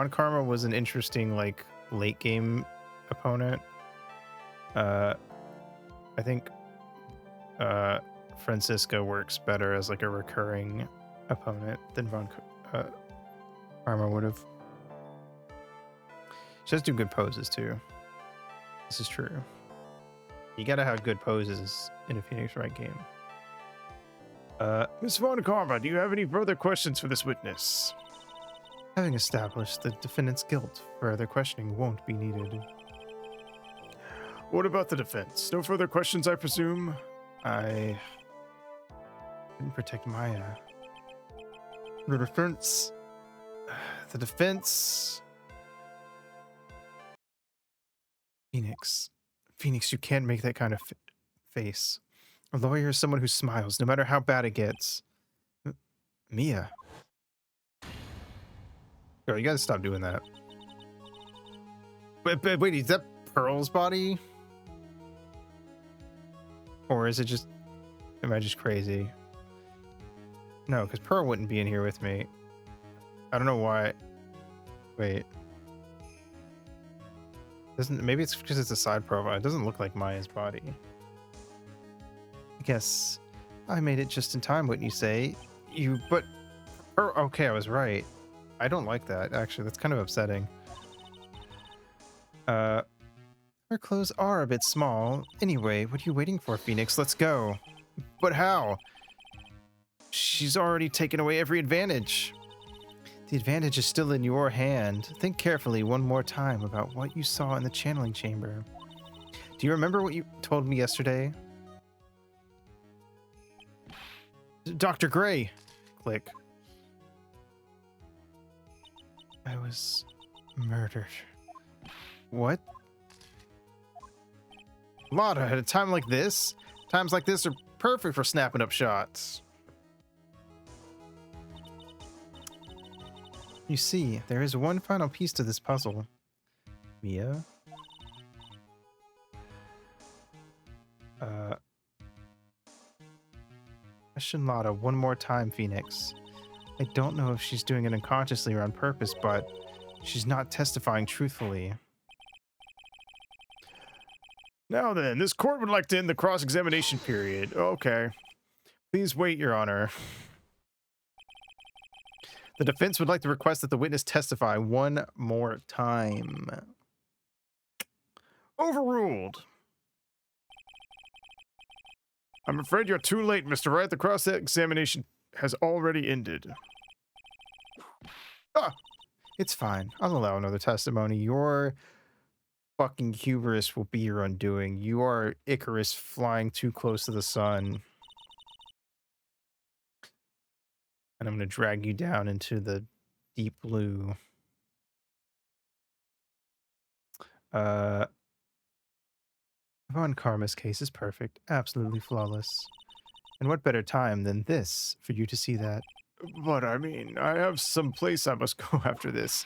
Karma was an interesting like late game opponent. I think Francisca works better as like a recurring opponent than Von Karma would have. She does do good poses too. This is true. You gotta have good poses in a Phoenix Wright game. Miss Von Karma, do you have any further questions for this witness? Having established the defendant's guilt, further questioning won't be needed. What about the defense? No further questions, I presume? I didn't protect Maya. The defense... Phoenix, you can't make that kind of face. A lawyer is someone who smiles, no matter how bad it gets. Mia. Girl, you gotta stop doing that. Wait, is that Pearl's body? Or is it just... Am I just crazy? No, because Pearl wouldn't be in here with me. I don't know why. Wait. Maybe it's because it's a side profile. It doesn't look like Maya's body. I guess I made it just in time, wouldn't you say? But okay, I was right. I don't like that, actually. That's kind of upsetting. Her clothes are a bit small. Anyway, what are you waiting for, Phoenix? Let's go. But how? She's already taken away every advantage. The advantage is still in your hand. Think carefully one more time about what you saw in the channeling chamber. Do you remember what you told me yesterday? Dr. Gray. Click. I was murdered. What? Lotta, at a time like this? Times like this are perfect for snapping up shots. You see, there is one final piece to this puzzle. Mia? Question Lotta one more time, Phoenix. I don't know if she's doing it unconsciously or on purpose, but she's not testifying truthfully. Now then, this court would like to end the cross-examination period. Okay. Please wait, Your Honor. The defense would like to request that the witness testify one more time. Overruled. I'm afraid you're too late, Mr. Wright. The cross-examination has already ended. Ah! It's fine. I'll allow another testimony. Your fucking hubris will be your undoing. You are Icarus flying too close to the sun. And I'm going to drag you down into the deep blue. Von Karma's case is perfect. Absolutely flawless. And what better time than this for you to see that? But, I mean, I have some place I must go after this.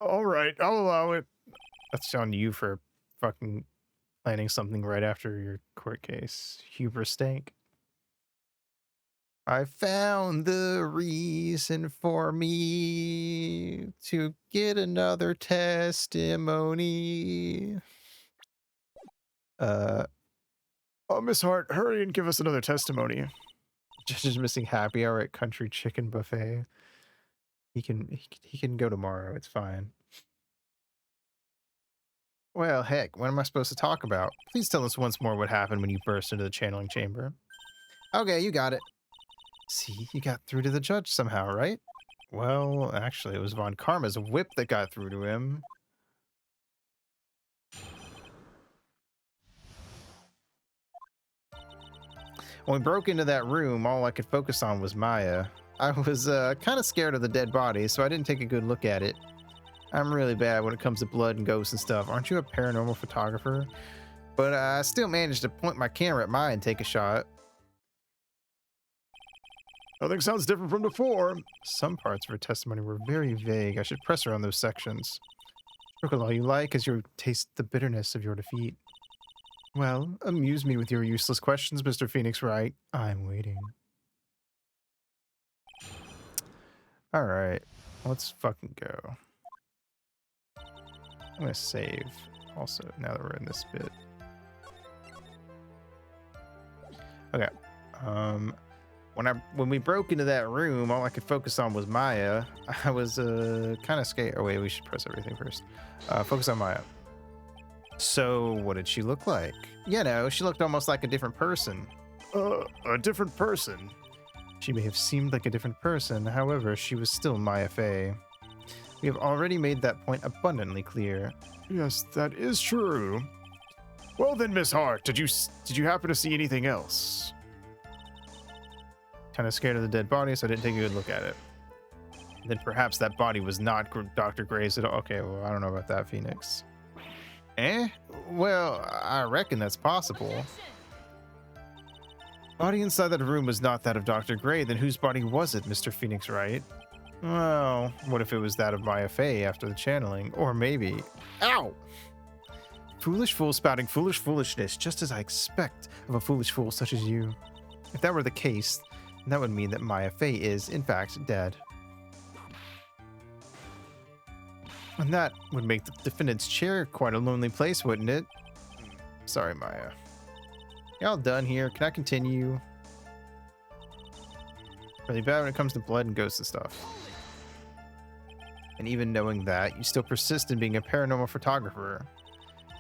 All right, I'll allow it. That's on you for fucking planning something right after your court case. Hubris stank. I found the reason for me to get another testimony. Miss Hart, hurry and give us another testimony. Judge is missing happy hour at Country Chicken Buffet. He can go tomorrow. It's fine. Well, heck, what am I supposed to talk about? Please tell us once more what happened when you burst into the channeling chamber. Okay, you got it. See, you got through to the judge somehow, right? Well, actually, it was Von Karma's whip that got through to him. When we broke into that room, all I could focus on was Maya. I was kind of scared of the dead body, so I didn't take a good look at it. I'm really bad when it comes to blood and ghosts and stuff. Aren't you a paranormal photographer? But I still managed to point my camera at Maya and take a shot. Nothing sounds different from before. Some parts of her testimony were very vague. I should press her on those sections. Look all you like as you taste the bitterness of your defeat. Well, amuse me with your useless questions, Mr. Phoenix Wright. I'm waiting. Alright, let's fucking go. I'm gonna save also now that we're in this bit. Okay. When we broke into that room, all I could focus on was Maya. I was kind of scared. Oh wait, we should press everything first. Focus on Maya. So what did she look like? You know, she looked almost like a different person. A different person? She may have seemed like a different person, however, she was still Maya Fey. We have already made that point abundantly clear. Yes, that is true. Well then, Miss Hart, did you happen to see anything else? Kind of scared of the dead body, so I didn't take a good look at it. Then perhaps that body was not Dr. Gray's at all. Okay, well, I don't know about that, Phoenix. Well, I reckon that's possible. Body inside that room was not that of Dr. Gray. Then whose body was it, Mr. Phoenix Wright? Well, what if it was that of Maya Fey after the channeling? Or maybe... Ow! Foolish fool spouting foolish foolishness, just as I expect of a foolish fool such as you. If that were the case, that would mean that Maya Fey is, in fact, dead. And that would make the defendant's chair quite a lonely place, wouldn't it? Sorry, Maya. Y'all done here? Can I continue? Really bad when it comes to blood and ghosts and stuff. And even knowing that, you still persist in being a paranormal photographer.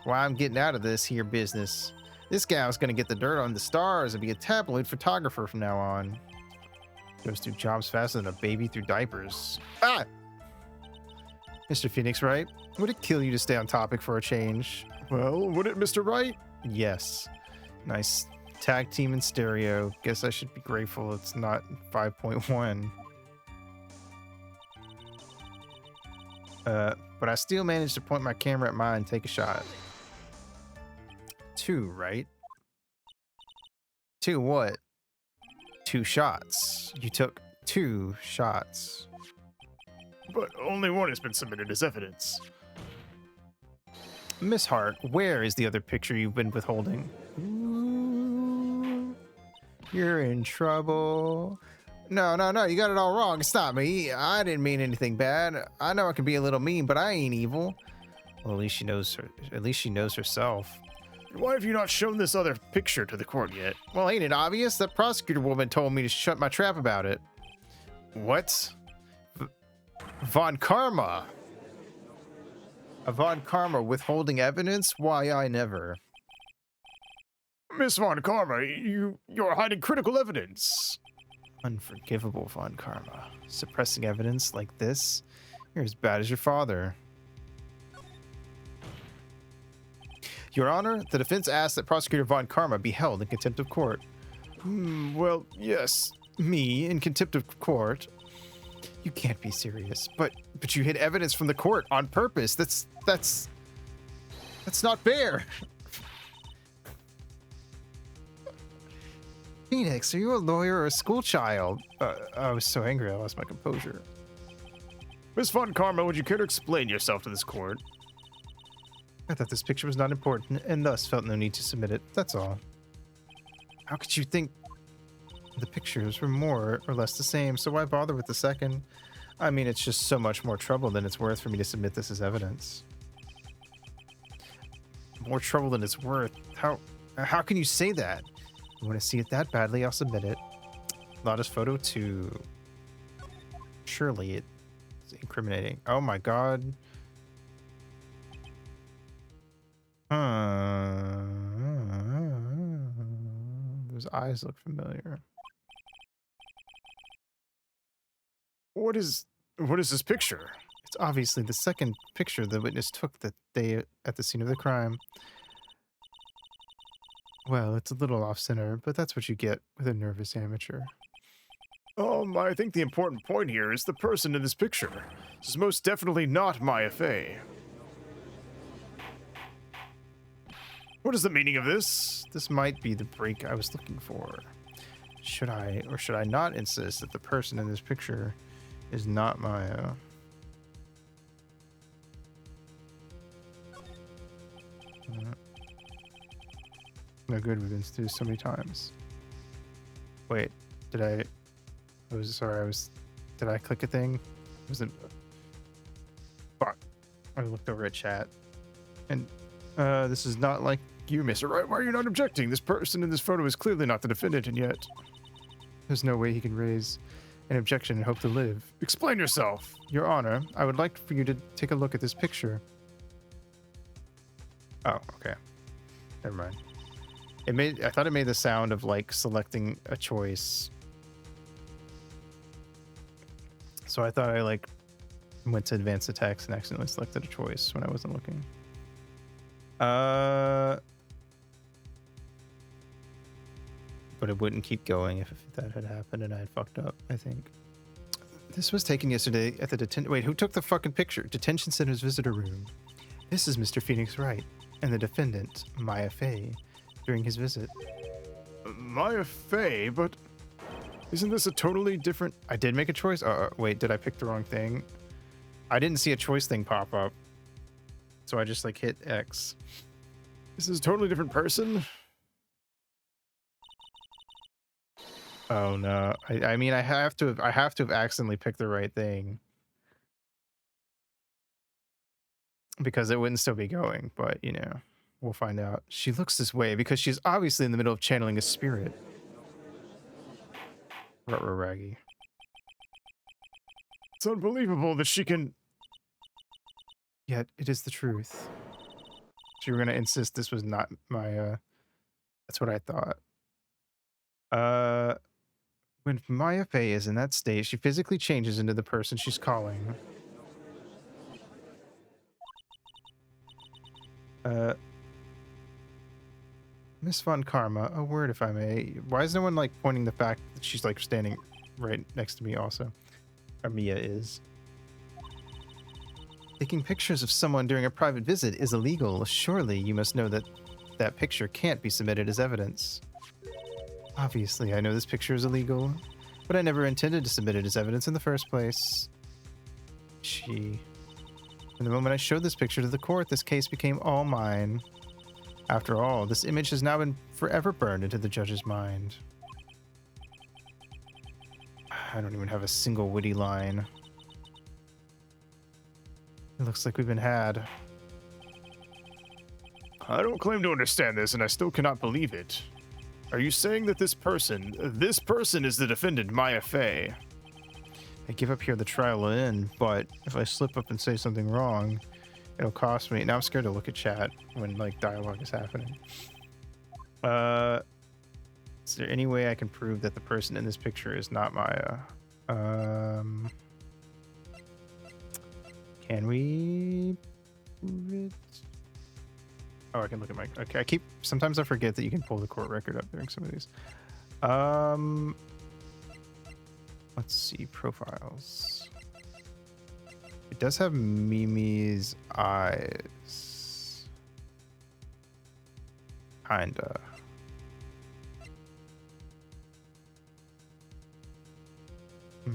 why I'm getting out of this here business. This gal's gonna get the dirt on the stars and be a tabloid photographer from now on. Goes through jobs faster than a baby through diapers. Ah! Mr. Phoenix, Wright? Would it kill you to stay on topic for a change? Well, would it, Mr. Wright? Yes. Nice tag team in stereo. Guess I should be grateful it's not 5.1. But I still managed to point my camera at mine and take a shot. 2, right? 2 what? 2 shots. You took 2 shots. But only one has been submitted as evidence. Miss Hart, where is the other picture you've been withholding? Ooh, you're in trouble. No, you got it all wrong. It's not me. I didn't mean anything bad. I know I can be a little mean, but I ain't evil. Well, at least she knows her. At least she knows herself. Why have you not shown this other picture to the court yet? Well, ain't it obvious? That prosecutor woman told me to shut my trap about it. What? Von Karma. A Von Karma withholding evidence? Why, I never. Miss Von Karma, you're hiding critical evidence. Unforgivable, Von Karma. Suppressing evidence like this? You're as bad as your father. Your Honor, the defense asks that Prosecutor Von Karma be held in contempt of court. Well, yes. Me in contempt of court? You can't be serious. But you hid evidence from the court on purpose. That's not fair. Phoenix, are you a lawyer or a school child? I was so angry I lost my composure. Miss Von Karma, would you care to explain yourself to this court? I thought this picture was not important and thus felt no need to submit it. That's all. How could you think the pictures were more or less the same, so why bother with the second? I mean, it's just so much more trouble than it's worth for me to submit this as evidence. More trouble than it's worth? How can you say that? You want to see it that badly, I'll submit it. Lotta's photo too. Surely it's incriminating. Oh my god. Those eyes look familiar. What is this picture? It's obviously the second picture the witness took that day at the scene of the crime. Well, it's a little off-center, but that's what you get with a nervous amateur. I think the important point here is the person in this picture. This is most definitely not Maya Fey. What is the meaning of this? This might be the break I was looking for. Should I or should I not insist that the person in this picture is not Maya? No good, we've been through this so many times. Wait, did I click a thing? Was it? Fuck. I looked over at chat. And this is not like You, Mr. Wright, why are you not objecting? This person in this photo is clearly not the defendant, and yet there's no way he can raise an objection and hope to live. Explain yourself. Your Honor, I would like for you to take a look at this picture. Oh, okay. Never mind. I thought it made the sound of like selecting a choice. So I thought I like went to advanced attacks and accidentally selected a choice when I wasn't looking. But it wouldn't keep going if that had happened and I had fucked up, I think. This was taken yesterday at the detention... Wait, who took the fucking picture? Detention Center's visitor room. This is Mr. Phoenix Wright and the defendant, Maya Fey, during his visit. Maya Fey, but isn't this a totally different... I did make a choice? Wait, did I pick the wrong thing? I didn't see a choice thing pop up. So I just like hit X. This is a totally different person? Oh no. I mean I have to have accidentally picked the right thing. Because it wouldn't still be going, but you know, we'll find out. She looks this way because she's obviously in the middle of channeling a spirit. Ruh-roh Raggy. It's unbelievable that she can... Yet it is the truth. you were gonna insist this was not my that's what I thought. When Maya Fey is in that state, she physically changes into the person she's calling. Miss Von Karma, a word if I may. Why is no one like pointing the fact that she's like standing right next to me also? Or Mia is. Taking pictures of someone during a private visit is illegal. Surely you must know that that picture can't be submitted as evidence. Obviously, I know this picture is illegal, but I never intended to submit it as evidence in the first place. From the moment I showed this picture to the court, this case became all mine. After all, this image has now been forever burned into the judge's mind. I don't even have a single witty line. It looks like we've been had. I don't claim to understand this, and I still cannot believe it. Are you saying that this person is the defendant, Maya Fey? I give up here the trial will end, but if I slip up and say something wrong, it'll cost me. Now I'm scared to look at chat when like dialogue is happening. Is there any way I can prove that the person in this picture is not Maya? Can we prove it? Oh, I can look at my... Okay, sometimes I forget that you can pull the court record up during some of these. Let's see, profiles. It does have Mimi's eyes. Kinda. I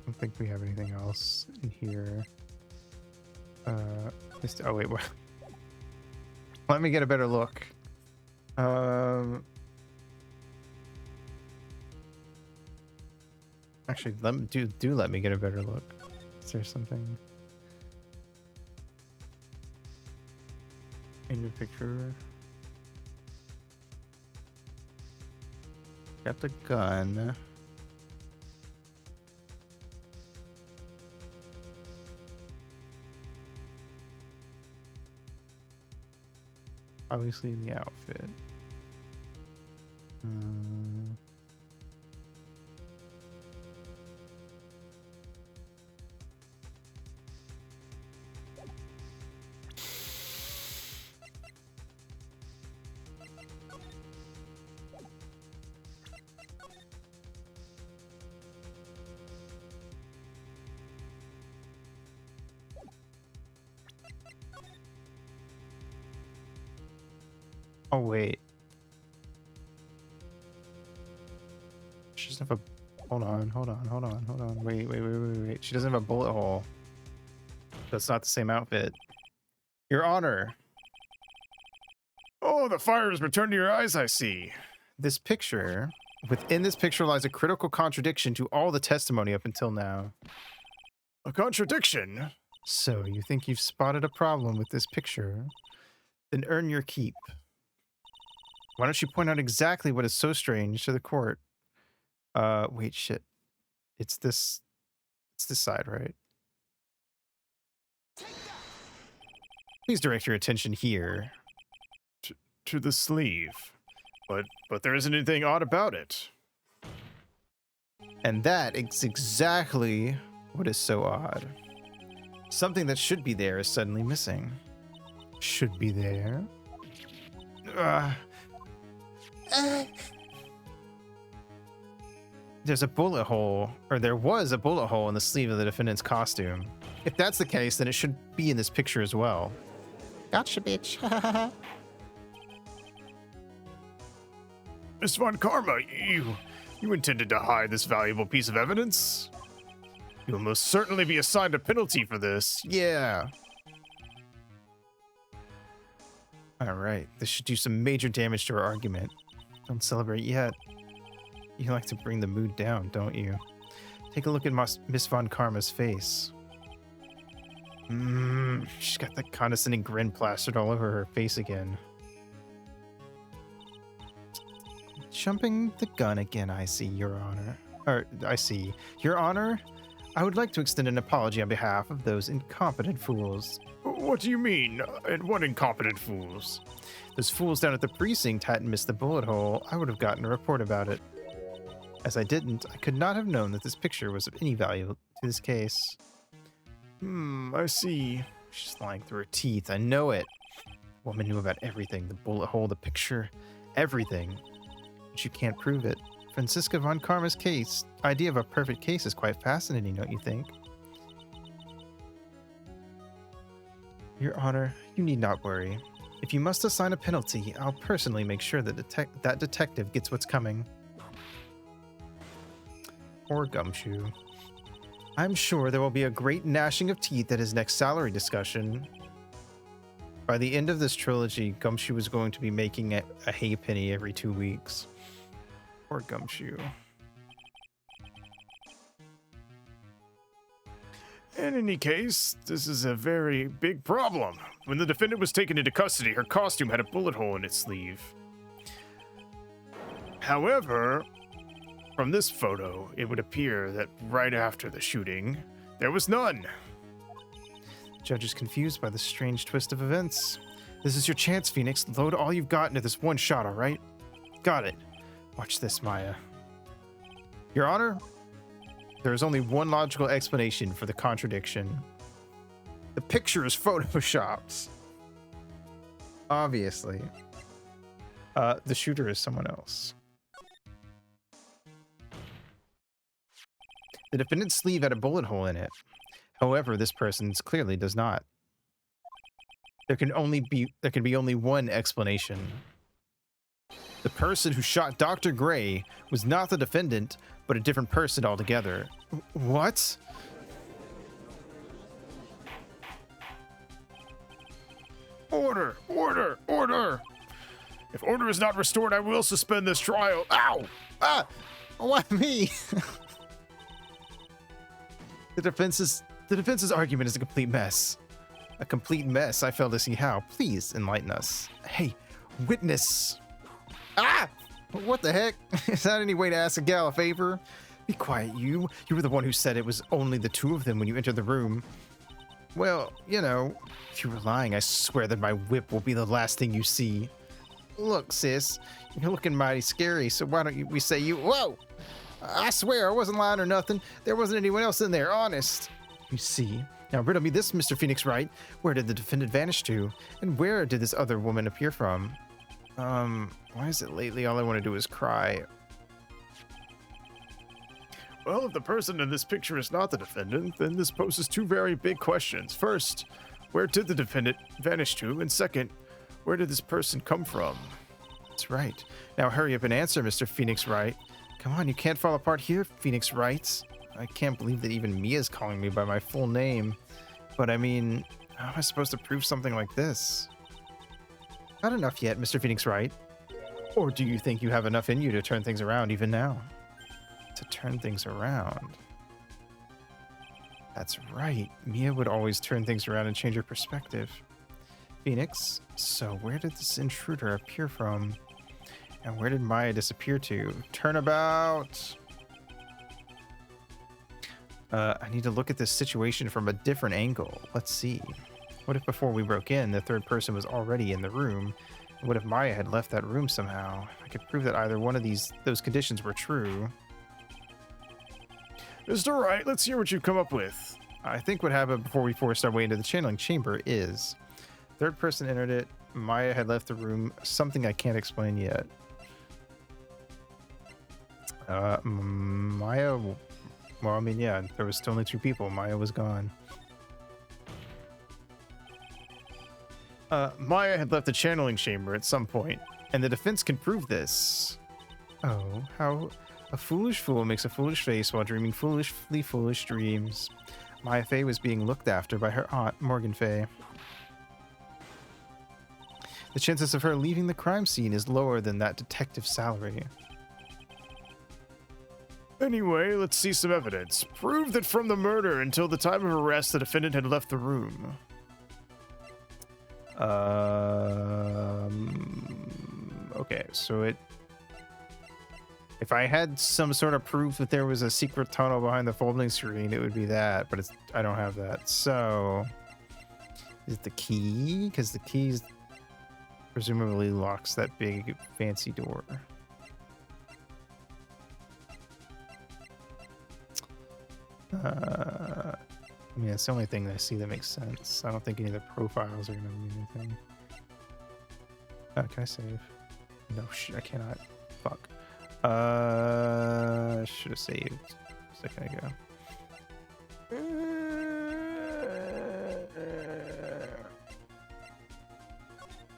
don't think we have anything else in here. Oh wait, what? Let me get a better look. Actually, let me get a better look. Is there something in your picture? Got the gun. Obviously in the outfit. Oh wait. She doesn't have a... Hold on. Wait. She doesn't have a bullet hole. That's not the same outfit. Your Honor. Oh, the fire has returned to your eyes, I see. This picture... Within this picture lies a critical contradiction to all the testimony up until now. A contradiction? So, you think you've spotted a problem with this picture? Then earn your keep. Why don't you point out exactly what is so strange to the court? Wait, shit. It's this side, right? Please direct your attention here. To the sleeve. But there isn't anything odd about it. And that is exactly what is so odd. Something that should be there is suddenly missing. Should be there? There's a bullet hole, or there was a bullet hole in the sleeve of the defendant's costume. If that's the case, then it should be in this picture as well. Gotcha, bitch. Miss Von Karma, you intended to hide this valuable piece of evidence? You'll most certainly be assigned a penalty for this. Yeah. All right, this should do some major damage to our argument. Don't celebrate yet. You like to bring the mood down, don't you? Take a look at Miss Von Karma's face. She's got that condescending grin plastered all over her face again. Jumping the gun again, I see, Your Honor. I see. Your Honor, I would like to extend an apology on behalf of those incompetent fools. What do you mean? And what incompetent fools? Those fools down at the precinct hadn't missed the bullet hole, I would have gotten a report about it. As I didn't, I could not have known that this picture was of any value to this case. I see. She's lying through her teeth, I know it. The woman knew about everything, the bullet hole, the picture, everything. But you can't prove it. Franziska von Karma's idea of a perfect case is quite fascinating, don't you think? Your Honor, you need not worry. If you must assign a penalty, I'll personally make sure that that detective gets what's coming. Or Gumshoe. I'm sure there will be a great gnashing of teeth at his next salary discussion. By the end of this trilogy, Gumshoe is going to be making a hay penny every 2 weeks. Or Gumshoe. In any case, this is a very big problem. When the defendant was taken into custody, her costume had a bullet hole in its sleeve. However, from this photo, it would appear that right after the shooting, there was none. The judge is confused by the strange twist of events. This is your chance, Phoenix. Load all you've got into this one shot, all right? Got it. Watch this, Maya. Your Honor, there is only one logical explanation for the contradiction. The picture is photoshopped. Obviously. The shooter is someone else. The defendant's sleeve had a bullet hole in it. However, this person's clearly does not. There can be only one explanation. The person who shot Dr. Gray was not the defendant, but a different person altogether. What? Order! Order! Order! If order is not restored, I will suspend this trial. Ow! Ah! Why me? The defense's argument is a complete mess. A complete mess. I fail to see how. Please enlighten us. Hey, witness. Ah! What the heck? Is that any way to ask a gal a favor? Be quiet, you. You were the one who said it was only the two of them when you entered the room. Well, you know, if you were lying, I swear that my whip will be the last thing you see. Look, sis, you're looking mighty scary, so why don't we say you... Whoa! I swear I wasn't lying or nothing. There wasn't anyone else in there, honest. You see. Now riddle me this, Mr. Phoenix Wright. Where did the defendant vanish to? And where did this other woman appear from? Why is it lately all I want to do is cry? Well, if the person in this picture is not the defendant, then this poses two very big questions. First, where did the defendant vanish to? And second, where did this person come from? That's right. Now hurry up and answer, Mr. Phoenix Wright. Come on, you can't fall apart here, Phoenix Wright. I can't believe that even Mia's calling me by my full name. But I mean, how am I supposed to prove something like this? Not enough yet, Mr. Phoenix Wright. Or do you think you have enough in you to turn things around even now? To turn things around? That's right. Mia would always turn things around and change her perspective. Phoenix, so where did this intruder appear from? And where did Maya disappear to? Turnabout! I need to look at this situation from a different angle. Let's see. What if before we broke in, the third person was already in the room? What if Maya had left that room somehow? I could prove that either one of those conditions were true. Mr. Wright, let's hear what you've come up with. I think what happened before we forced our way into the channeling chamber is... Third person entered it, Maya had left the room, something I can't explain yet. Maya... Well, I mean, yeah, there was still only two people. Maya was gone. Maya had left the channeling chamber at some point, and the defense can prove this. Oh, how a foolish fool makes a foolish face while dreaming foolishly foolish dreams. Maya Fey was being looked after by her aunt, Morgan Fey. The chances of her leaving the crime scene is lower than that detective's salary. Anyway, let's see some evidence. Prove that from the murder until the time of arrest, the defendant had left the room. Okay, so If I had some sort of proof that there was a secret tunnel behind the folding screen, it would be that, but I don't have that. So, is it the key? Because the key presumably locks that big fancy door. I mean, that's the only thing that I see that makes sense. I don't think any of the profiles are going to mean anything. Oh, can I save? No, I cannot. Fuck. Should have saved a second ago.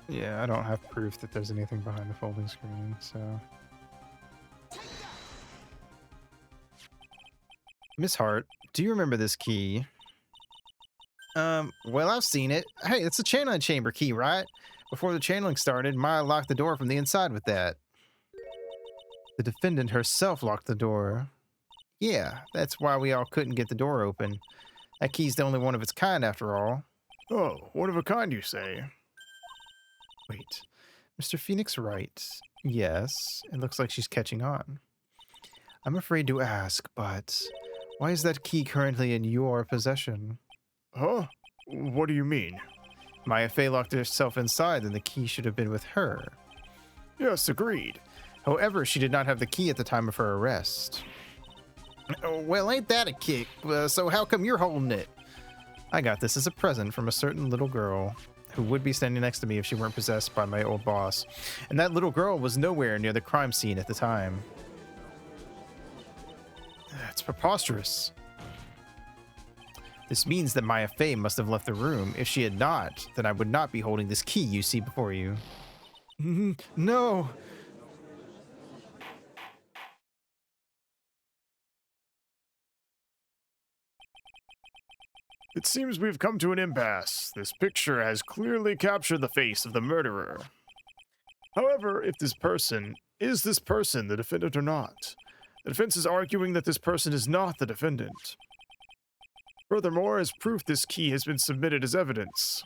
Yeah, I don't have proof that there's anything behind the folding screen, so. Miss Hart, do you remember this key? Well, I've seen it. Hey, it's a channeling chamber key, right? Before the channeling started, Maya locked the door from the inside with that. The defendant herself locked the door. Yeah, that's why we all couldn't get the door open. That key's the only one of its kind, after all. Oh, one of a kind, you say? Wait, Mr. Phoenix Wright. Yes, it looks like she's catching on. I'm afraid to ask, but why is that key currently in your possession? Huh? What do you mean? Maya Fey locked herself inside, and the key should have been with her. Yes, agreed. However, she did not have the key at the time of her arrest. Oh, well, ain't that a kick? So how come you're holding it? I got this as a present from a certain little girl who would be standing next to me if she weren't possessed by my old boss. And that little girl was nowhere near the crime scene at the time. That's preposterous. This means that Maya Fey must have left the room. If she had not, then I would not be holding this key you see before you. No! It seems we've come to an impasse. This picture has clearly captured the face of the murderer. However, if this person the defendant or not? The defense is arguing that this person is not the defendant. Furthermore, as proof, this key has been submitted as evidence.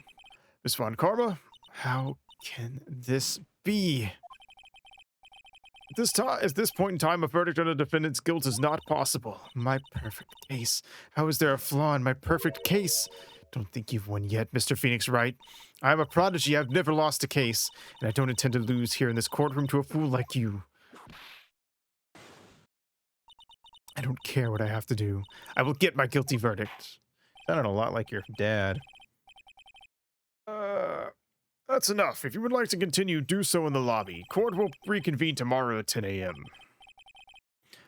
Miss Von Karma, How can this be? at this point in time, a verdict on a defendant's guilt is not possible. My perfect case. How is there a flaw in my perfect case? Don't think you've won yet, Mr. Phoenix Wright. I am a prodigy. I've never lost a case, and I don't intend to lose here in this courtroom to a fool like you. I don't care what I have to do. I will get my guilty verdict. Sounded a lot like your dad. That's enough. If you would like to continue, do so in the lobby. Court will reconvene tomorrow at 10 a.m.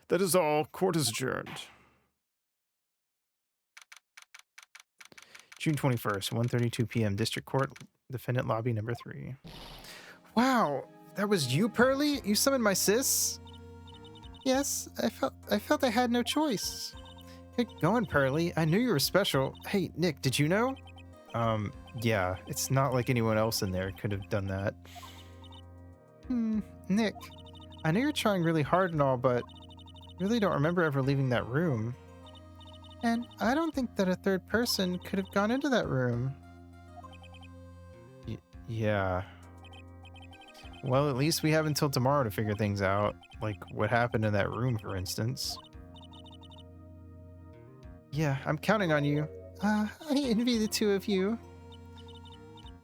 That is all. Court is adjourned. June 21st, 1:32 p.m. District Court, Defendant Lobby number 3. Wow, that was you, Pearly? You summoned my sis? Yes, I felt I had no choice. Good going, Pearly. I knew you were special. Hey, Nick, did you know? Yeah, it's not like anyone else in there could have done that. Nick, I know you're trying really hard and all, but I really don't remember ever leaving that room. And I don't think that a third person could have gone into that room. Yeah. Well, at least we have until tomorrow to figure things out. Like, what happened in that room, for instance. Yeah, I'm counting on you. I envy the two of you.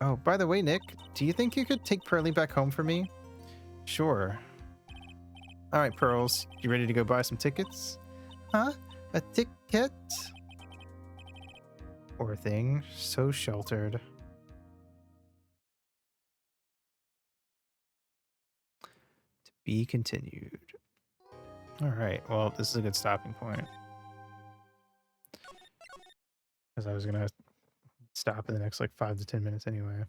Oh, by the way, Nick, do you think you could take Pearly back home for me? Sure. Alright, Pearls, you ready to go buy some tickets? Huh? A ticket? Poor thing, so sheltered. To be continued. Alright, well, this is a good stopping point. Because I was going to stop in the next like 5 to 10 minutes anyway.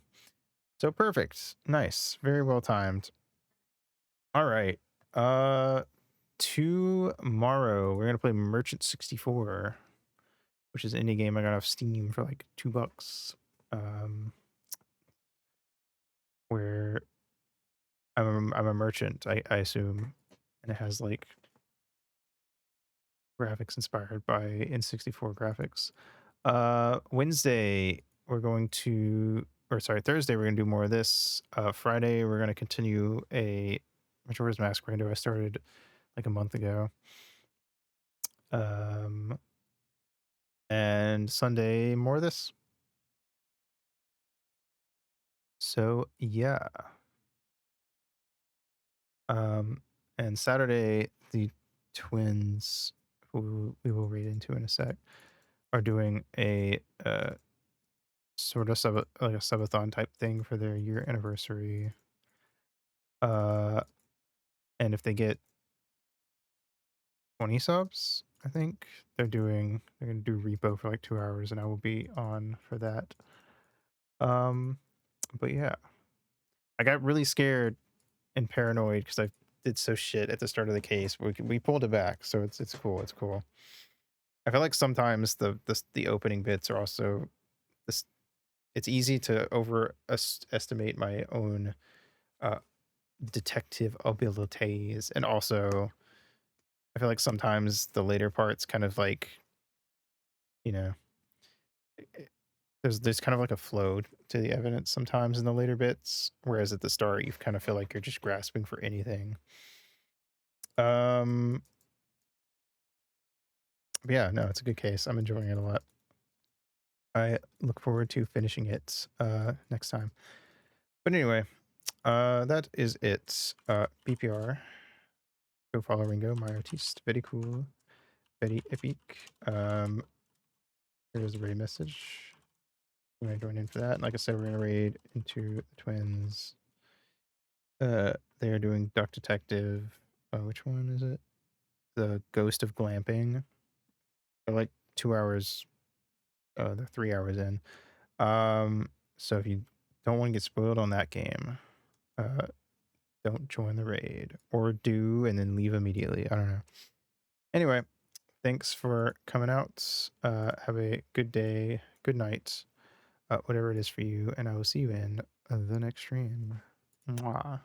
So perfect. Nice. Very well timed. Alright. Tomorrow we're gonna play Merchant 64, which is an indie game I got off Steam for like $2. Where I'm a merchant, I assume, and it has like graphics inspired by N64 graphics. Wednesday we're going to, or sorry, Thursday we're gonna do more of this. Friday we're gonna continue a Majora's Mask rando I started like a month ago. And Sunday more of this. So yeah. And Saturday the twins, who we will read into in a sec, are doing a sort of like a subathon type thing for their year anniversary. And if they get 20 subs, I think they're gonna do repo for like 2 hours, and I will be on for that. But yeah, I got really scared and paranoid because I did so shit at the start of the case. We pulled it back, so it's cool. It's cool. I feel like sometimes the opening bits are also this. It's easy to overestimate my own detective abilities, and also I feel like sometimes the later parts kind of like, you know, there's kind of like a flow to the evidence sometimes in the later bits, whereas at the start you kind of feel like you're just grasping for anything. Yeah, no, it's a good case. I'm enjoying it a lot. I look forward to finishing it next time. But anyway, that is it. BPR. Go follow Ringo, my artiste. Very cool. Very epic. Here's the raid message. I'm gonna join in for that. And like I said, we're gonna raid into the twins. They are doing Duck Detective. Which one is it? The Ghost of Glamping. They're like 2 hours. They're 3 hours in. So if you don't want to get spoiled on that game, don't join the raid, or do and then leave immediately. I don't know. Anyway, thanks for coming out. Have a good day, good night, whatever it is for you, and I will see you in the next stream. Mwah.